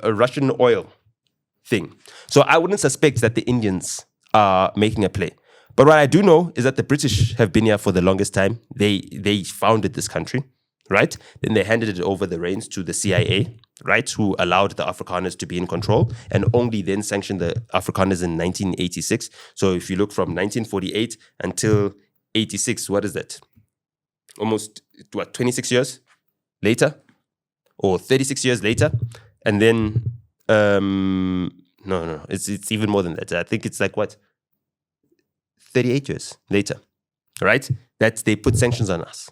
Russian oil thing. So I wouldn't suspect that the Indians are making a play. But what I do know is that the British have been here for the longest time. They founded this country, right? Then they handed it over the reins to the CIA, right? Who allowed the Afrikaners to be in control and only then sanctioned the Afrikaners in 1986. So if you look from 1948 until 86, what is that? Almost, 26 years later? Or 36 years later, and then, no, it's even more than that. I think it's like 38 years later, right? That they put sanctions on us.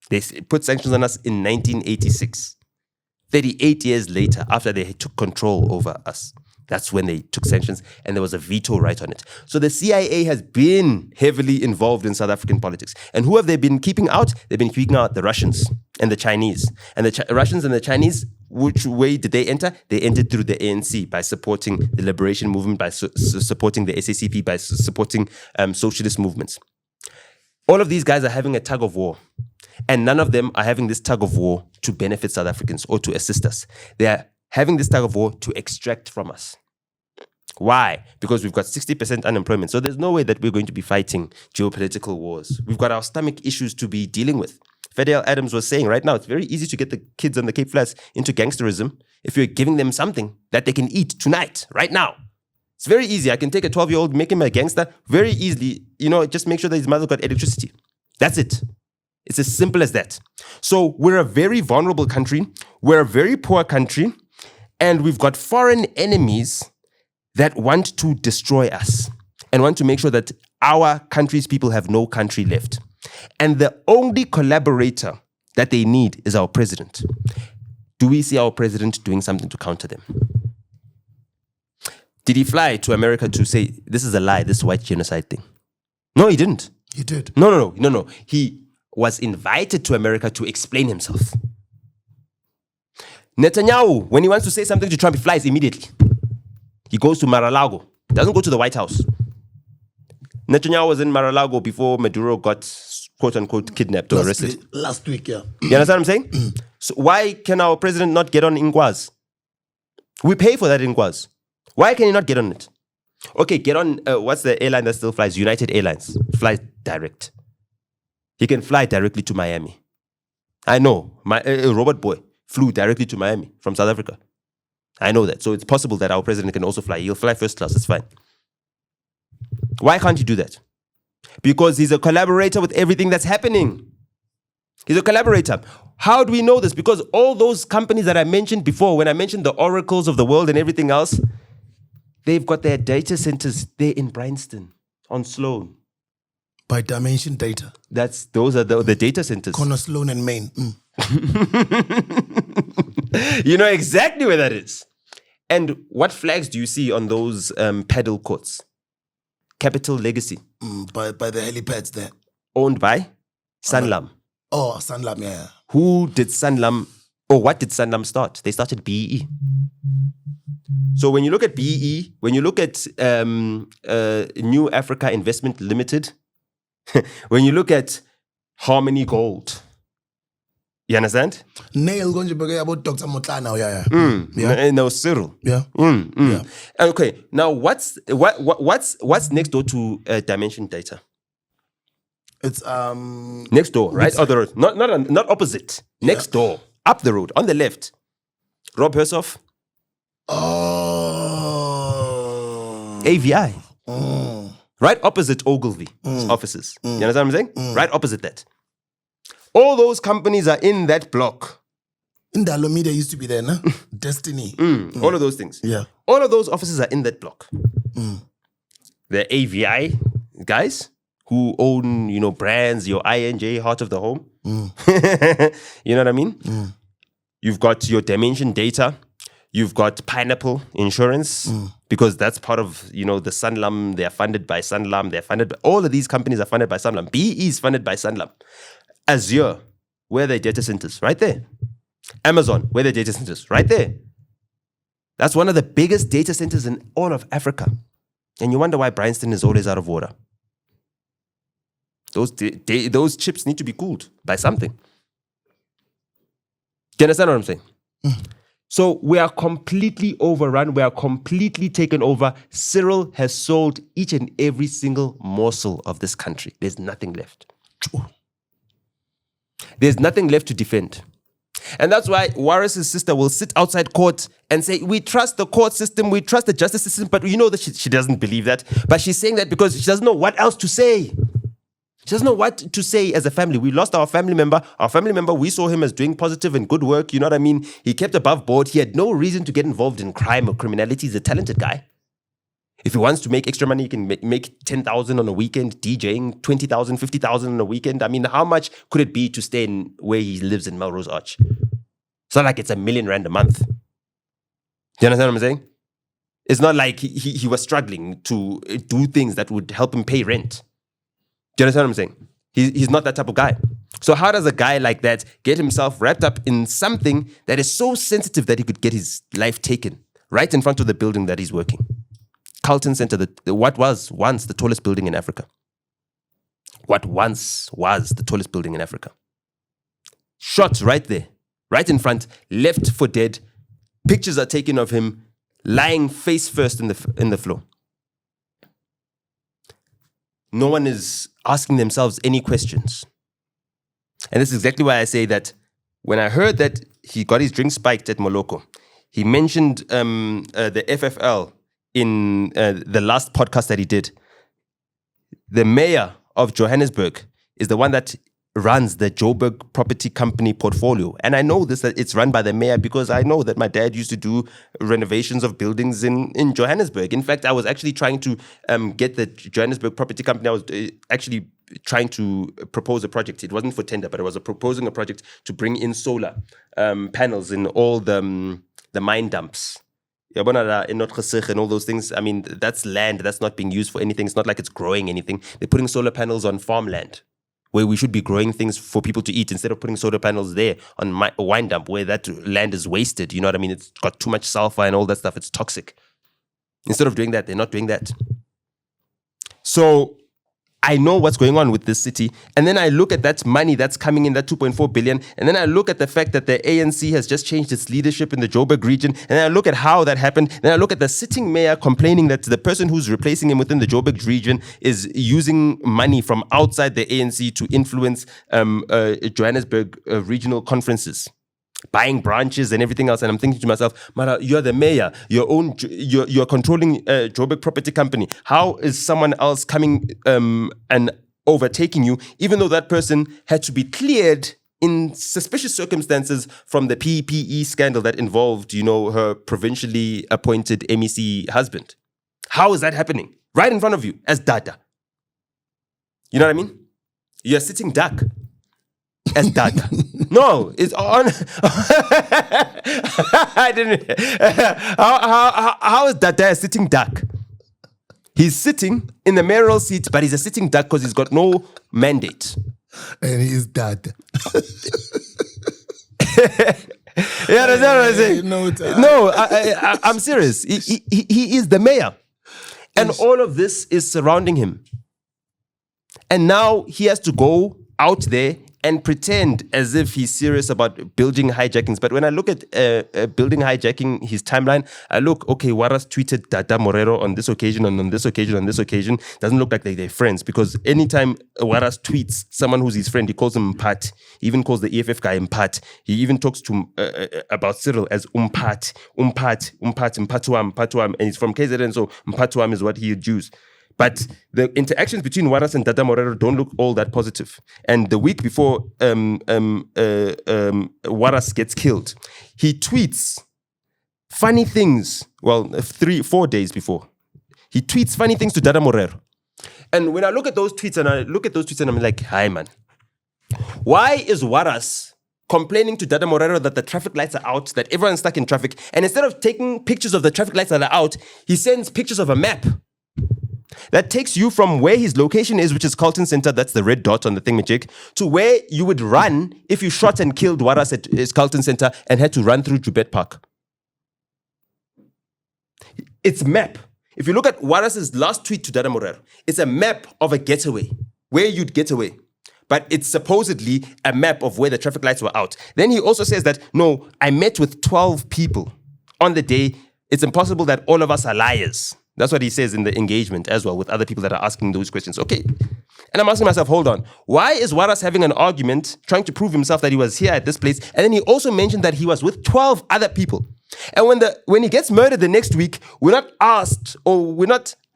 They put sanctions on us in 1986. 38 years later, after they took control over us, that's when they took sanctions, and there was a veto right on it. So the CIA has been heavily involved in South African politics. And who have they been keeping out? They've been keeping out the Russians and the Chinese. And the Russians and the Chinese, which way did they enter? They entered through the ANC by supporting the liberation movement, by supporting the SACP, by supporting socialist movements. All of these guys are having a tug of war. And none of them are having this tug of war to benefit South Africans or to assist us. They are having this tug of war to extract from us. Why? Because we've got 60% unemployment. So there's no way that we're going to be fighting geopolitical wars. We've got our stomach issues to be dealing with. Fidel Adams was saying right now, it's very easy to get the kids on the Cape Flats into gangsterism if you're giving them something that they can eat tonight, right now. It's very easy. I can take a 12-year-old, make him a gangster very easily, just make sure that his mother got electricity. That's it. It's as simple as that. So we're a very vulnerable country. We're a very poor country. And we've got foreign enemies that want to destroy us and want to make sure that our country's people have no country left. And the only collaborator that they need is our president. Do we see our president doing something to counter them? Did he fly to America to say, this is a lie, this white genocide thing? No, he didn't. He did. No. He was invited to America to explain himself. Netanyahu, when he wants to say something to Trump, he flies immediately. He goes to Mar-a-Lago. Doesn't go to the White House. Netanyahu was in Mar-a-Lago before Maduro got, quote-unquote, kidnapped or arrested. Last week, yeah. You understand what I'm saying? So why can our president not get on Ingwaz? We pay for that Ingwaz. Why can he not get on it? Okay, get on, what's the airline that still flies? United Airlines. Flies direct. He can fly directly to Miami. I know. My Robert Boy flew directly to Miami from South Africa. I know that. So it's possible that our president can also fly. He'll fly first class. It's fine. Why can't he do that? Because he's a collaborator with everything that's happening. He's a collaborator. How do we know this? Because all those companies that I mentioned before, when I mentioned the oracles of the world and everything else, they've got their data centers there in Bryanston, on Sloan. By Dimension Data. Those are the data centers. Connor Sloan and Maine. You know exactly where that is. And what flags do you see on those paddle courts? Capital Legacy. By the helipads there. Owned by Sanlam. Oh, Sanlam, yeah. Who did Sanlam, or what did Sanlam start? They started BEE. So when you look at BEE, when you look at New Africa Investment Limited, when you look at Harmony Gold, you understand? Nail going to be about Dr. Motlana, yeah. No, Cyril. Yeah. Yeah. Okay. Now, what's next door to Dimension Data? It's next door, right? Up the road, not opposite. Next door, up the road, on the left. Rob Hersoff. Oh. AVI. Right opposite Ogilvy's offices. You understand what I'm saying? Right opposite that. All those companies are in that block. In the Alameda used to be there, no? Destiny. All of those things. Yeah. All of those offices are in that block. The AVI guys who own, brands, your INJ, Heart of the Home. You know what I mean? You've got your Dimension Data. You've got Pineapple Insurance, because that's part of, the Sanlam. They're funded by Sanlam. All of these companies are funded by Sanlam. BE is funded by Sanlam. Azure, where are their data centers? Right there. Amazon, where are their data centers? Right there. That's one of the biggest data centers in all of Africa. And you wonder why Bryanston is always out of water. Those chips need to be cooled by something. Do you understand what I'm saying? So we are completely overrun. We are completely taken over. Cyril has sold each and every single morsel of this country. There's nothing left. There's nothing left to defend. And that's why Waris's sister will sit outside court and say, we trust the court system, we trust the justice system, but you know that she doesn't believe that. But she's saying that because she doesn't know what else to say. She doesn't know what to say as a family. We lost our family member. Our family member, we saw him as doing positive and good work. You know what I mean? He kept above board. He had no reason to get involved in crime or criminality. He's a talented guy. If he wants to make extra money, he can make 10,000 on a weekend, DJing, 20,000, 50,000 on a weekend. I mean, how much could it be to stay in where he lives in Melrose Arch? It's not like it's R1 million a month. Do you understand what I'm saying? It's not like he was struggling to do things that would help him pay rent. Do you understand what I'm saying? He's not that type of guy. So how does a guy like that get himself wrapped up in something that is so sensitive that he could get his life taken right in front of the building that he's working? Carlton Center, what was once the tallest building in Africa. What once was the tallest building in Africa. Shot right there, right in front, left for dead. Pictures are taken of him lying face first in the floor. No one is asking themselves any questions. And this is exactly why I say that when I heard that he got his drink spiked at Moloko, he mentioned the FFL in the last podcast that he did. The mayor of Johannesburg is the one that runs the Joburg Property Company portfolio. And I know this, that it's run by the mayor because I know that my dad used to do renovations of buildings in Johannesburg. In fact, I was actually trying to get the Johannesburg Property Company. I was actually trying to propose a project. It wasn't for tender, but I was proposing a project to bring in solar panels in all the mine dumps. In Nota and all those things. I mean, that's land that's not being used for anything. It's not like it's growing anything. They're putting solar panels on farmland where we should be growing things for people to eat instead of putting solar panels there on a wine dump where that land is wasted. You know what I mean? It's got too much sulfur and all that stuff. It's toxic. Instead of doing that, they're not doing that. So I know what's going on with this city. And then I look at that money that's coming in, that 2.4 billion. And then I look at the fact that the ANC has just changed its leadership in the Joburg region. And then I look at how that happened. Then I look at the sitting mayor complaining that the person who's replacing him within the Joburg region is using money from outside the ANC to influence Johannesburg regional conferences, buying branches and everything else. And I'm thinking to myself, Mara, you're the mayor, you're controlling Joburg Property Company. How is someone else coming and overtaking you, even though that person had to be cleared in suspicious circumstances from the PPE scandal that involved, her provincially appointed MEC husband? How is that happening? Right in front of you as Dada. You know what I mean? You're sitting duck as Dada. No, it's on. I didn't. How is Dada a sitting duck? He's sitting in the mayoral seat, but he's a sitting duck because he's got no mandate. And he's Dada. You understand what I'm saying? No, I'm serious. He is the mayor. And all of this is surrounding him. And now he has to go out there and pretend as if he's serious about building hijackings. But when I look at building hijacking, his timeline, I look, okay, Waras tweeted Dada Morero on this occasion and on this occasion, on this occasion. Doesn't look like they're friends, because anytime Waras tweets someone who's his friend, he calls him Mpat. He even calls the EFF guy Mpat. He even talks to about Cyril as Mpat, Mpatuam, and he's from KZN, so Mpatuam is what he would use. But the interactions between Waras and Dada Morero don't look all that positive. And the week before Waras gets killed, he tweets funny things. Well, 3-4 days before, he tweets funny things to Dada Morero. And when I look at those tweets and I'm like, hi man, why is Waras complaining to Dada Morero that the traffic lights are out, that everyone's stuck in traffic, and instead of taking pictures of the traffic lights that are out, he sends pictures of a map that takes you from where his location is, which is Carlton Center, that's the red dot on the thingamajig, to where you would run if you shot and killed Waras at his Carlton Center and had to run through Jubet Park. It's map. If you look at Waras's last tweet to Dada Morero, it's a map of a getaway, where you'd get away. But it's supposedly a map of where the traffic lights were out. Then he also says that, no, I met with 12 people on the day. It's impossible that all of us are liars. That's what he says in the engagement as well with other people that are asking those questions. Okay. And I'm asking myself, hold on. Why is Waras having an argument trying to prove himself that he was here at this place? And then he also mentioned that he was with 12 other people. And when he gets murdered the next week, we're not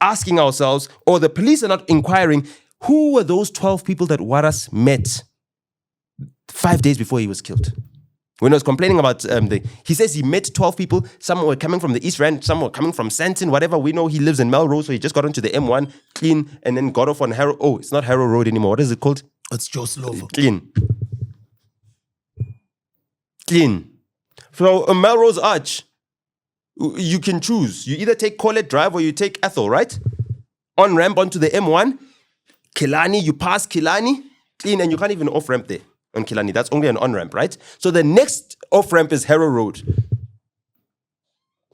asking ourselves, or the police are not inquiring, who were those 12 people that Waras met 5 days before he was killed? When I was complaining about he says he met 12 people. Some were coming from the East Rand, some were coming from Sandton, whatever. We know he lives in Melrose, so he just got onto the M1, clean, and then got off on Harrow. Oh, it's not Harrow Road anymore. What is it called? It's Joe Slovo. Clean. So a Melrose Arch, you can choose. You either take Colette Drive or you take Ethel, right? On ramp onto the M1, Kilani, you pass Kilani, clean, and you can't even off ramp there. On Kilani, that's only an on-ramp, right? So the next off-ramp is Harrow Road.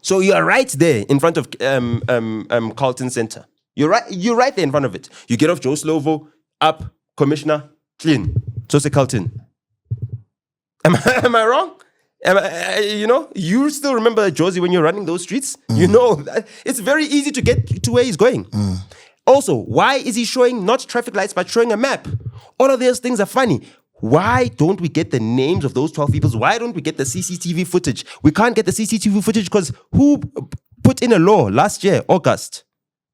So you are right there in front of Carlton Center. You're right there in front of it. You get off Joe Slovo, up, Commissioner, clean. Jose Carlton. Am I wrong? You still remember Josie when you're running those streets? You know, that it's very easy to get to where he's going. Also, why is he showing not traffic lights, but showing a map? All of those things are funny. Why don't we get the names of those 12 people? Why don't we get the CCTV footage? We can't get the CCTV footage because who put in a law last year, August,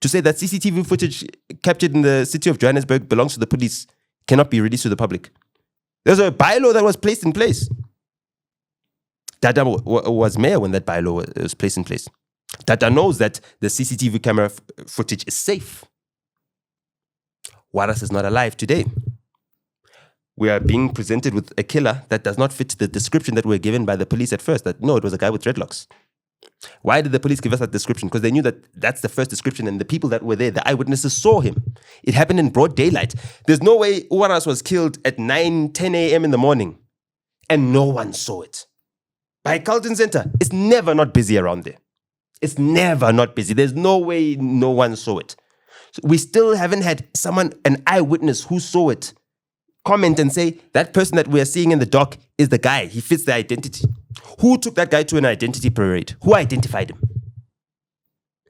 to say that CCTV footage captured in the city of Johannesburg belongs to the police, cannot be released to the public? There's a bylaw that was placed in place. Dada was mayor when that bylaw was placed in place. Dada knows that the CCTV camera footage is safe. Waras is not alive today. We are being presented with a killer that does not fit the description that we were given by the police at first. That no, it was a guy with dreadlocks. Why did the police give us that description? Because they knew that that's the first description, and the people that were there, the eyewitnesses, saw him. It happened in broad daylight. There's no way Waras was killed at 9, 10 a.m. in the morning, and no one saw it. By Carlton Center, it's never not busy around there. It's never not busy. There's no way no one saw it. So we still haven't had an eyewitness who saw it, comment and say, that person that we are seeing in the dock is the guy. He fits the identity. Who took that guy to an identity parade? Who identified him?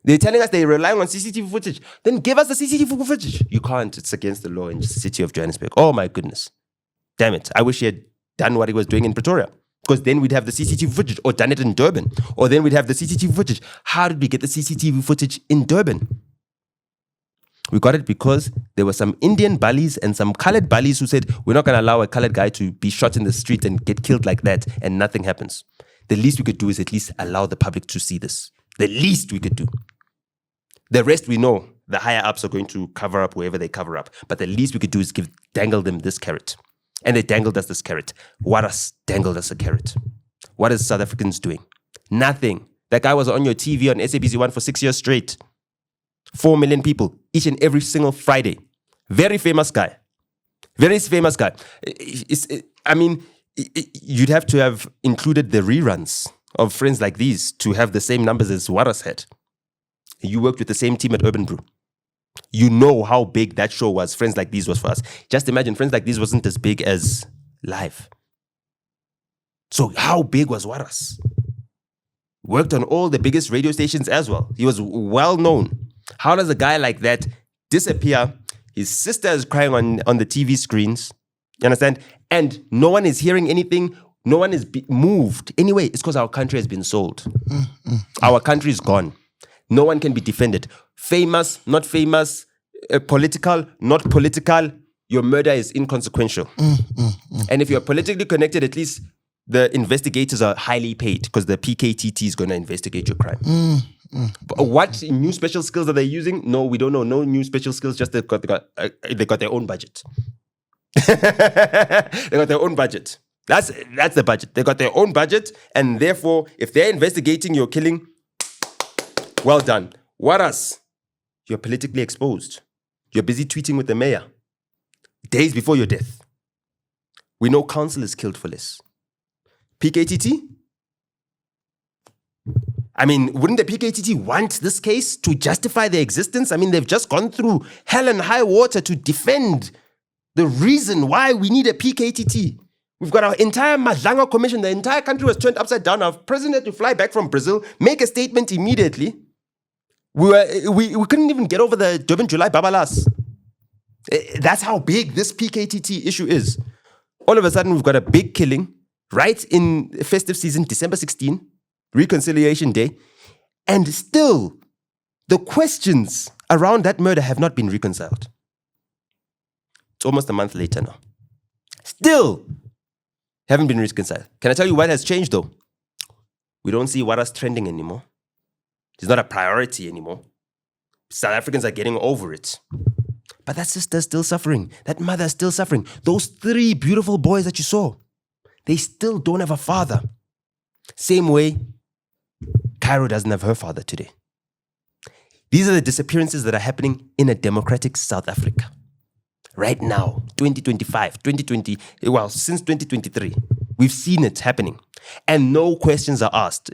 They're telling us they're relying on CCTV footage. Then give us the CCTV footage. You can't. It's against the law in the city of Johannesburg. Oh my goodness. Damn it. I wish he had done what he was doing in Pretoria. Because then we'd have the CCTV footage, or done it in Durban. Or then we'd have the CCTV footage. How did we get the CCTV footage in Durban? We got it because there were some Indian bullies and some colored bullies who said, we're not going to allow a colored guy to be shot in the street and get killed like that, and nothing happens. The least we could do is at least allow the public to see this. The least we could do. The rest we know, the higher ups are going to cover up wherever they cover up. But the least we could do is dangle them this carrot. And they dangled us this carrot. Waras dangled us a carrot. What is South Africans doing? Nothing. That guy was on your TV on SABC1 for 6 years straight. 4 million people, each and every single Friday. Very famous guy. Very famous guy. You'd have to have included the reruns of Friends Like These to have the same numbers as Waras had. You worked with the same team at Urban Brew. You know how big that show was. Friends Like These was for us. Just imagine, Friends Like These wasn't as big as Live. So how big was Waras? Worked on all the biggest radio stations as well. He was well known. How does a guy like that disappear? His sister is crying on the TV screens. You understand? And no one is hearing anything. No one is moved. Anyway, it's because our country has been sold. Our country is gone. No one can be defended. Famous, not famous, political, not political. Your murder is inconsequential. And if you're politically connected, at least the investigators are highly paid because the PKTT is going to investigate your crime. But what new special skills are they using? No, we don't know. No new special skills. Just they got their own budget. They got their own budget. That's the budget. They got their own budget, and therefore, if they're investigating your killing, well done. Waras, you're politically exposed. You're busy tweeting with the mayor days before your death. We know councillors killed for less. PKTT? Wouldn't the PKTT want this case to justify their existence? They've just gone through hell and high water to defend the reason why we need a PKTT. We've got our entire Madlanga commission. The entire country was turned upside down. Our president had to fly back from Brazil, make a statement immediately. We couldn't even get over the Durban July Babalas. That's how big this PKTT issue is. All of a sudden, we've got a big killing right in festive season, December 16, Reconciliation Day. And still, the questions around that murder have not been reconciled. It's almost a month later now. Still haven't been reconciled. Can I tell you what has changed though? We don't see Waras trending anymore. It's not a priority anymore. South Africans are getting over it. But that sister's still suffering. That mother's still suffering. Those 3 beautiful boys that you saw, they still don't have a father. Same way, Cairo doesn't have her father today. These are the disappearances that are happening in a democratic South Africa. Right now, 2025, 2020, since 2023, we've seen it happening. And no questions are asked.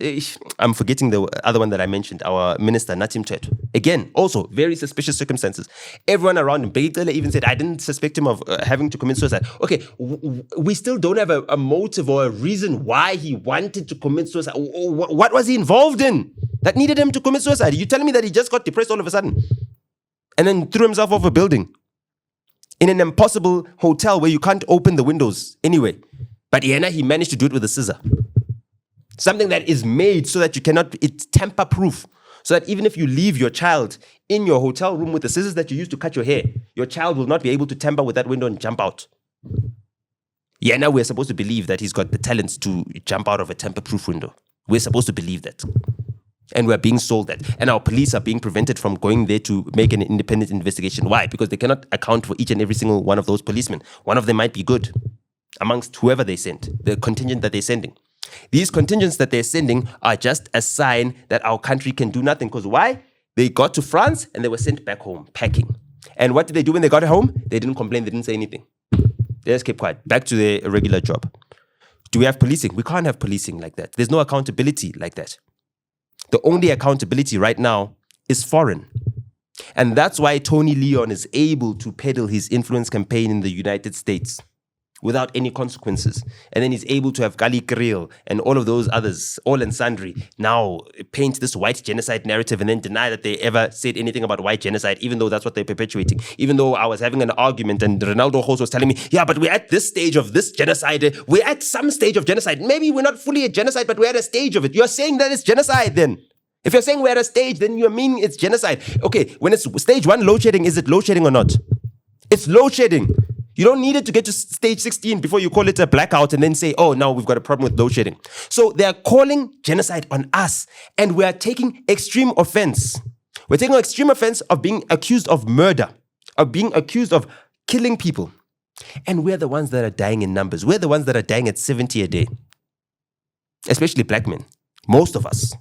I'm forgetting the other one that I mentioned, our minister, Natim Teto. Again, also very suspicious circumstances. Everyone around him, Begitele even said, I didn't suspect him of having to commit suicide. Okay, we still don't have a motive or a reason why he wanted to commit suicide. What was he involved in that needed him to commit suicide? You're telling me that he just got depressed all of a sudden and then threw himself off a building in an impossible hotel where you can't open the windows anyway. But he managed to do it with a scissor. Something that is made so that it's tamper-proof. So that even if you leave your child in your hotel room with the scissors that you use to cut your hair, your child will not be able to tamper with that window and jump out. Yeah, now we're supposed to believe that he's got the talent to jump out of a tamper-proof window. We're supposed to believe that. And we're being sold that. And our police are being prevented from going there to make an independent investigation. Why? Because they cannot account for each and every single one of those policemen. One of them might be good amongst whoever they sent, the contingent that they're sending. These contingents that they're sending are just a sign that our country can do nothing. Because why? They got to France and they were sent back home, packing. And what did they do when they got home? They didn't complain. They didn't say anything. They just kept quiet. Back to their regular job. Do we have policing? We can't have policing like that. There's no accountability like that. The only accountability right now is foreign. And that's why Tony Leon is able to peddle his influence campaign in the United States without any consequences. And then he's able to have Gali Kriel and all of those others, all and sundry, now paint this white genocide narrative and then deny that they ever said anything about white genocide, even though that's what they're perpetuating. Even though I was having an argument and Ronaldo Host was telling me, yeah, but we're at this stage of this genocide. We're at some stage of genocide. Maybe we're not fully at genocide, but we're at a stage of it. You're saying that it's genocide then. If you're saying we're at a stage, then you're meaning it's genocide. Okay, when it's stage 1 load shedding, is it load shedding or not? It's load shedding. You don't need it to get to stage 16 before you call it a blackout and then say, oh, now we've got a problem with load shedding. So they're calling genocide on us and we are taking extreme offense. We're taking extreme offense of being accused of murder, of being accused of killing people. And we're the ones that are dying in numbers. We're the ones that are dying at 70 a day, especially black men. Most of us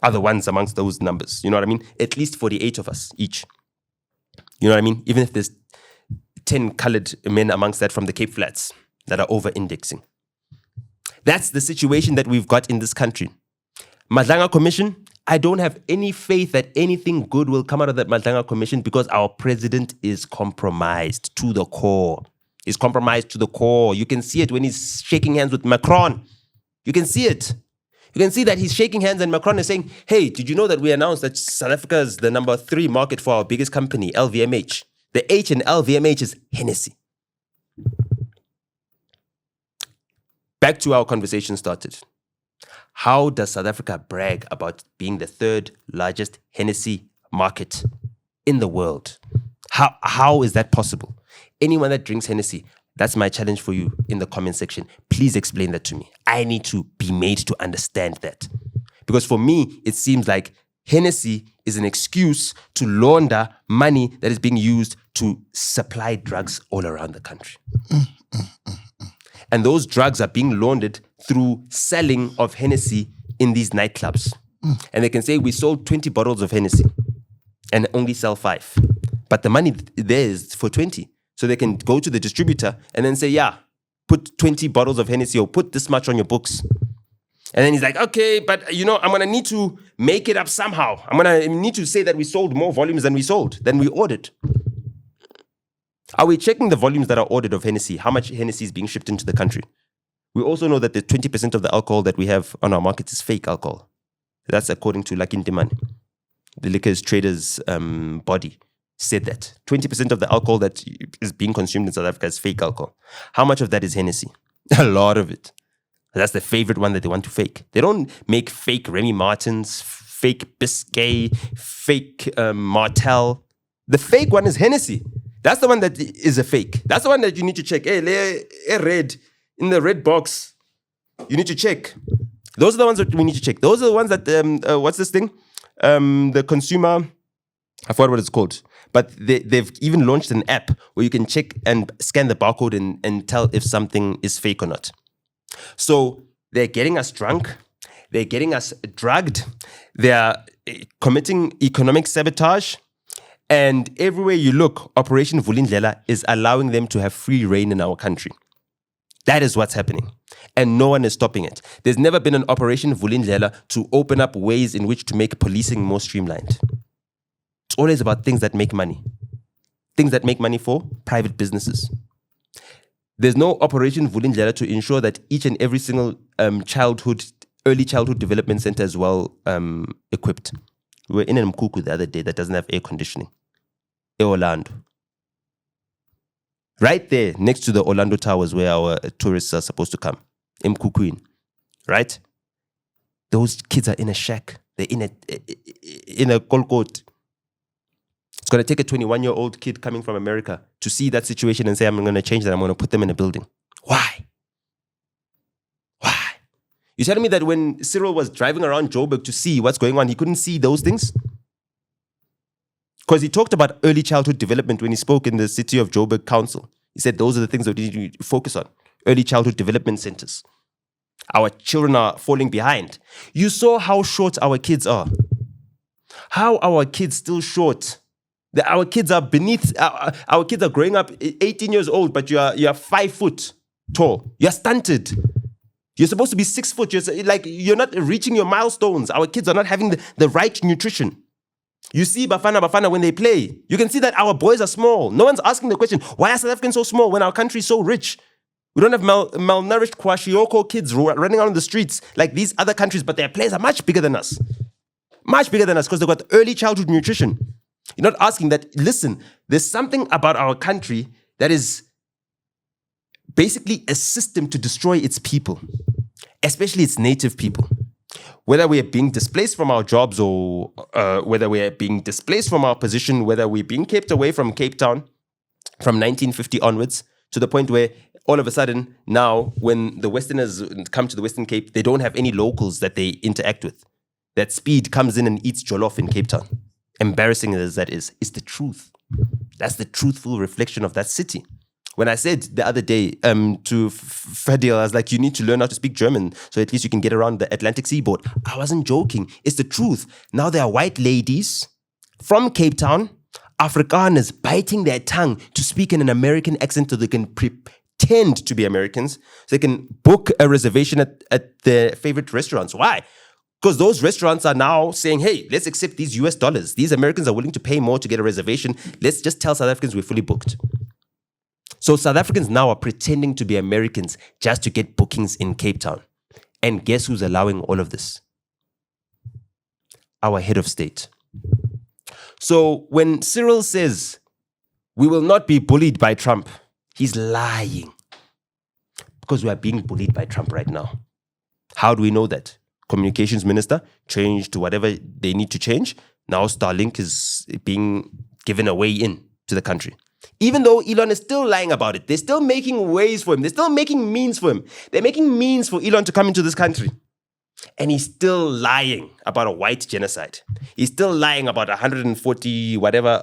are the ones amongst those numbers. You know what I mean? At least 48 of us each. You know what I mean? Even if there's 10 colored men amongst that from the Cape Flats that are over-indexing. That's the situation that we've got in this country. Madlanga Commission, I don't have any faith that anything good will come out of that Madlanga Commission because our president is compromised to the core. He's compromised to the core. You can see it when he's shaking hands with Macron. You can see it. You can see that he's shaking hands and Macron is saying, hey, did you know that we announced that South Africa is the number 3 market for our biggest company, LVMH? The H in LVMH is Hennessy. Back to our conversation started. How does South Africa brag about being the 3rd largest Hennessy market in the world? How is that possible? Anyone that drinks Hennessy, that's my challenge for you in the comment section. Please explain that to me. I need to be made to understand that. Because for me, it seems like Hennessy is an excuse to launder money that is being used to supply drugs all around the country. And those drugs are being laundered through selling of Hennessy in these nightclubs. And they can say, we sold 20 bottles of Hennessy and only sell 5. But the money there is for 20. So they can go to the distributor and then say, yeah, put 20 bottles of Hennessy or put this much on your books. And then he's like, okay, but I'm going to need to make it up somehow. I'm going to need to say that we sold more volumes than we ordered. Are we checking the volumes that are ordered of Hennessy? How much Hennessy is being shipped into the country? We also know that the 20% of the alcohol that we have on our market is fake alcohol. That's according to Lucky Ndimane. The liquors traders body said that 20% of the alcohol that is being consumed in South Africa is fake alcohol. How much of that is Hennessy? A lot of it. That's the favorite one that they want to fake. They don't make fake Remy Martins, fake Biscay, fake Martell. The fake one is Hennessy. That's the one that is a fake. That's the one that you need to check. Hey, red, in the red box, you need to check. Those are the ones that we need to check. Those are the ones that, what's this thing? The consumer, I forgot what it's called. But they've even launched an app where you can check and scan the barcode and tell if something is fake or not. So they're getting us drunk. They're getting us drugged. They're committing economic sabotage. And everywhere you look, Operation Vulindlela is allowing them to have free reign in our country. That is what's happening. And no one is stopping it. There's never been an Operation Vulindlela to open up ways in which to make policing more streamlined. It's always about things that make money. Things that make money for private businesses. There's no Operation Vulindlela to ensure that each and every single early childhood development center is well equipped. We were in Mkuku the other day that doesn't have air conditioning. Orlando. Right there, next to the Orlando Towers where our tourists are supposed to come. Mkuku, right? Those kids are in a shack. They're in a kolkot. It's going to take a 21-year-old kid coming from America to see that situation and say, I'm going to change that. I'm going to put them in a building. Why? Why? You're telling me that when Cyril was driving around Joburg to see what's going on, he couldn't see those things? Because he talked about early childhood development when he spoke in the City of Joburg Council. He said those are the things that we need to focus on. Early childhood development centers. Our children are falling behind. You saw how short our kids are. How our kids still short. Our kids are beneath, our kids are growing up 18 years old, but you are 5 foot tall. You're stunted. You're supposed to be 6 foot. You're not reaching your milestones. Our kids are not having the right nutrition. You see Bafana when they play. You can see that our boys are small. No one's asking the question, why are South Africans so small when our country is so rich? We don't have malnourished Kwashiorkor kids running around the streets like these other countries, but their players are much bigger than us. Much bigger than us because they've got early childhood nutrition. You're not asking that, listen, there's something about our country that is basically a system to destroy its people, especially its native people. Whether we are being displaced from our jobs or whether we are being displaced from our position, whether we're being kept away from Cape Town from 1950 onwards, to the point where all of a sudden now when the Westerners come to the Western Cape, they don't have any locals that they interact with. That Speed comes in and eats jollof in Cape Town. Embarrassing as that is, it's the truth. That's the truthful reflection of that city. When I said the other day to Fadil, I was like, you need to learn how to speak German so at least you can get around the Atlantic seaboard. I wasn't joking. It's the truth. Now there are white ladies from Cape Town, Afrikaners, biting their tongue to speak in an American accent so they can pretend to be Americans. So they can book a reservation at their favorite restaurants. Why? Because those restaurants are now saying, hey, let's accept these US dollars. These Americans are willing to pay more to get a reservation. Let's just tell South Africans we're fully booked. So South Africans now are pretending to be Americans just to get bookings in Cape Town. And guess who's allowing all of this? Our head of state. So when Cyril says, we will not be bullied by Trump, he's lying. Because we are being bullied by Trump right now. How do we know that? Communications minister changed to whatever they need to change. Now Starlink is being given away in to the country. Even though Elon is still lying about it, they're still making ways for him. They're still making means for him. They're making means for Elon to come into this country. And he's still lying about a white genocide. He's still lying about 140 whatever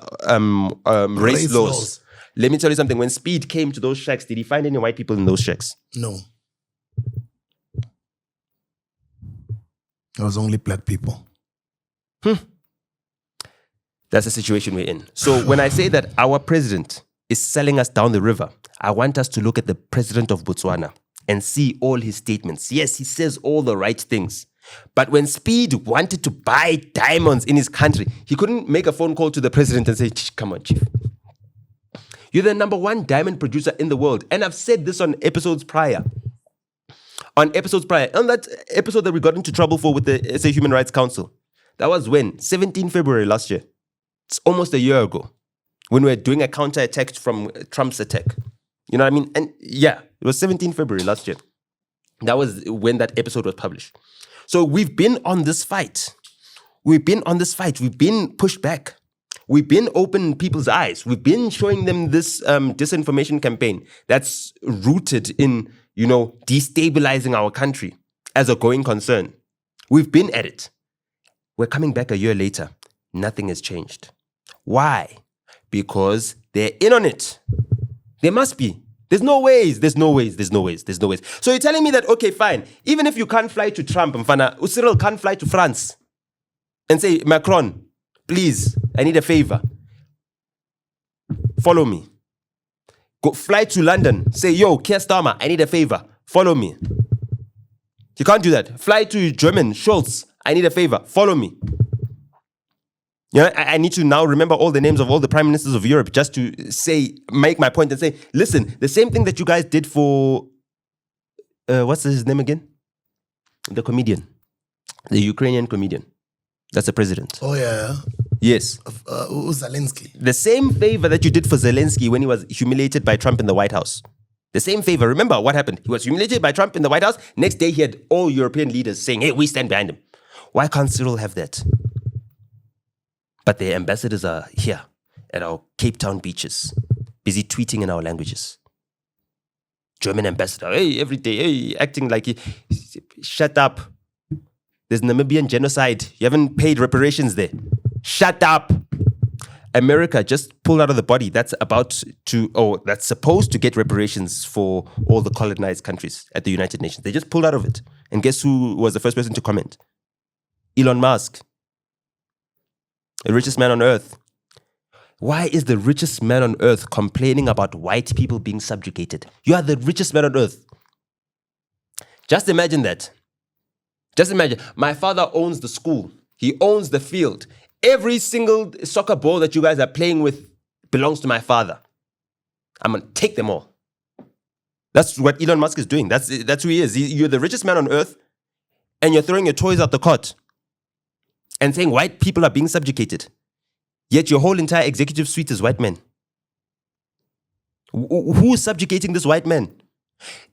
race laws. Let me tell you something. When Speed came to those shacks, did he find any white people in those shacks? No. There was only black people. That's the situation we're in. So when I say that our president is selling us down the river, I want us to look at the president of Botswana and see all his statements. Yes, he says all the right things. But when Speed wanted to buy diamonds in his country, he couldn't make a phone call to the president and say, come on, chief. You're the #1 diamond producer in the world. And I've said this on episodes prior. On that episode that we got into trouble for with the SA Human Rights Council. That was when? 17 February last year. It's almost a year ago. When we were doing a counter-attack from Trump's attack. You know what I mean? And yeah, it was 17 February last year. That was when that episode was published. So we've been on this fight. We've been pushed back. We've been opening people's eyes. We've been showing them this disinformation campaign that's rooted in, destabilizing our country as a going concern. We've been at it. We're coming back a year later. Nothing has changed. Why? Because they're in on it. They must be. There's no ways. So you're telling me that, okay, fine. Even if you can't fly to Trump, Mfana, Cyril can't fly to France and say, Macron, please, I need a favor. Follow me. Go fly to London. Say, yo, Keir Starmer, I need a favor. Follow me. You can't do that. Fly to German, Scholz, I need a favor. Follow me. I need to now remember all the names of all the prime ministers of Europe just to make my point and say, listen, the same thing that you guys did for, what's his name again? The comedian. The Ukrainian comedian. That's the president. Oh, yeah. Yes. Zelensky. The same favor that you did for Zelensky when he was humiliated by Trump in the White House. The same favor. Remember what happened? He was humiliated by Trump in the White House. Next day, he had all European leaders saying, hey, we stand behind him. Why can't Cyril have that? But the ambassadors are here at our Cape Town beaches, busy tweeting in our languages. German ambassador, hey, every day, hey, acting like he, shut up. There's Namibian genocide. You haven't paid reparations there. Shut up. America just pulled out of the body that's supposed to get reparations for all the colonized countries at the United Nations. They just pulled out of it. And guess who was the first person to comment? Elon Musk, the richest man on earth. Why is the richest man on earth complaining about white people being subjugated? You are the richest man on earth. Just imagine that. Just imagine. My father owns the school. He owns the field. Every single soccer ball that you guys are playing with belongs to my father. I'm going to take them all. That's what Elon Musk is doing. That's who he is. You're the richest man on earth, and you're throwing your toys out the cot and saying white people are being subjugated. Yet your whole entire executive suite is white men. Who's subjugating this white man?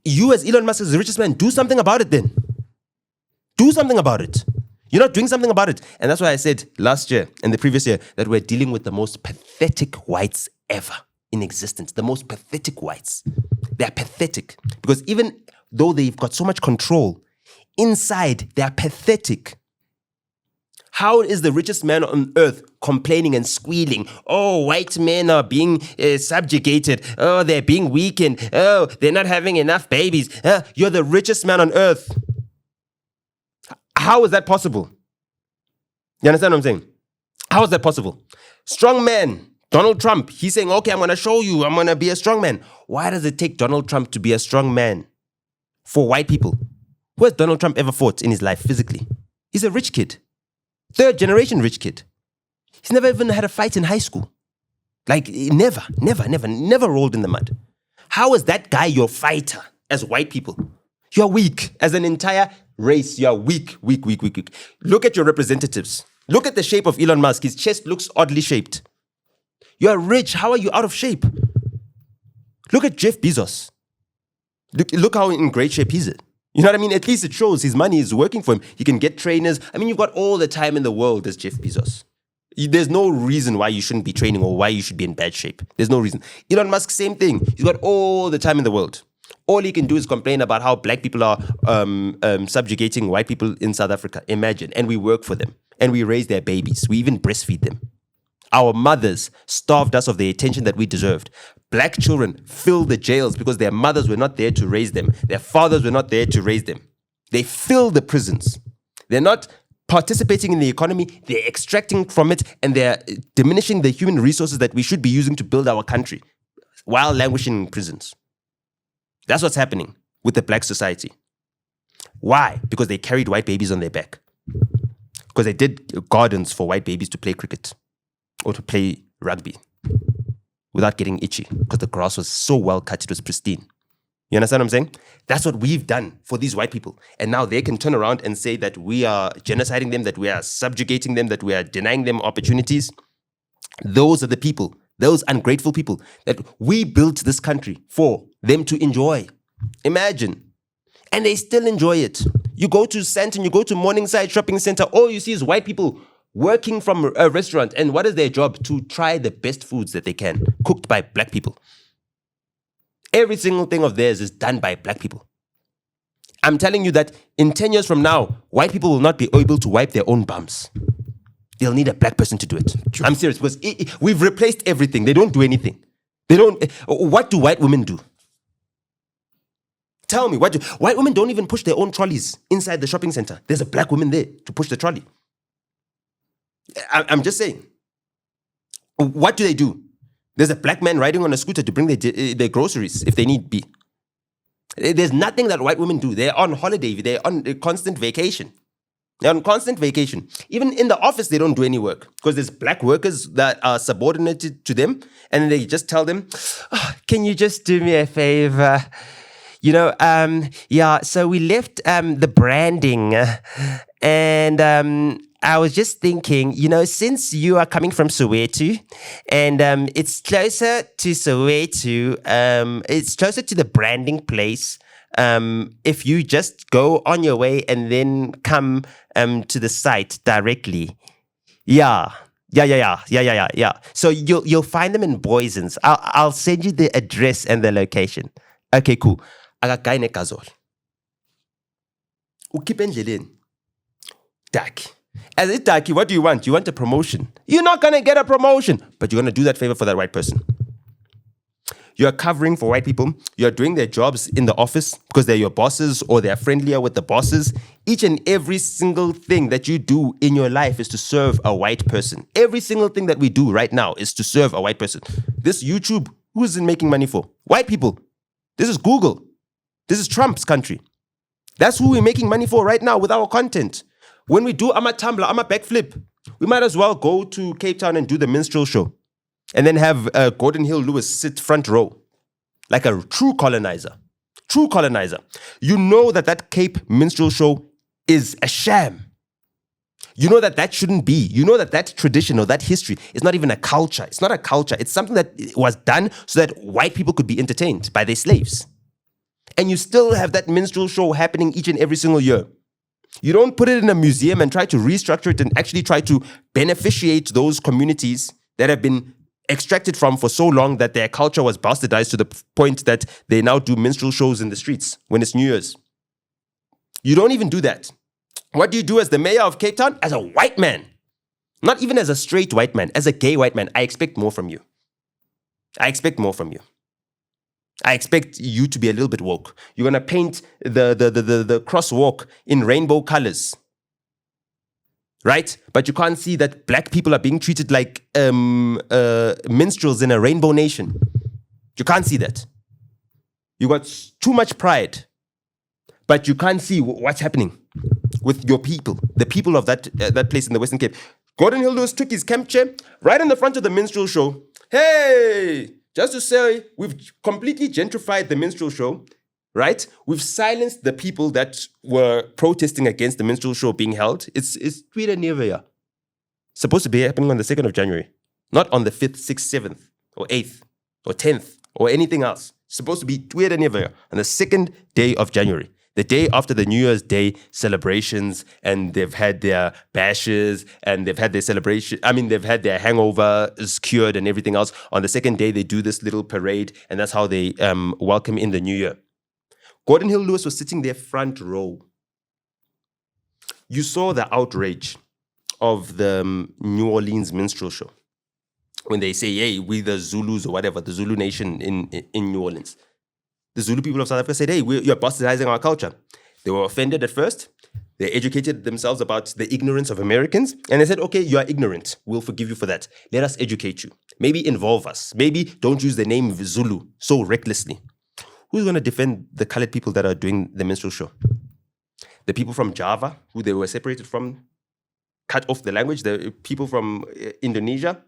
You as Elon Musk, as the richest man, do something about it then. Do something about it. You're not doing something about it. And that's why I said last year and the previous year that we're dealing with the most pathetic whites ever in existence. The most pathetic whites. They're pathetic. Because even though they've got so much control, inside they're pathetic. How is the richest man on earth complaining and squealing? Oh, white men are being subjugated. Oh, they're being weakened. Oh, they're not having enough babies. You're the richest man on earth. How is that possible? You understand what I'm saying? How is that possible? Strong man, Donald Trump, he's saying, okay, I'm going to show you. I'm going to be a strong man. Why does it take Donald Trump to be a strong man for white people? Who has Donald Trump ever fought in his life physically? He's a rich kid. Third generation rich kid. He's never even had a fight in high school. Like, never rolled in the mud. How is that guy your fighter as white people? You're weak. As an entire race, you're weak. Look at your representatives. Look at the shape of Elon Musk. His chest looks oddly shaped. You're rich. How are you out of shape? Look at Jeff Bezos. Look how in great shape he's in. You know what I mean? At least it shows his money is working for him. He can get trainers. I mean, you've got all the time in the world as Jeff Bezos. There's no reason why you shouldn't be training or why you should be in bad shape. There's no reason. Elon Musk, same thing. He's got all the time in the world. All he can do is complain about how black people are subjugating white people in South Africa. Imagine. And we work for them. And we raise their babies. We even breastfeed them. Our mothers starved us of the attention that we deserved. Black children fill the jails because their mothers were not there to raise them. Their fathers were not there to raise them. They fill the prisons. They're not participating in the economy. They're extracting from it and they're diminishing the human resources that we should be using to build our country while languishing in prisons. That's what's happening with the black society. Why? Because they carried white babies on their back. Because they did gardens for white babies to play cricket or to play rugby without getting itchy because the grass was so well cut, it was pristine. You understand what I'm saying? That's what we've done for these white people. And now they can turn around and say that we are genociding them, that we are subjugating them, that we are denying them opportunities. Those are the people, those ungrateful people that we built this country for them to enjoy. Imagine. And they still enjoy it. You go to Sandton, you go to Morningside Shopping Center, all you see is white people working from a restaurant. And what is their job? To try the best foods that they can, cooked by black people. Every single thing of theirs is done by black people. I'm telling you that in 10 years from now, white people will not be able to wipe their own bums. They'll need a black person to do it. I'm serious, because we've replaced everything. They don't do anything. What do white women do? Tell me, white women don't even push their own trolleys inside the shopping center. There's a black woman there to push the trolley. I'm just saying. What do? There's a black man riding on a scooter to bring their groceries if they need be. There's nothing that white women do. They're on holiday. They're on a constant vacation. Even in the office, they don't do any work because there's black workers that are subordinated to them. And they just tell them, can you just do me a favor? So we left the branding and I was just thinking, since you are coming from Soweto and it's closer to Soweto, it's closer to the branding place. If you just go on your way and then come to the site directly. Yeah. So you'll find them in Boysons. I'll send you the address and the location. Okay, cool. Akaguy negazole. Ukhipha endleleni. Daki. As a Daki, what do you want? You want a promotion. You're not going to get a promotion, but you're going to do that favor for that white person. You're covering for white people. You're doing their jobs in the office because they're your bosses or they're friendlier with the bosses. Each and every single thing that you do in your life is to serve a white person. Every single thing that we do right now is to serve a white person. This YouTube, who's it making money for? White people. This is Google. This is Trump's country. That's who we're making money for right now with our content. When we do I'm a Tumblr, I'm a backflip, we might as well go to Cape Town and do the minstrel show. And then have Gordon Hill Lewis sit front row. Like a true colonizer. True colonizer. You know that Cape minstrel show is a sham. You know that shouldn't be. You know that tradition or that history is not even a culture. It's not a culture. It's something that was done so that white people could be entertained by their slaves. And you still have that minstrel show happening each and every single year. You don't put it in a museum and try to restructure it and actually try to beneficiate those communities that have been extracted from for so long that their culture was bastardized to the point that they now do minstrel shows in the streets when it's New Year's. You don't even do that. What do you do as the mayor of Cape Town? As a white man. Not even as a straight white man, as a gay white man. I expect more from you. I expect more from you. I expect you to be a little bit woke. You're going to paint the crosswalk in rainbow colors. Right? But you can't see that black people are being treated like minstrels in a rainbow nation. You can't see that. You got too much pride. But you can't see what's happening with your people, the people of that place in the Western Cape. Gordon Hill Lewis took his camp chair right in the front of the minstrel show. Hey! Just to say, we've completely gentrified the minstrel show, right? We've silenced the people that were protesting against the minstrel show being held. It's tweeted near supposed to be happening on the 2nd of January, not on the 5th, 6th, 7th, or 8th, or 10th, or anything else. It's supposed to be tweeted near on the 2nd day of January, the day after the New Year's Day celebrations, and they've had their bashes, and they've had their celebration. I mean, they've had their hangover is cured and everything else. On the 2nd day, they do this little parade, and that's how they welcome in the New Year. Gordon Hill Lewis was sitting there front row. You saw the outrage of the New Orleans minstrel show when they say, hey, we the Zulus or whatever, the Zulu nation in New Orleans. The Zulu people of South Africa said, hey, you're bastardizing our culture. They were offended at first. They educated themselves about the ignorance of Americans. And they said, okay, you are ignorant. We'll forgive you for that. Let us educate you. Maybe involve us. Maybe don't use the name Zulu so recklessly. Who's going to defend the colored people that are doing the minstrel show? The people from Java, who they were separated from, cut off the language. The people from Indonesia.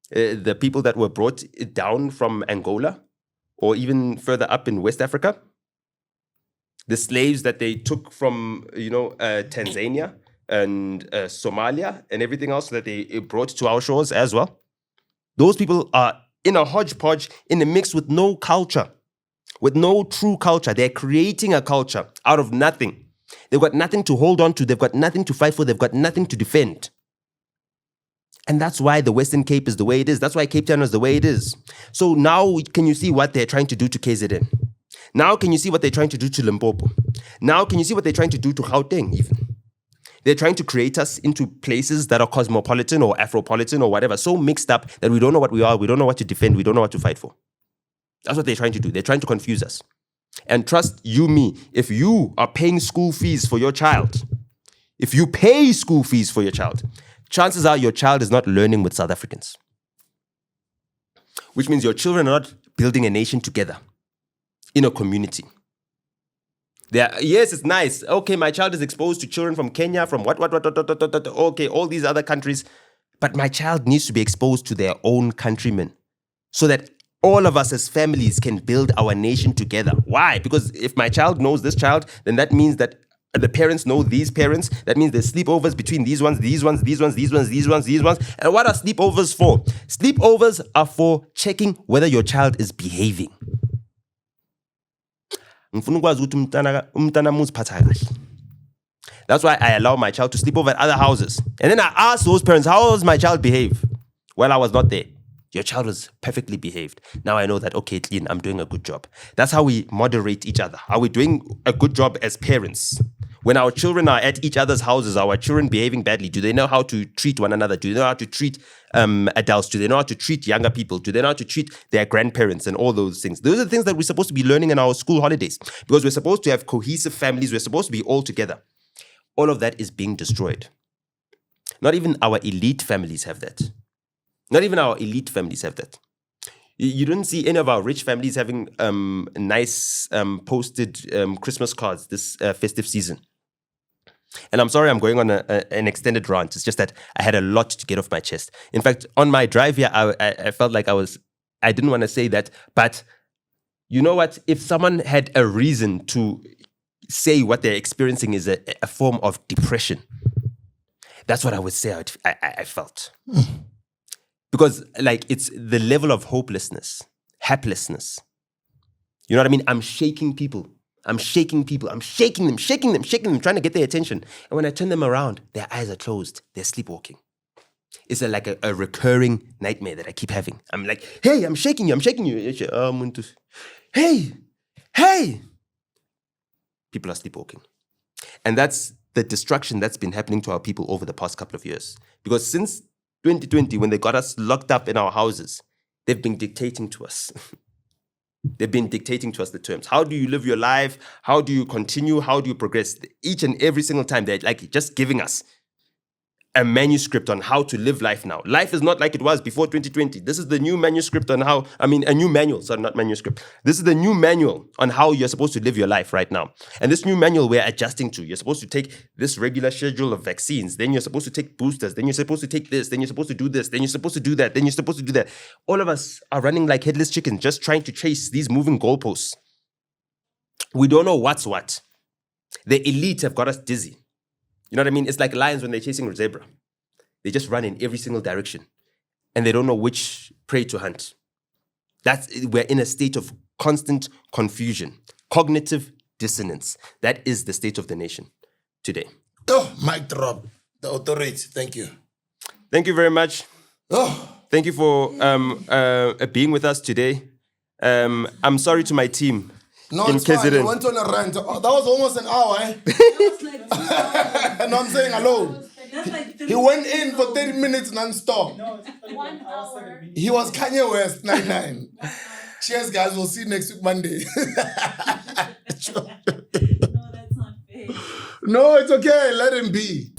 The people that were brought down from Angola. Or even further up in West Africa, the slaves that they took from, Tanzania and Somalia and everything else that they brought to our shores as well. Those people are in a hodgepodge, in a mix with no culture, with no true culture. They're creating a culture out of nothing. They've got nothing to hold on to. They've got nothing to fight for. They've got nothing to defend. And that's why the Western Cape is the way it is. That's why Cape Town is the way it is. So now can you see what they're trying to do to KZN? Now can you see what they're trying to do to Limpopo? Now can you see what they're trying to do to Gauteng even? They're trying to create us into places that are cosmopolitan or Afropolitan or whatever, so mixed up that we don't know what we are, we don't know what to defend, we don't know what to fight for. That's what they're trying to do. They're trying to confuse us. And trust you me, if you are paying school fees for your child, if you pay school fees for your child, chances are your child is not learning with South Africans. Which means your children are not building a nation together in a community. Yes, it's nice. Okay, my child is exposed to children from Kenya, from what, okay, all these other countries. But my child needs to be exposed to their own countrymen so that all of us as families can build our nation together. Why? Because if my child knows this child, then that means that the parents know these parents. That means there's sleepovers between these ones. And what are sleepovers for? Sleepovers are for checking whether your child is behaving. That's why I allow my child to sleep over at other houses. And then I ask those parents, how does my child behave? Well, I was not there. Your child was perfectly behaved. Now I know that, okay, Tlin, I'm doing a good job. That's how we moderate each other. Are we doing a good job as parents? When our children are at each other's houses, are our children behaving badly? Do they know how to treat one another? Do they know how to treat adults? Do they know how to treat younger people? Do they know how to treat their grandparents and all those things? Those are the things that we're supposed to be learning in our school holidays, because we're supposed to have cohesive families. We're supposed to be all together. All of that is being destroyed. Not even our elite families have that. Not even our elite families have that. You don't see any of our rich families having nice posted Christmas cards this festive season. And I'm sorry I'm going on an extended rant. It's just that I had a lot to get off my chest. In fact, on my drive here, I felt like I didn't want to say that. But you know what? If someone had a reason to say what they're experiencing is a form of depression, that's what I would say I felt. Because like it's the level of hopelessness, helplessness. You know what I mean? I'm shaking people. I'm shaking them, trying to get their attention. And when I turn them around, their eyes are closed. They're sleepwalking. It's like a recurring nightmare that I keep having. I'm like, hey, I'm shaking you. Hey. People are sleepwalking. And that's the destruction that's been happening to our people over the past couple of years. Because since 2020, when they got us locked up in our houses, they've been dictating to us. They've been dictating to us the terms. How do you live your life? How do you continue? How do you progress? Each and every single time, they're like just giving us a manuscript on how to live life now. Life is not like it was before 2020. This is the new manuscript on a new manual, sorry, not manuscript. This is the new manual on how you're supposed to live your life right now. And this new manual we're adjusting to. You're supposed to take this regular schedule of vaccines. Then you're supposed to take boosters. Then you're supposed to take this. Then you're supposed to do this. Then you're supposed to do that. Then you're supposed to do that. All of us are running like headless chickens, just trying to chase these moving goalposts. We don't know what's what. The elite have got us dizzy. You know what I mean? It's like lions when they're chasing a zebra. They just run in every single direction and they don't know which prey to hunt. We're in a state of constant confusion, cognitive dissonance. That is the state of the nation today. Oh, mic drop. The authority. Thank you. Thank you very much. Oh, Thank you for being with us today. I'm sorry to my team. no, in it's fine. KZN. You went on a rant. Oh, that was almost an hour, eh? And I'm saying hello. He went in for 30 minutes non-stop. No, it's 1 hour. He was Kanye West, 99. Cheers, guys. We'll see you next week, Monday. No, that's not fair. No, it's okay. Let him be.